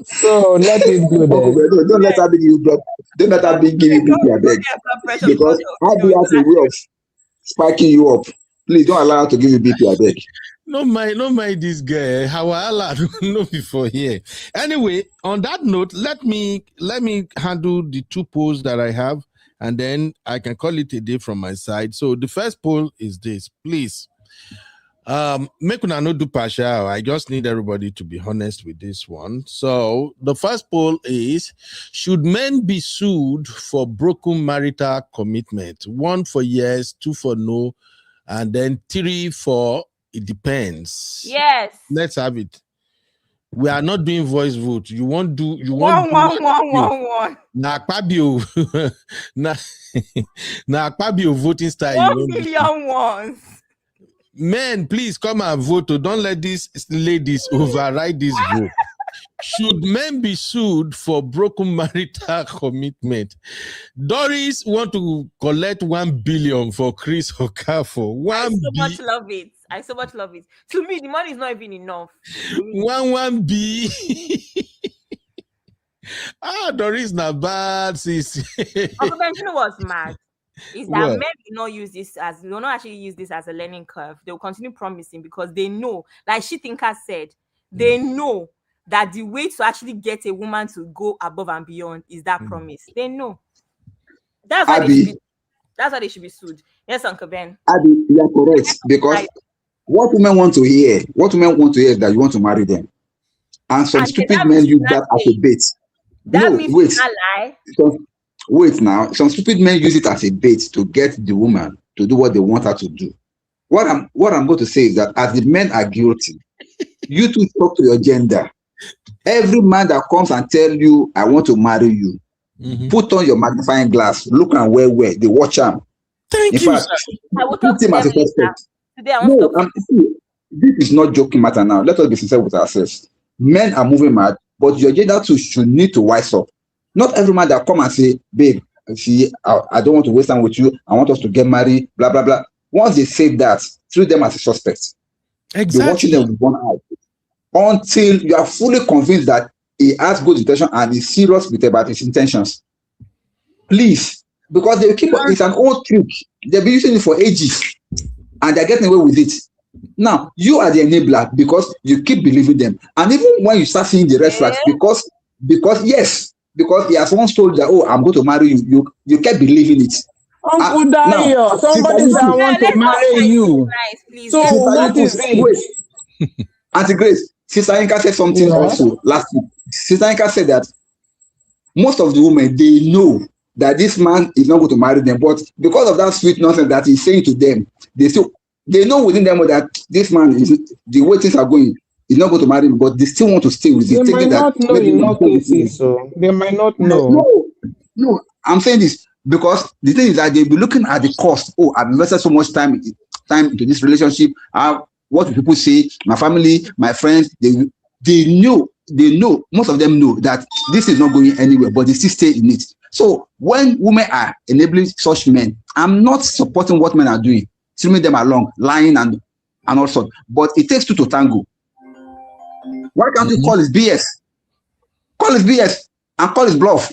So let it go there. Don't let Abby give you blood. Don't let Abby give you blood pressure. Because Abby has a way of spiking you up. Please don't allow her to give you BP, I beg. No mind this guy. How I don't know before here. Anyway, on that note, let me handle the 2 polls that I have, and then I can call it a day from my side. So the first poll is this, please. Make una no do partial. I just need everybody to be honest with this one. So the first poll is: should men be sued for broken marital commitment? 1 for yes, 2 for no, and then 3 for it depends. Yes. Let's have it. We are not doing voice vote. You won't do. You want one. Na Akpabio. na Akpabio voting style. 1 million ones. Men, please come and vote. Don't let these ladies override this vote. Should men be sued for broken marital commitment? Doris want to collect 1 billion for Chris Okafor. I so much love it. To me, the money is not even enough. 1 B. Doris na bad, sis. Uncle Ben, you know what's mad? Is that men will not actually use this as a learning curve. They will continue promising because they know, like Shitinka said, they know that the way to actually get a woman to go above and beyond is that promise. They know. That's why they should be sued. Yes, Uncle Ben. Abby, you are correct, because what women want to hear is that you want to marry them. And some stupid men use that as a bait. That means it's a lie. Wait now. Some stupid men use it as a bait to get the woman to do what they want her to do. What I'm going to say is that as the men are guilty, you two talk to your gender. Every man that comes and tell you, I want to marry you, put on your magnifying glass, look and where they watch him. Thank you, sir. I will talk to them later. Today I want to see, this is not joking matter now. Let us be sincere with ourselves. Men are moving mad, but your gender too should need to wise up. Not every man that come and say, babe, see, I don't want to waste time with you. I want us to get married, blah, blah, blah. Once they say that, treat them as a suspect. Exactly. You're watching them with one eye. Until you are fully convinced that he has good intention and is serious about his intentions. Please, because they keep it's an old trick. They've been using it for ages and they're getting away with it. Now, you are the enabler because you keep believing them. And even when you start seeing the red flags, because he has once told you that, oh, I'm going to marry you, you kept believing it. Uncle Dayo, somebody said I want to marry you. So what is it? Auntie Grace, Sister Inka said something also last week. Sister Inka said that most of the women, they know that this man is not going to marry them, but because of that sweet nonsense that he's saying to them, they know within them that this man is the way things are going. is not going to marry me, but they still want to stay with you. They might not know in all cases, so they might not know. No, I'm saying this because the thing is that they'll be looking at the cost. Oh, I've invested so much time into this relationship. What do people say? My family, my friends, they know, most of them know that this is not going anywhere, but they still stay in it. So when women are enabling such men, I'm not supporting what men are doing, stringing them along, lying and all sorts. But it takes two to tango. Why can't you call it BS? Call it BS and call it bluff.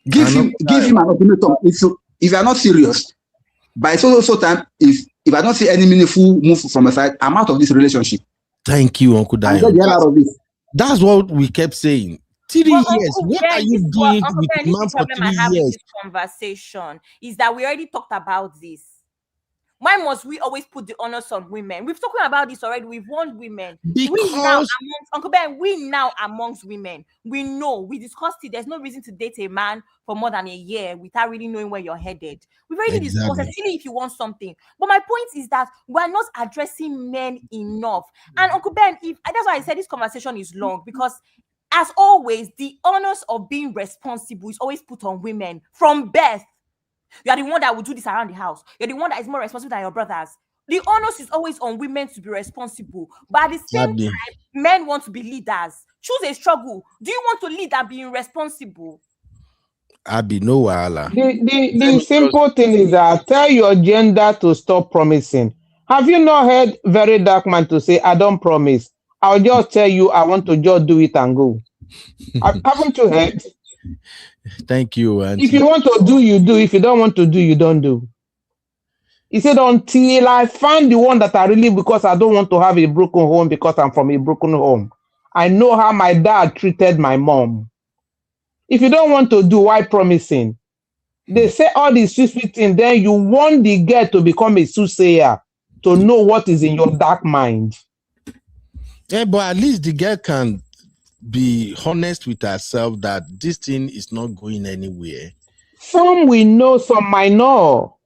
Give him an ultimatum. If you are not serious, by so time, if I don't see any meaningful move from my side, I'm out of this relationship. Thank you, Uncle Dayo. That's what we kept saying. 3 years. What are you doing with the man for 3 years? This conversation is that we already talked about this. Why must we always put the onus on women? We've talked about this already. We've warned women. Because Uncle Ben, we now amongst women, we know, we discussed it. There's no reason to date a man for more than a year without really knowing where you're headed. We've already discussed it, especially if you want something. But my point is that we're not addressing men enough. And Uncle Ben, that's why I said this conversation is long, because as always, the onus of being responsible is always put on women from birth. You are the one that will do this around the house. You're the one that is more responsible than your brothers. The onus is always on women to be responsible. But at the same time, men want to be leaders. Choose a struggle. Do you want to lead and be irresponsible? Abi, no wahala. The simple thing is that tell your gender to stop promising. Have you not heard very dark man to say, I don't promise? I'll just tell you I want to just do it and go. Haven't you heard? Thank you. Auntie. If you want to do, you do. If you don't want to do, you don't do. He said, until I find the one that I really, because I don't want to have a broken home because I'm from a broken home. I know how my dad treated my mom. If you don't want to do, why promising? They say all these sweet things, then you want the girl to become a soothsayer, to know what is in your dark mind. Yeah, but at least the girl can be honest with herself that this thing is not going anywhere. Some we know, some might not.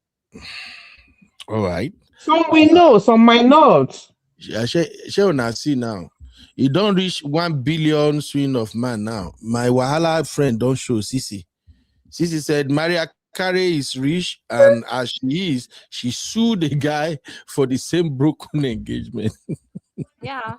All right. Some we know, some might not. She see now. You don't reach 1 billion swing of man now. My Wahala friend don't show Sisi. Sisi said Maria Carey is rich, and as she is, she sued the guy for the same broken engagement. Yeah.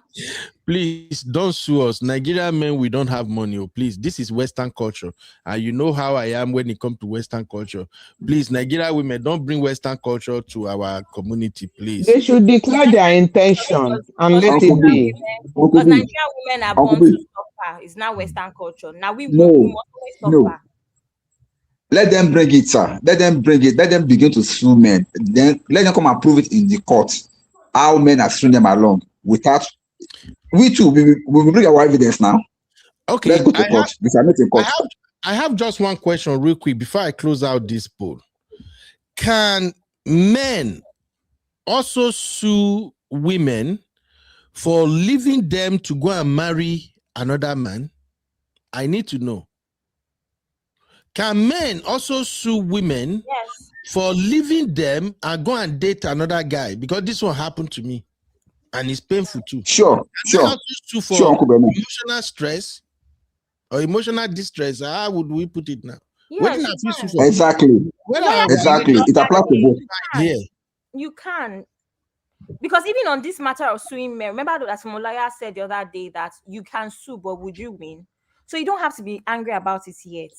Please don't sue us. Nigerian men, we don't have money. Oh, please. This is Western culture. And you know how I am when it comes to Western culture. Please, Nigerian women, don't bring Western culture to our community, please. They should declare their intention and let it be. Because Nigerian women are born to suffer. It's not Western culture. Now we must always suffer. Let them bring it, sir. Let them bring it. Let them begin to sue men. Then let them come and prove it in the court. How men are suing them along without. We too, we will bring our evidence now. Okay. Let's go to court. We are not in court. I have just one question real quick before I close out this poll. Can men also sue women for leaving them to go and marry another man? I need to know. Can men also sue women for leaving them and go and date another guy? Because this one happened to me. And it's painful too. Sure. For emotional stress or emotional distress. How would we put it now? Exactly. It applies to both. Yeah. You can. Because even on this matter of suing men, remember that Molaya said the other day that you can sue, but would you win? So you don't have to be angry about it yet.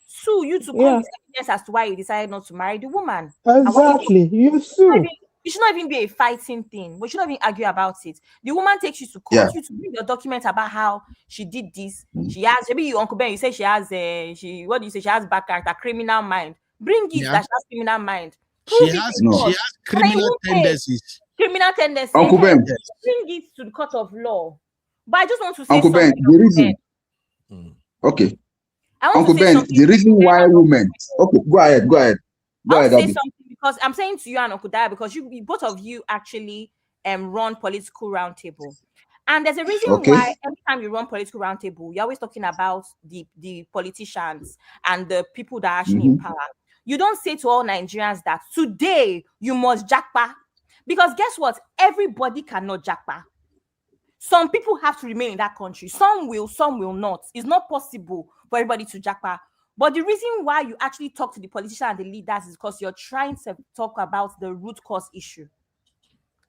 Sue you to come with evidence as to why you decided not to marry the woman. Exactly. You sue. It should not even be a fighting thing. We should not even argue about it. The woman takes you to court, you to bring your documents about how she did this. She has, maybe you, Uncle Ben, you say she has she has back character, criminal mind. Bring it that she has criminal mind. She has criminal tendencies. Criminal tendencies. Uncle Ben. Bring it to the court of law. But I just want to say Uncle Ben, the reason. Okay. Uncle Ben, the reason why women. Okay, go ahead. Go ahead. Say something because I'm saying to you and Uncle Daya, because you both of you actually run political roundtable. And there's a reason why every time you run political roundtable, you're always talking about the politicians and the people that are actually in power. You don't say to all Nigerians that today you must jackpot. Because guess what? Everybody cannot jackpot. Some people have to remain in that country. Some will not. It's not possible for everybody to jackpot. But the reason why you actually talk to the politicians and the leaders is because you're trying to talk about the root cause issue.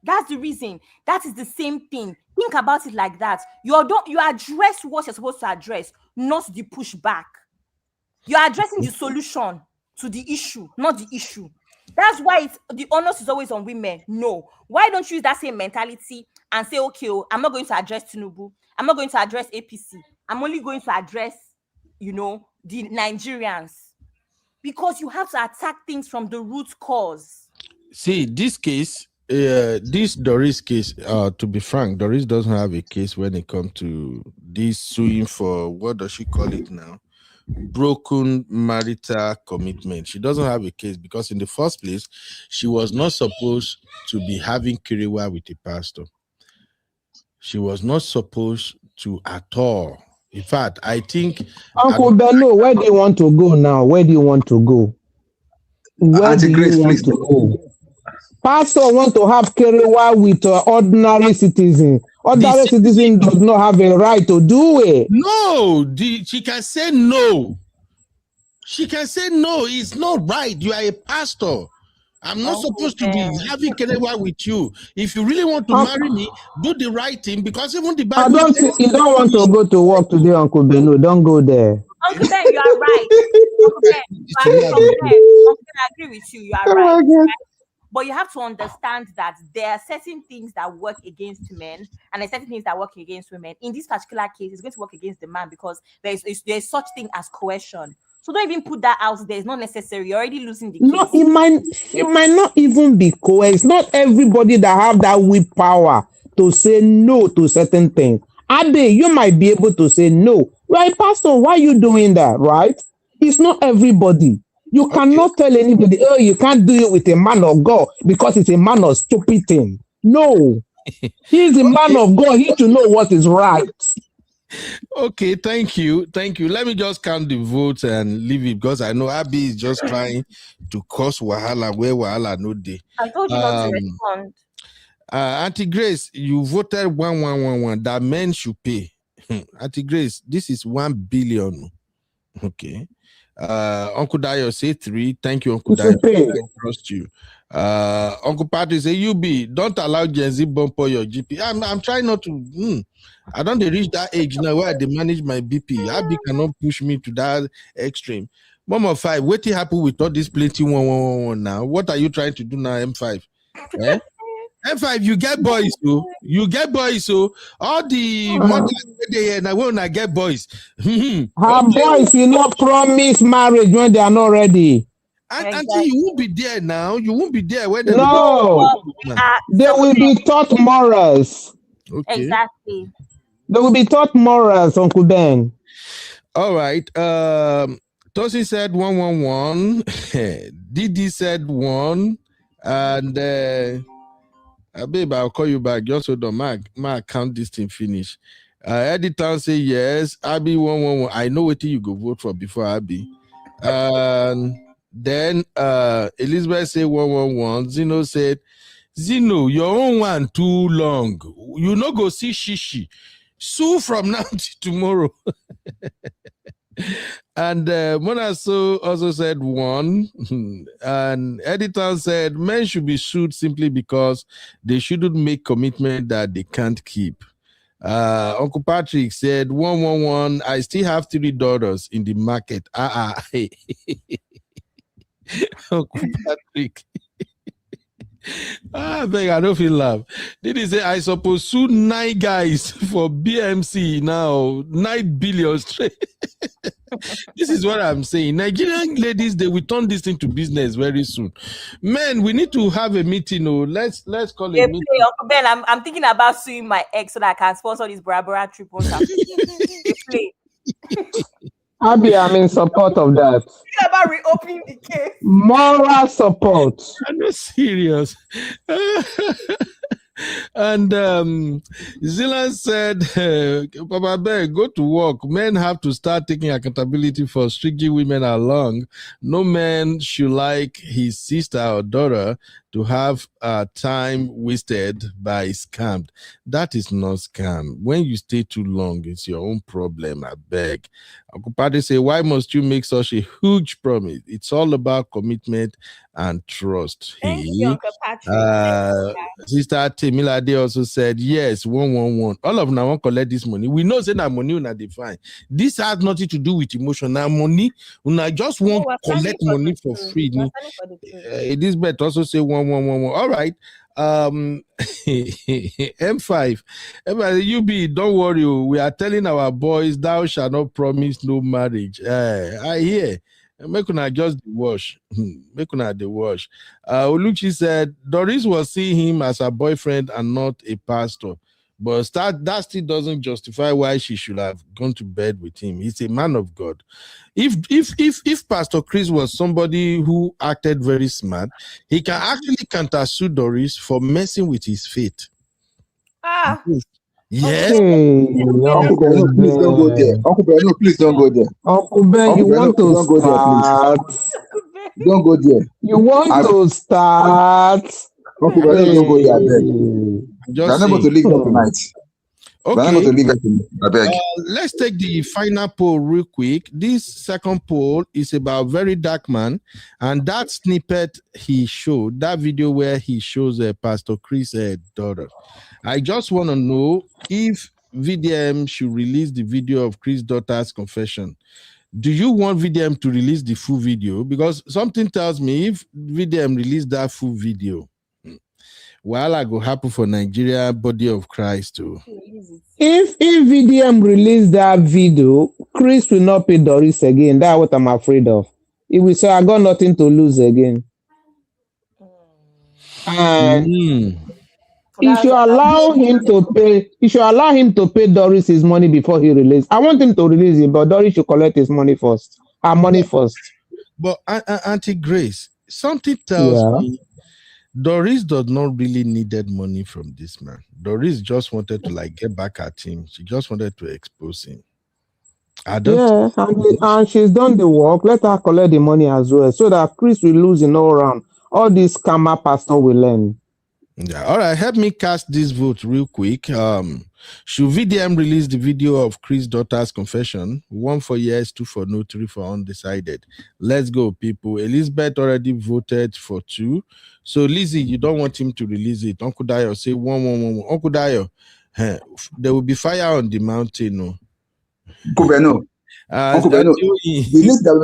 That's the reason. That is the same thing. Think about it like that. You address what you're supposed to address, not the pushback. You're addressing the solution to the issue, not the issue. That's why the onus is always on women. No. Why don't you use that same mentality and say, okay, I'm not going to address Tinubu. I'm not going to address APC. I'm only going to address, the Nigerians. Because you have to attack things from the root cause. See, this case, this Doris case, to be frank, Doris doesn't have a case when it comes to this suing for, what does she call it now? Broken marital commitment. She doesn't have a case because in the first place, she was not supposed to be having Kirewa with a pastor. She was not supposed to at all. In fact, I think Uncle Bello, where do you want to go now? Where do you want to go? Where do you want to go? Pastor want to have Kirewa with ordinary citizen. Ordinary citizen does not have a right to do it. No, she can say no. She can say no. It's not right. You are a pastor. I'm not supposed to be having Kirewa with you. If you really want to marry me, do the right thing because even the Bible. You don't want to go to work today, Uncle Bello. Don't go there. Uncle Ben, you are right. Uncle Ben, I agree with you. You are right. But you have to understand that there are certain things that work against men and there are certain things that work against women. In this particular case, it's going to work against the man because there's such thing as coercion. So don't even put that out there. It's not necessary. You're already losing the case. No, it might not even be coerced. Not everybody that have that willpower to say no to certain things. Ade, you might be able to say no. Right, Pastor, why are you doing that, right? It's not everybody. You cannot tell anybody, oh, you can't do it with a man of God because it's a man of stupid thing. No. He's a man of God. He should know what is right. Okay, thank you. Let me just count the votes and leave it because I know Abby is just trying to cause wahala where wahala no day. I told you not to respond. Auntie Grace, you voted 1111 that men should pay. Auntie Grace, this is 1 billion. Okay. Uncle Dayo say 3. Thank you, Uncle Dayo. I trust you. Uncle Patrick say UB, don't allow Gen Z bump for your GP. I'm trying not to. I don't reach that age now where they manage my BP. Abby cannot push me to that extreme. Mama 5, what happened with all this plenty 111 now? What are you trying to do now, M5? Eh? M5, you get boys, so all the mothers there now when I get boys. Boys, you not promise marriage when they are not ready. Until you won't be there now. You won't be there when they they will be taught morals. Okay. Exactly. They will be taught morals, Uncle Ben. All right. Tosi said 111. Didi said 1. And babe, I'll call you back. Just hold on. My account this thing finish. Editor say yes. Abby 111. I know what you go vote for before Abby. Then Elizabeth said 111. Zeno said, Zeno, your own one too long. You no go see Shishi. Sue from now to tomorrow. And Mona also said 1. And Editor said men should be sued simply because they shouldn't make commitment that they can't keep. Uncle Patrick said 111. I still have 3 daughters in the market. Uncle Patrick. I don't feel love. Did he say I suppose sue 9 guys for BMC now? 9 billion straight. This is what I'm saying. Nigerian ladies, they will turn this into business very soon. Men, we need to have a meeting. Let's call a meeting. Uncle Ben, I'm thinking about suing my ex so that I can sponsor this Barbara trip. Play. Abby, I'm in support of that. Think about reopening the case. Moral support. I'm not serious. And Zilan said, Papa Bear, go to work. Men have to start taking accountability for stringing women along. No man should like his sister or daughter to have time wasted by scammed. That is not scam. When you stay too long, it's your own problem. I beg. Uncle Paddy say, why must you make such a huge promise? It's all about commitment and trust. Thank you, Uncle Patrick. Sister Temilade also said, yes, 111. All of them want to collect this money. We know say that money will not define. This has nothing to do with emotion. Now money, I just want to collect money for free. Elizabeth also say 111. All right. M5. UB, don't worry. We are telling our boys, thou shalt not promise no marriage. I hear. Make una just the wash. Make una the wash. Oluchi said Doris was seeing him as a boyfriend and not a pastor. But that still doesn't justify why she should have gone to bed with him. He's a man of God. If Pastor Chris was somebody who acted very smart, he can actually countersue Doris for messing with his faith. Yes. Uncle Ben, please don't go there. Uncle Ben, no, please don't go there. Uncle Ben, you want to start? Don't go there. You want to start? Uncle Ben, don't go there. We're not going to leave here tonight. Okay. Let's take the final poll real quick. This second poll is about Very Dark Man, and that snippet he showed, that video where he shows Pastor Chris' daughter. I just want to know if VDM should release the video of Chris' daughter's confession. Do you want VDM to release the full video? Because something tells me if VDM release that full video, well, I go happen for Nigeria Body of Christ too. If VDM release that video, Chris will not pay Doris again. That's what I'm afraid of. He will say, I got nothing to lose again. And he should allow him to pay. He should allow him to pay Doris his money before he release. I want him to release it, but Doris should collect his money first. Her money first. But Auntie Grace, something tells me Doris does not really needed money from this man. Doris just wanted to get back at him. She just wanted to expose him. And she's done the work. Let her collect the money as well, so that Chris will lose in all round. All this scammer pastor will learn. Yeah. All right. Help me cast this vote real quick. Should VDM release the video of Chris' daughter's confession? 1 for yes, 2 for no, 3 for undecided. Let's go, people. Elizabeth already voted for 2. So, Lizzie, you don't want him to release it. Uncle Dio, say 1. Uncle Dio, there will be fire on the mountain. No. Uncle Beno, the least that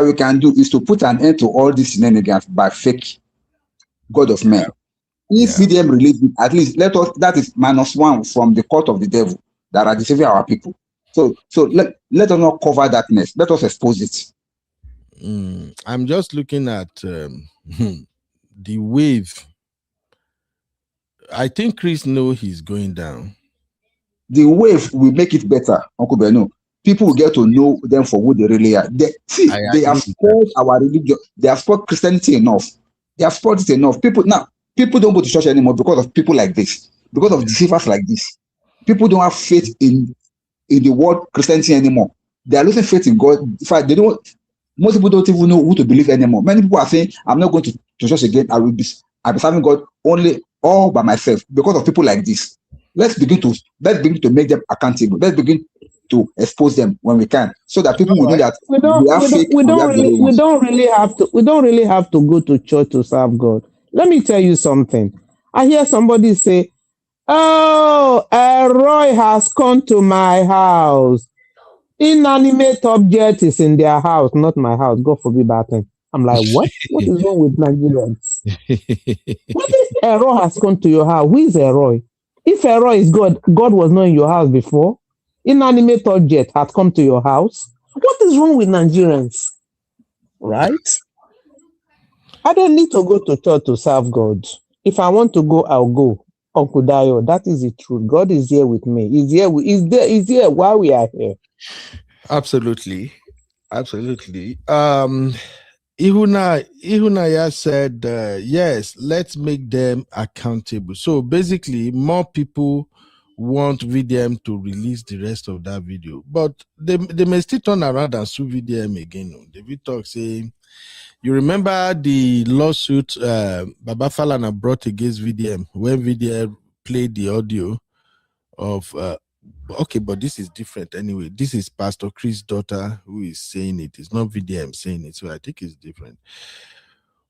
we can do is to put an end to all these shenanigans by fake God of men. If VDM release it, at least let us, that is -1 from the court of the devil that are deceiving our people. So let us not cover that mess. Let us expose it. I'm just looking at the wave. I think Chris knows he's going down. The wave will make it better, Uncle Beno. People will get to know them for who they really are. They have spoiled our religion. They have spoiled Christianity enough. They have spoiled it enough. People don't go to church anymore because of people like this, because of deceivers like this. People don't have faith in the word Christianity anymore. They are losing faith in God. In fact, most people don't even know who to believe anymore. Many people are saying, I'm not going to church again. I'll be serving God all by myself because of people like this. Let's begin to make them accountable. Let's begin to expose them when we can, so that people will know that we don't really have to go to church to serve God. Let me tell you something. I hear somebody say, "Oh, Roy has come to my house. Inanimate object is in their house, not my house. God forbid that thing." I'm like, what? What is wrong with Nigerians? What if Roy has come to your house? Who is Roy? If Roy is God, God was not in your house before. Inanimate object has come to your house. What is wrong with Nigerians? Right? I don't need to go to church to serve God. If I want to go, I'll go. Uncle Dio, that is the truth. God is here with me. He's here while we are here. Absolutely. Ihunaya said, yes, let's make them accountable. So basically, more people want VDM to release the rest of that video, but they may still turn around and sue VDM again. They will talk, say, you remember the lawsuit Baba Falana brought against VDM when VDM played the audio of okay, but this is different anyway. This is Pastor Chris' daughter who is saying it. It's not VDM saying it, so I think it's different.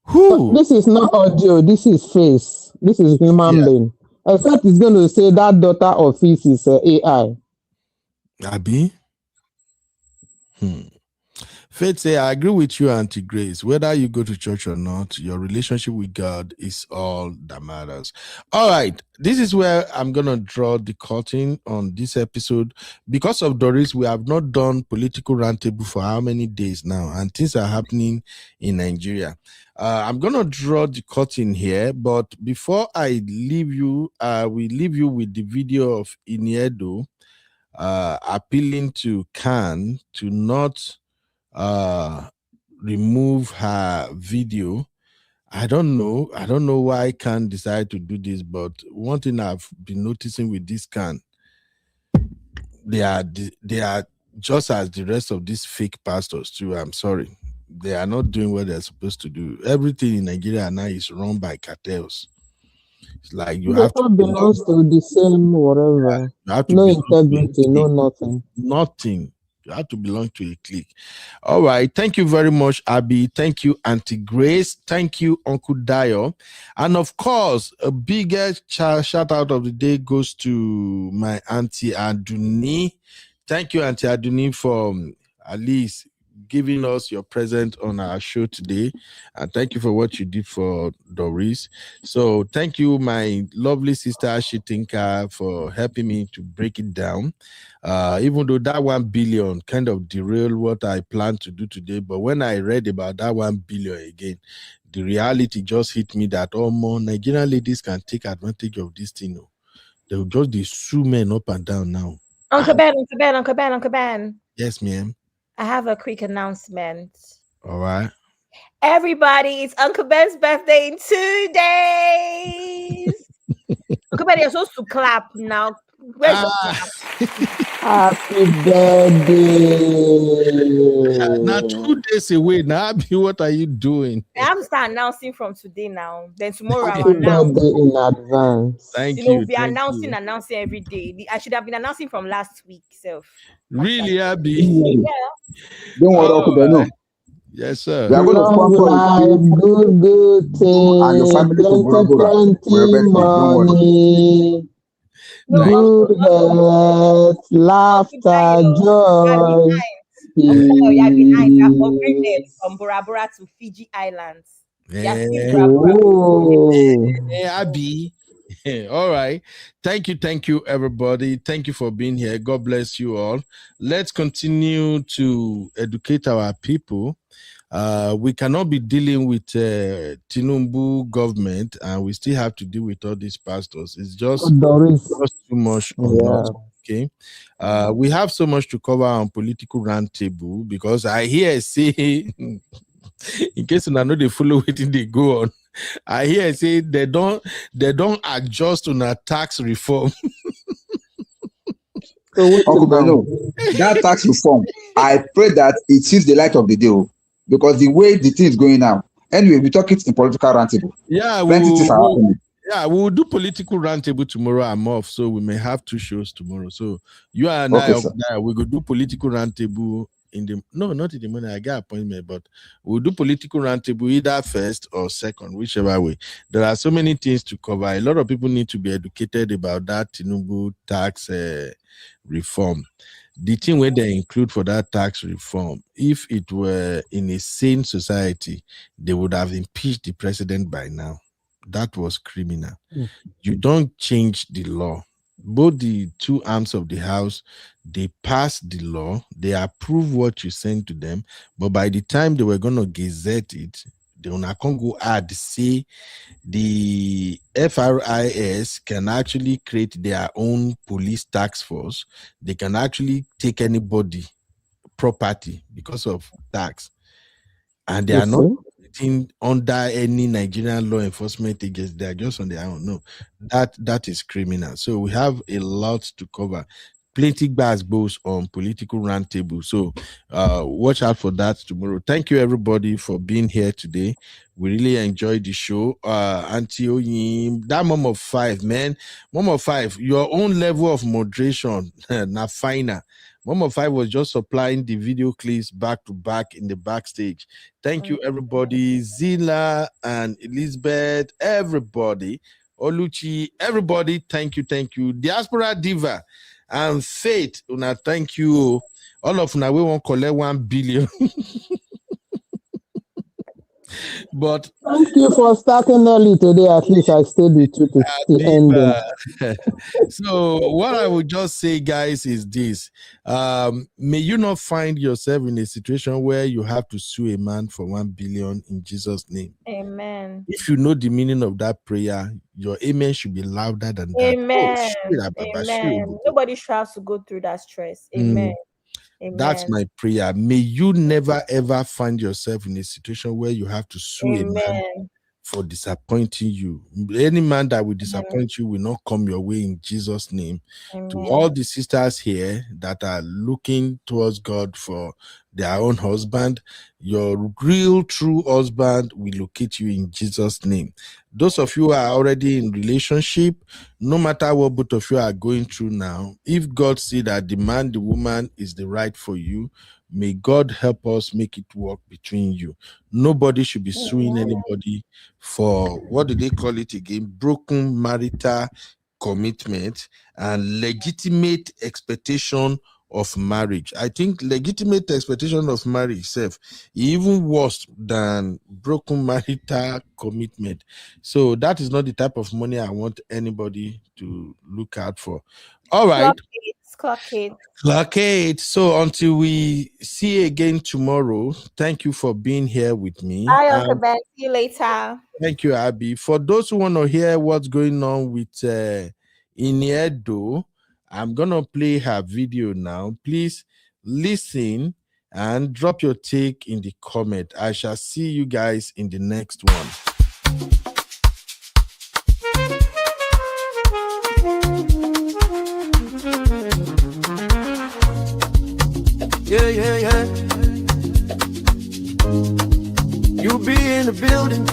Who? This is not audio. This is face. This is human being. Except it's going to say that daughter of his is AI. Abi? Faith say, I agree with you, Auntie Grace. Whether you go to church or not, your relationship with God is all that matters. All right. This is where I'm going to draw the curtain on this episode. Because of Doris, we have not done political roundtable for how many days now, and things are happening in Nigeria. I'm going to draw the curtain here, but before I leave you, we leave you with the video of Iniedo appealing to Khan to not remove her video. I don't know why Khan decide to do this, but one thing I've been noticing with this Khan, they are just as the rest of these fake pastors too. I'm sorry, they are not doing what they're supposed to do. Everything in Nigeria now is run by cartels. It's like you have to belong to the same whatever. You have to no integrity, no nothing. Nothing. You have to belong to a clique. All right. Thank you very much, Abby. Thank you, Auntie Grace. Thank you, Uncle Dio. And of course, a biggest shout out of the day goes to my Auntie Aduni. Thank you, Auntie Aduni, for at least giving us your present on our show today. And thank you for what you did for Doris. So thank you, my lovely sister Shitinka, for helping me to break it down. Even though that 1 billion kind of derailed what I planned to do today, but when I read about that 1 billion again, the reality just hit me that more Nigerian ladies can take advantage of this thing. They will just sue men up and down now. Uncle Ben. Yes, ma'am. I have a quick announcement. All right. Everybody, it's Uncle Ben's birthday in 2 days. Uncle Ben, you're supposed to clap now. Where's your clap? Happy birthday. Now 2 days away. Now, what are you doing? I have to start announcing from today now. Then tomorrow Happy birthday in advance. Thank you. We'll be announcing every day. I should have been announcing from last week. Really, Abby? Yeah. Don't worry, Uncle Beno. Yes, sir. We are going to sponsor good things, and your family to plenty money, good health, laughter, joy. From Bora Bora to Fiji Islands. Hey, Abby. All right. Thank you, everybody. Thank you for being here. God bless you all. Let's continue to educate our people. We cannot be dealing with Tinubu government, and we still have to deal with all these pastors. It's just too much on us. Okay. We have so much to cover on political roundtable because I hear say, in case you know they follow it, they go on. I hear say they don't adjust on a tax reform. Uncle Beno, that tax reform, I pray that it sees the light of the day, because the way the thing is going now. Anyway, we talk it in political roundtable. Yeah, we'll do political roundtable tomorrow. I'm off, so we may have 2 shows tomorrow. So you and I we go do political roundtable not in the morning. I got appointment, but we'll do political roundtable either first or second, whichever way. There are so many things to cover. A lot of people need to be educated about that Tinubu tax reform. The thing where they include for that tax reform, if it were in a sane society, they would have impeached the president by now. That was criminal. You don't change the law. Both the 2 arms of the house, they pass the law, they approve what you send to them, but by the time they were going to gazette it, they can't go add, say the FRIS can actually create their own police task force. They can actually take anybody property because of tax. And they are not operating under any Nigerian law enforcement agency. They are just on their own. No, that is criminal. So we have a lot to cover. Plenty goes on political roundtable. So watch out for that tomorrow. Thank you everybody for being here today. We really enjoyed the show. Auntie Oyim, that mom of five, man. Mom of five, your own level of moderation, na finer. Mom of five was just supplying the video clips back to back in the backstage. Thank you, everybody. Zila and Elizabeth, everybody. Oluchi, everybody, thank you, thank you. Diaspora Diva and Faith, una thank you. All of una we won't collect 1 billion. But thank you for starting early today. At least I stayed with you to the end. So what I would just say, guys, is this: may you not find yourself in a situation where you have to sue a man for 1 billion in Jesus' name. Amen. If you know the meaning of that prayer, your amen should be louder than that. Amen. Oh, Amen. Nobody should have to go through that stress. Amen. Amen. That's my prayer. May you never ever find yourself in a situation where you have to sue a man for disappointing you. Any man that will disappoint you will not come your way in Jesus' name. Amen. To all the sisters here that are looking towards God for their own husband, your real true husband will locate you in Jesus' name. Those of you who are already in relationship, no matter what both of you are going through now, if God see that the man, the woman is the right for you, may God help us make it work between you. Nobody should be suing anybody for, what do they call it again? Broken marital commitment and legitimate expectation of marriage. I think legitimate expectation of marriage itself even worse than broken marital commitment. So that is not the type of money I want anybody to look out for. All right. Clock it. So until we see you again tomorrow, thank you for being here with me. Bye, Uncle Ben. See you later. Thank you, Abby. For those who want to hear what's going on with Iniedo, I'm going to play her video now. Please listen and drop your take in the comment. I shall see you guys in the next one. Yeah, yeah, yeah. You be in the building.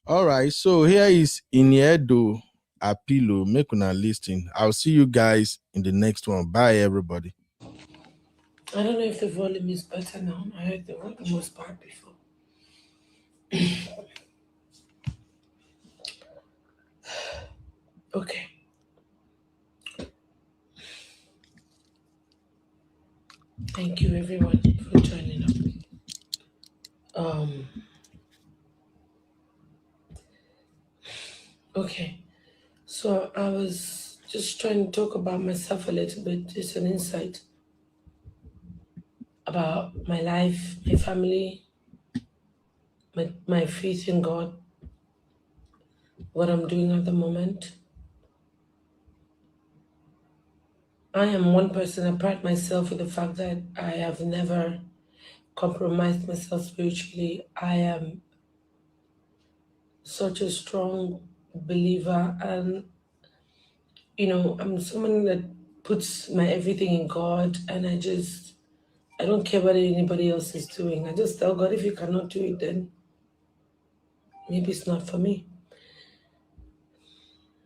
All right, so here is Iniedo Apilo. Make una listen. I'll see you guys in the next one. Bye, everybody. I don't know if the volume is better now. I heard the volume was bad before. Okay. Thank you, everyone, for joining up. Okay. So I was just trying to talk about myself a little bit, just an insight about my life, my family, my faith in God, what I'm doing at the moment. I am one person. I pride myself with the fact that I have never compromised myself spiritually. I am such a strong believer, and I'm someone that puts my everything in God, and I don't care what anybody else is doing. I just tell God, if you cannot do it, then maybe it's not for me.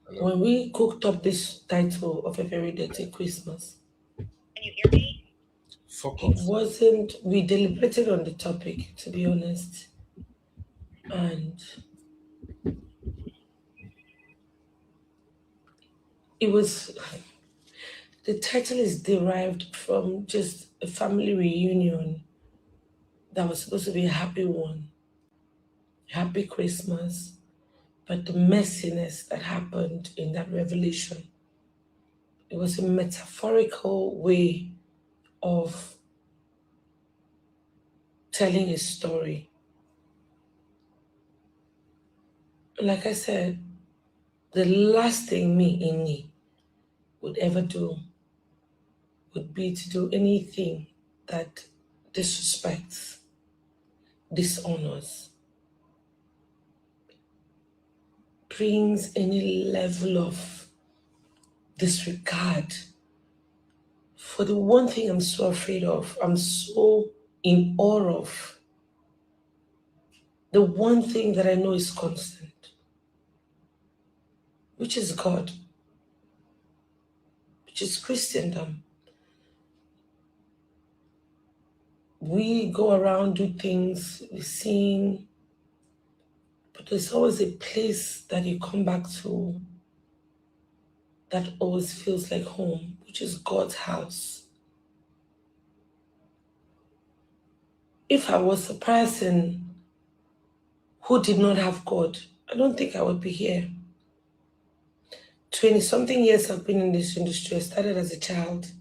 Hello. When we cooked up this title of A Very Dirty Christmas, can you hear me? We deliberated on the topic, to be honest. And the title is derived from just a family reunion that was supposed to be a happy one, happy Christmas, but the messiness that happened in that revelation, it was a metaphorical way of telling a story. Like I said, the last thing me would ever do would be to do anything that disrespects dishonors, brings any level of disregard for the one thing I'm so afraid of, I'm so in awe of, the one thing that I know is constant, which is God, which is Christendom. We go around, do things, we sing, but there's always a place that you come back to that always feels like home, which is God's house. If I was a person who did not have God, I don't think I would be here. 20-something years I've been in this industry. I started as a child.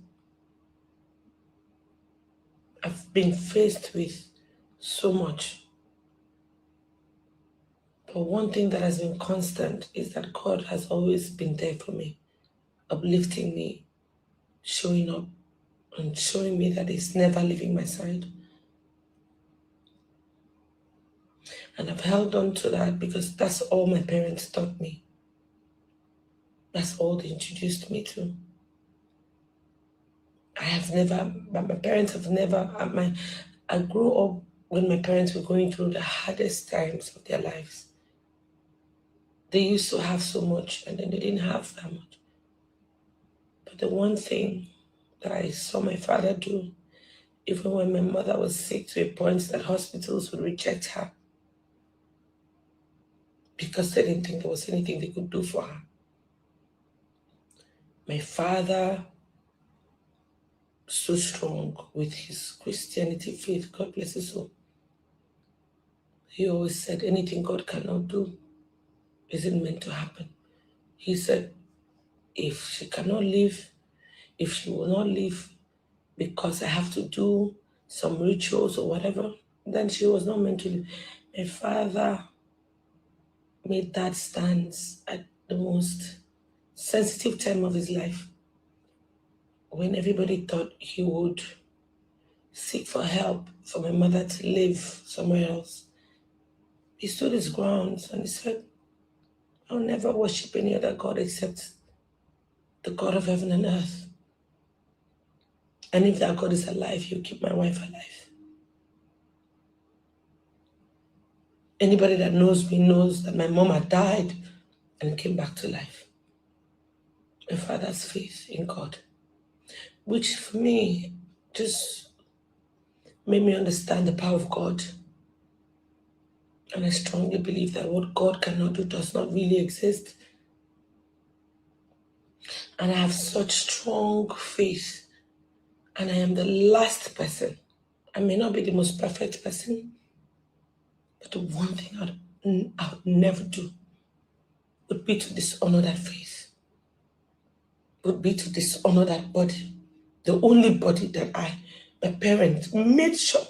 I've been faced with so much. But one thing that has been constant is that God has always been there for me, uplifting me, showing up, and showing me that He's never leaving my side. And I've held on to that because that's all my parents taught me. That's all they introduced me to. My parents have never, I grew up when my parents were going through the hardest times of their lives. They used to have so much and then they didn't have that much. But the one thing that I saw my father do, even when my mother was sick to a point that hospitals would reject her because they didn't think there was anything they could do for her. My father, so strong with his Christianity faith, God bless his soul. He always said anything God cannot do isn't meant to happen. He said if she cannot live, if she will not live because I have to do some rituals or whatever, then she was not meant to live. My father made that stance at the most sensitive time of his life, when everybody thought he would seek for help for my mother to live somewhere else. He stood his ground and he said, I'll never worship any other God except the God of heaven and earth. And if that God is alive, He'll keep my wife alive. Anybody that knows me knows that my mom had died and came back to life. My father's faith in God, which for me just made me understand the power of God. And I strongly believe that what God cannot do does not really exist. And I have such strong faith. And I am the last person. I may not be the most perfect person, but the one thing I would never do would be to dishonor that faith, would be to dishonor that body, the only body that my parents made sure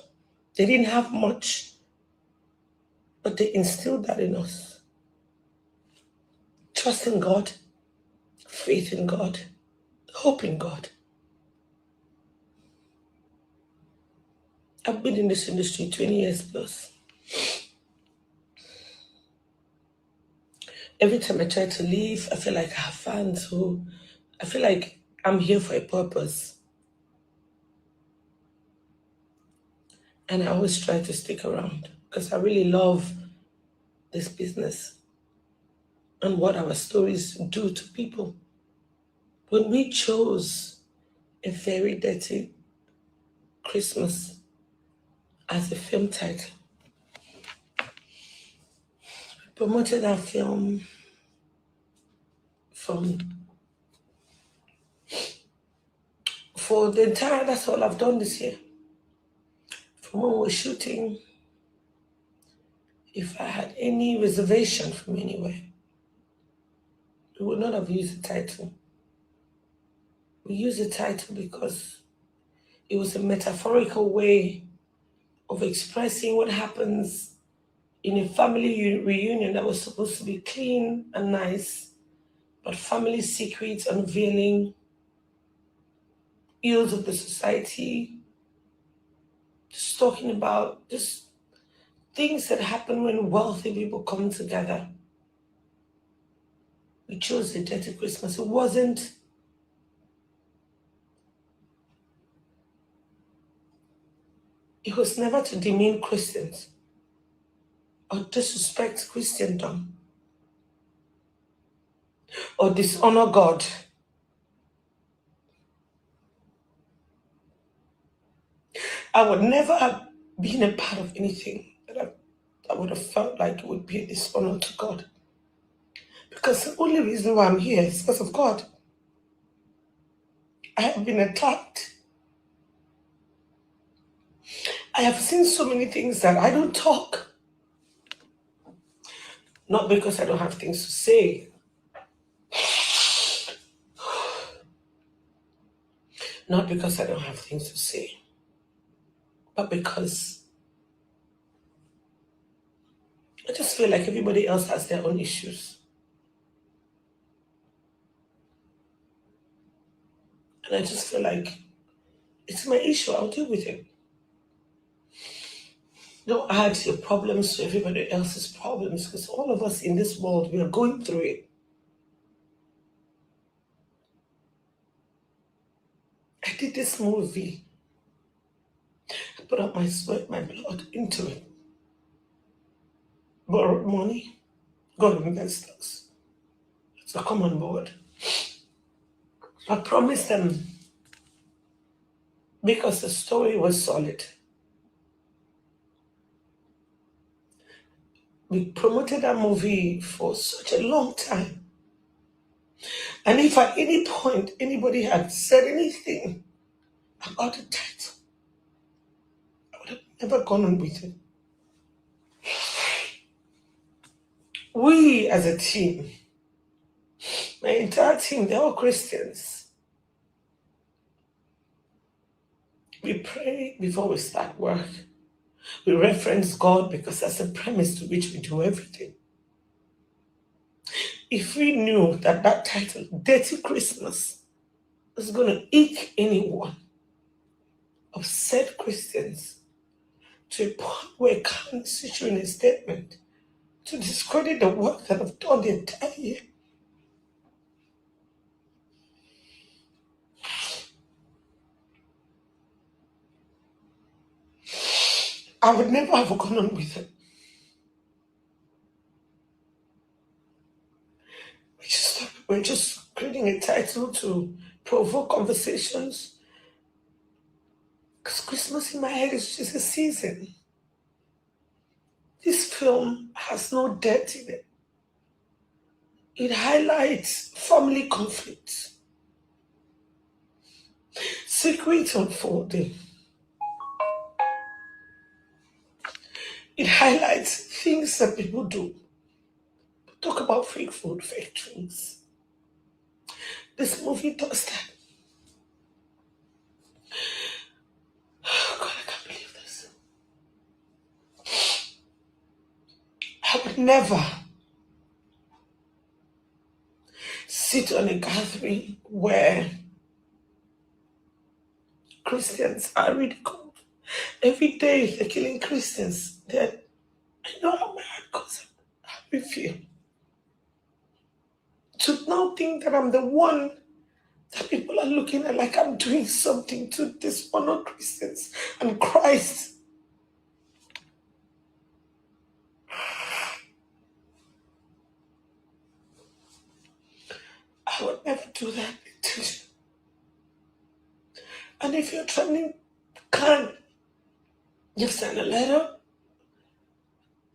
they didn't have much, but they instilled that in us. Trust in God, faith in God, hope in God. I've been in this industry 20 years plus. Every time I try to leave, I feel like I have fans who, I feel like I'm here for a purpose. And I always try to stick around because I really love this business and what our stories do to people. When we chose A Very Dirty Christmas as a film title, we promoted our film for the entire, that's all I've done this year. From when we're shooting, if I had any reservation from anywhere, we would not have used the title. We used the title because it was a metaphorical way of expressing what happens in a family reunion that was supposed to be clean and nice, but family secrets unveiling, ills of the society, just talking about just things that happen when wealthy people come together. We chose the Dirty Christmas. It was never to demean Christians or disrespect Christendom or dishonor God. I would never have been a part of anything that I would have felt like it would be a dishonor to God. Because the only reason why I'm here is because of God. I have been attacked. I have seen so many things that I don't talk. Not because I don't have things to say. Not because I don't have things to say. But because I just feel like everybody else has their own issues. And I just feel like it's my issue, I'll deal with it. Don't add your problems to everybody else's problems, because all of us in this world, we are going through it. I did this movie. I put up my sweat, my blood into it. Borrowed money, got investors. So come on board. I promised them, because the story was solid. We promoted that movie for such a long time. And if at any point anybody had said anything about the title, I would have never gone on with it. We as a team, my entire team, they're all Christians. We pray before we start work. We reference God because that's the premise to which we do everything. If we knew that that title, Dirty Christmas, was going to eke anyone, upset Christians, to a point where I can't issue in a statement to discredit the work that I've done the entire year, I would never have gone on with it. We're just creating a title to provoke conversations. Because Christmas in my head is just a season. This film has no death in it. It highlights family conflicts, secrets unfolding. It highlights things that people do. Talk about fake food, fake drinks. This movie does that. Oh God, I can't believe this. I would never sit on a gathering where Christians are ridiculed. Every day they're killing Christians. I know how my heart goes. How we feel. To now think that I'm the one that people are looking at like I'm doing something to dishonor Christians and Christ. I would never do that. And if you're trying to you've sent a letter,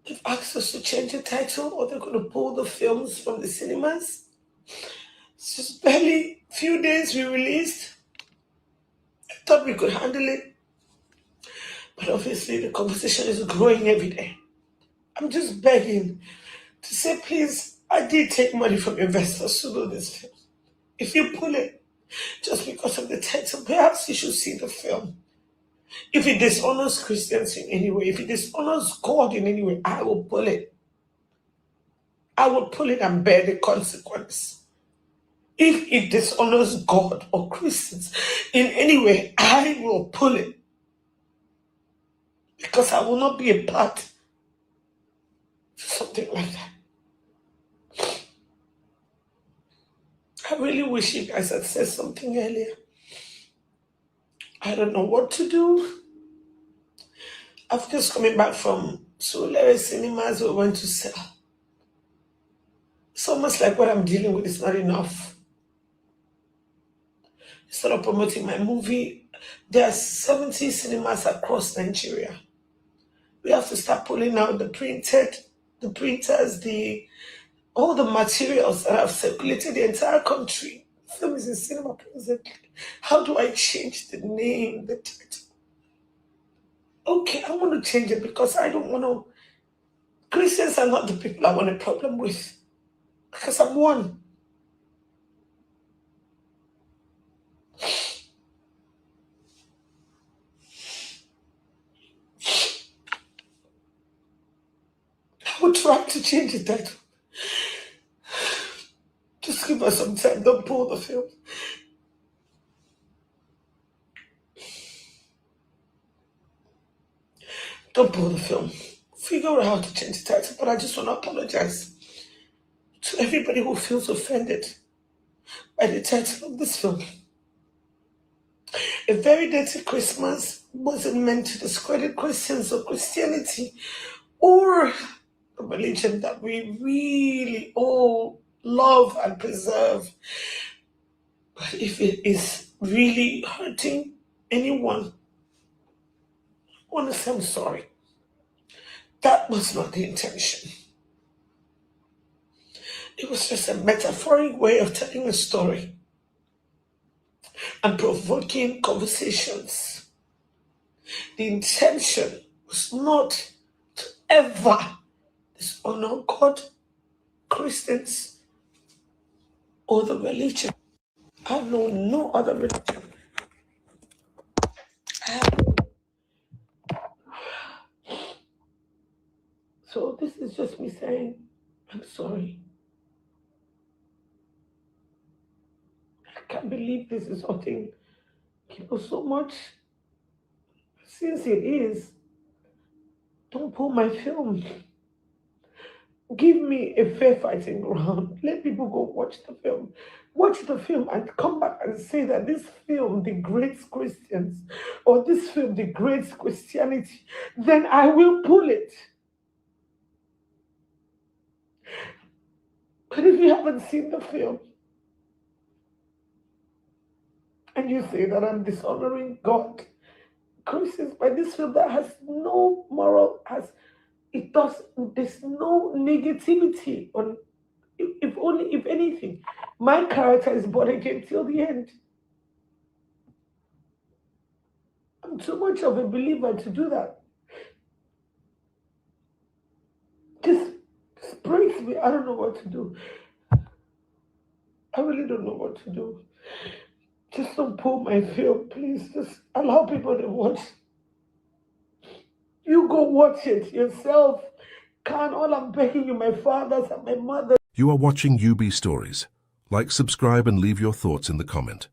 they've asked us to change the title, or they're going to pull the films from the cinemas. It's just barely a few days we released. I thought we could handle it. But obviously the conversation is growing every day. I'm just begging to say, please, I did take money from investors to do this film. If you pull it just because of the title, perhaps you should see the film. If it dishonors Christians in any way, if it dishonors God in any way, I will pull it. I will pull it and bear the consequence. If it dishonors God or Christians in any way, I will pull it. Because I will not be a part something like that. I really wish you guys had said something earlier. I don't know what to do. I've just coming back from Sowore cinemas we went to sell. It's almost like what I'm dealing with is not enough. Instead of promoting my movie, there are 70 cinemas across Nigeria. We have to start pulling out the printers, all the materials that have circulated the entire country. Film is in cinema presently. How do I change the name, the title? Okay, I want to change it because I don't want to. Christians are not the people I want a problem with. Because I'm one. I will try to change the title. Just give us some time. Don't pull the film. Don't pull the film. Figure out how to change the title. But I just want to apologize to everybody who feels offended by the title of this film. A Very Dirty Christmas wasn't meant to discredit Christians or Christianity or a religion that we really all love and preserve. But if it is really hurting anyone, I want to say I'm sorry. That was not the intention. It was just a metaphoric way of telling a story and provoking conversations. The intention was not to ever dishonor God, Christians, or the religion. I know no other religion. So this is just me saying, I'm sorry. I can't believe this is hurting people so much. Since it is, don't pull my film. Give me a fair fighting ground. Let people go watch the film. Watch the film and come back and say that this film degrades Christians or this film degrades Christianity. Then I will pull it. But if you haven't seen the film and you say that I'm dishonoring God, Christians, by this film that has no moral, there's no negativity on, if anything, my character is born again till the end. I'm too much of a believer to do that. Just breaks me. I don't know what to do. I really don't know what to do. Just don't pull my film, please. Just allow people to watch. You go watch it yourself. All I'm begging you, my fathers and my mother. You are watching UB Stories. Like, subscribe and leave your thoughts in the comment.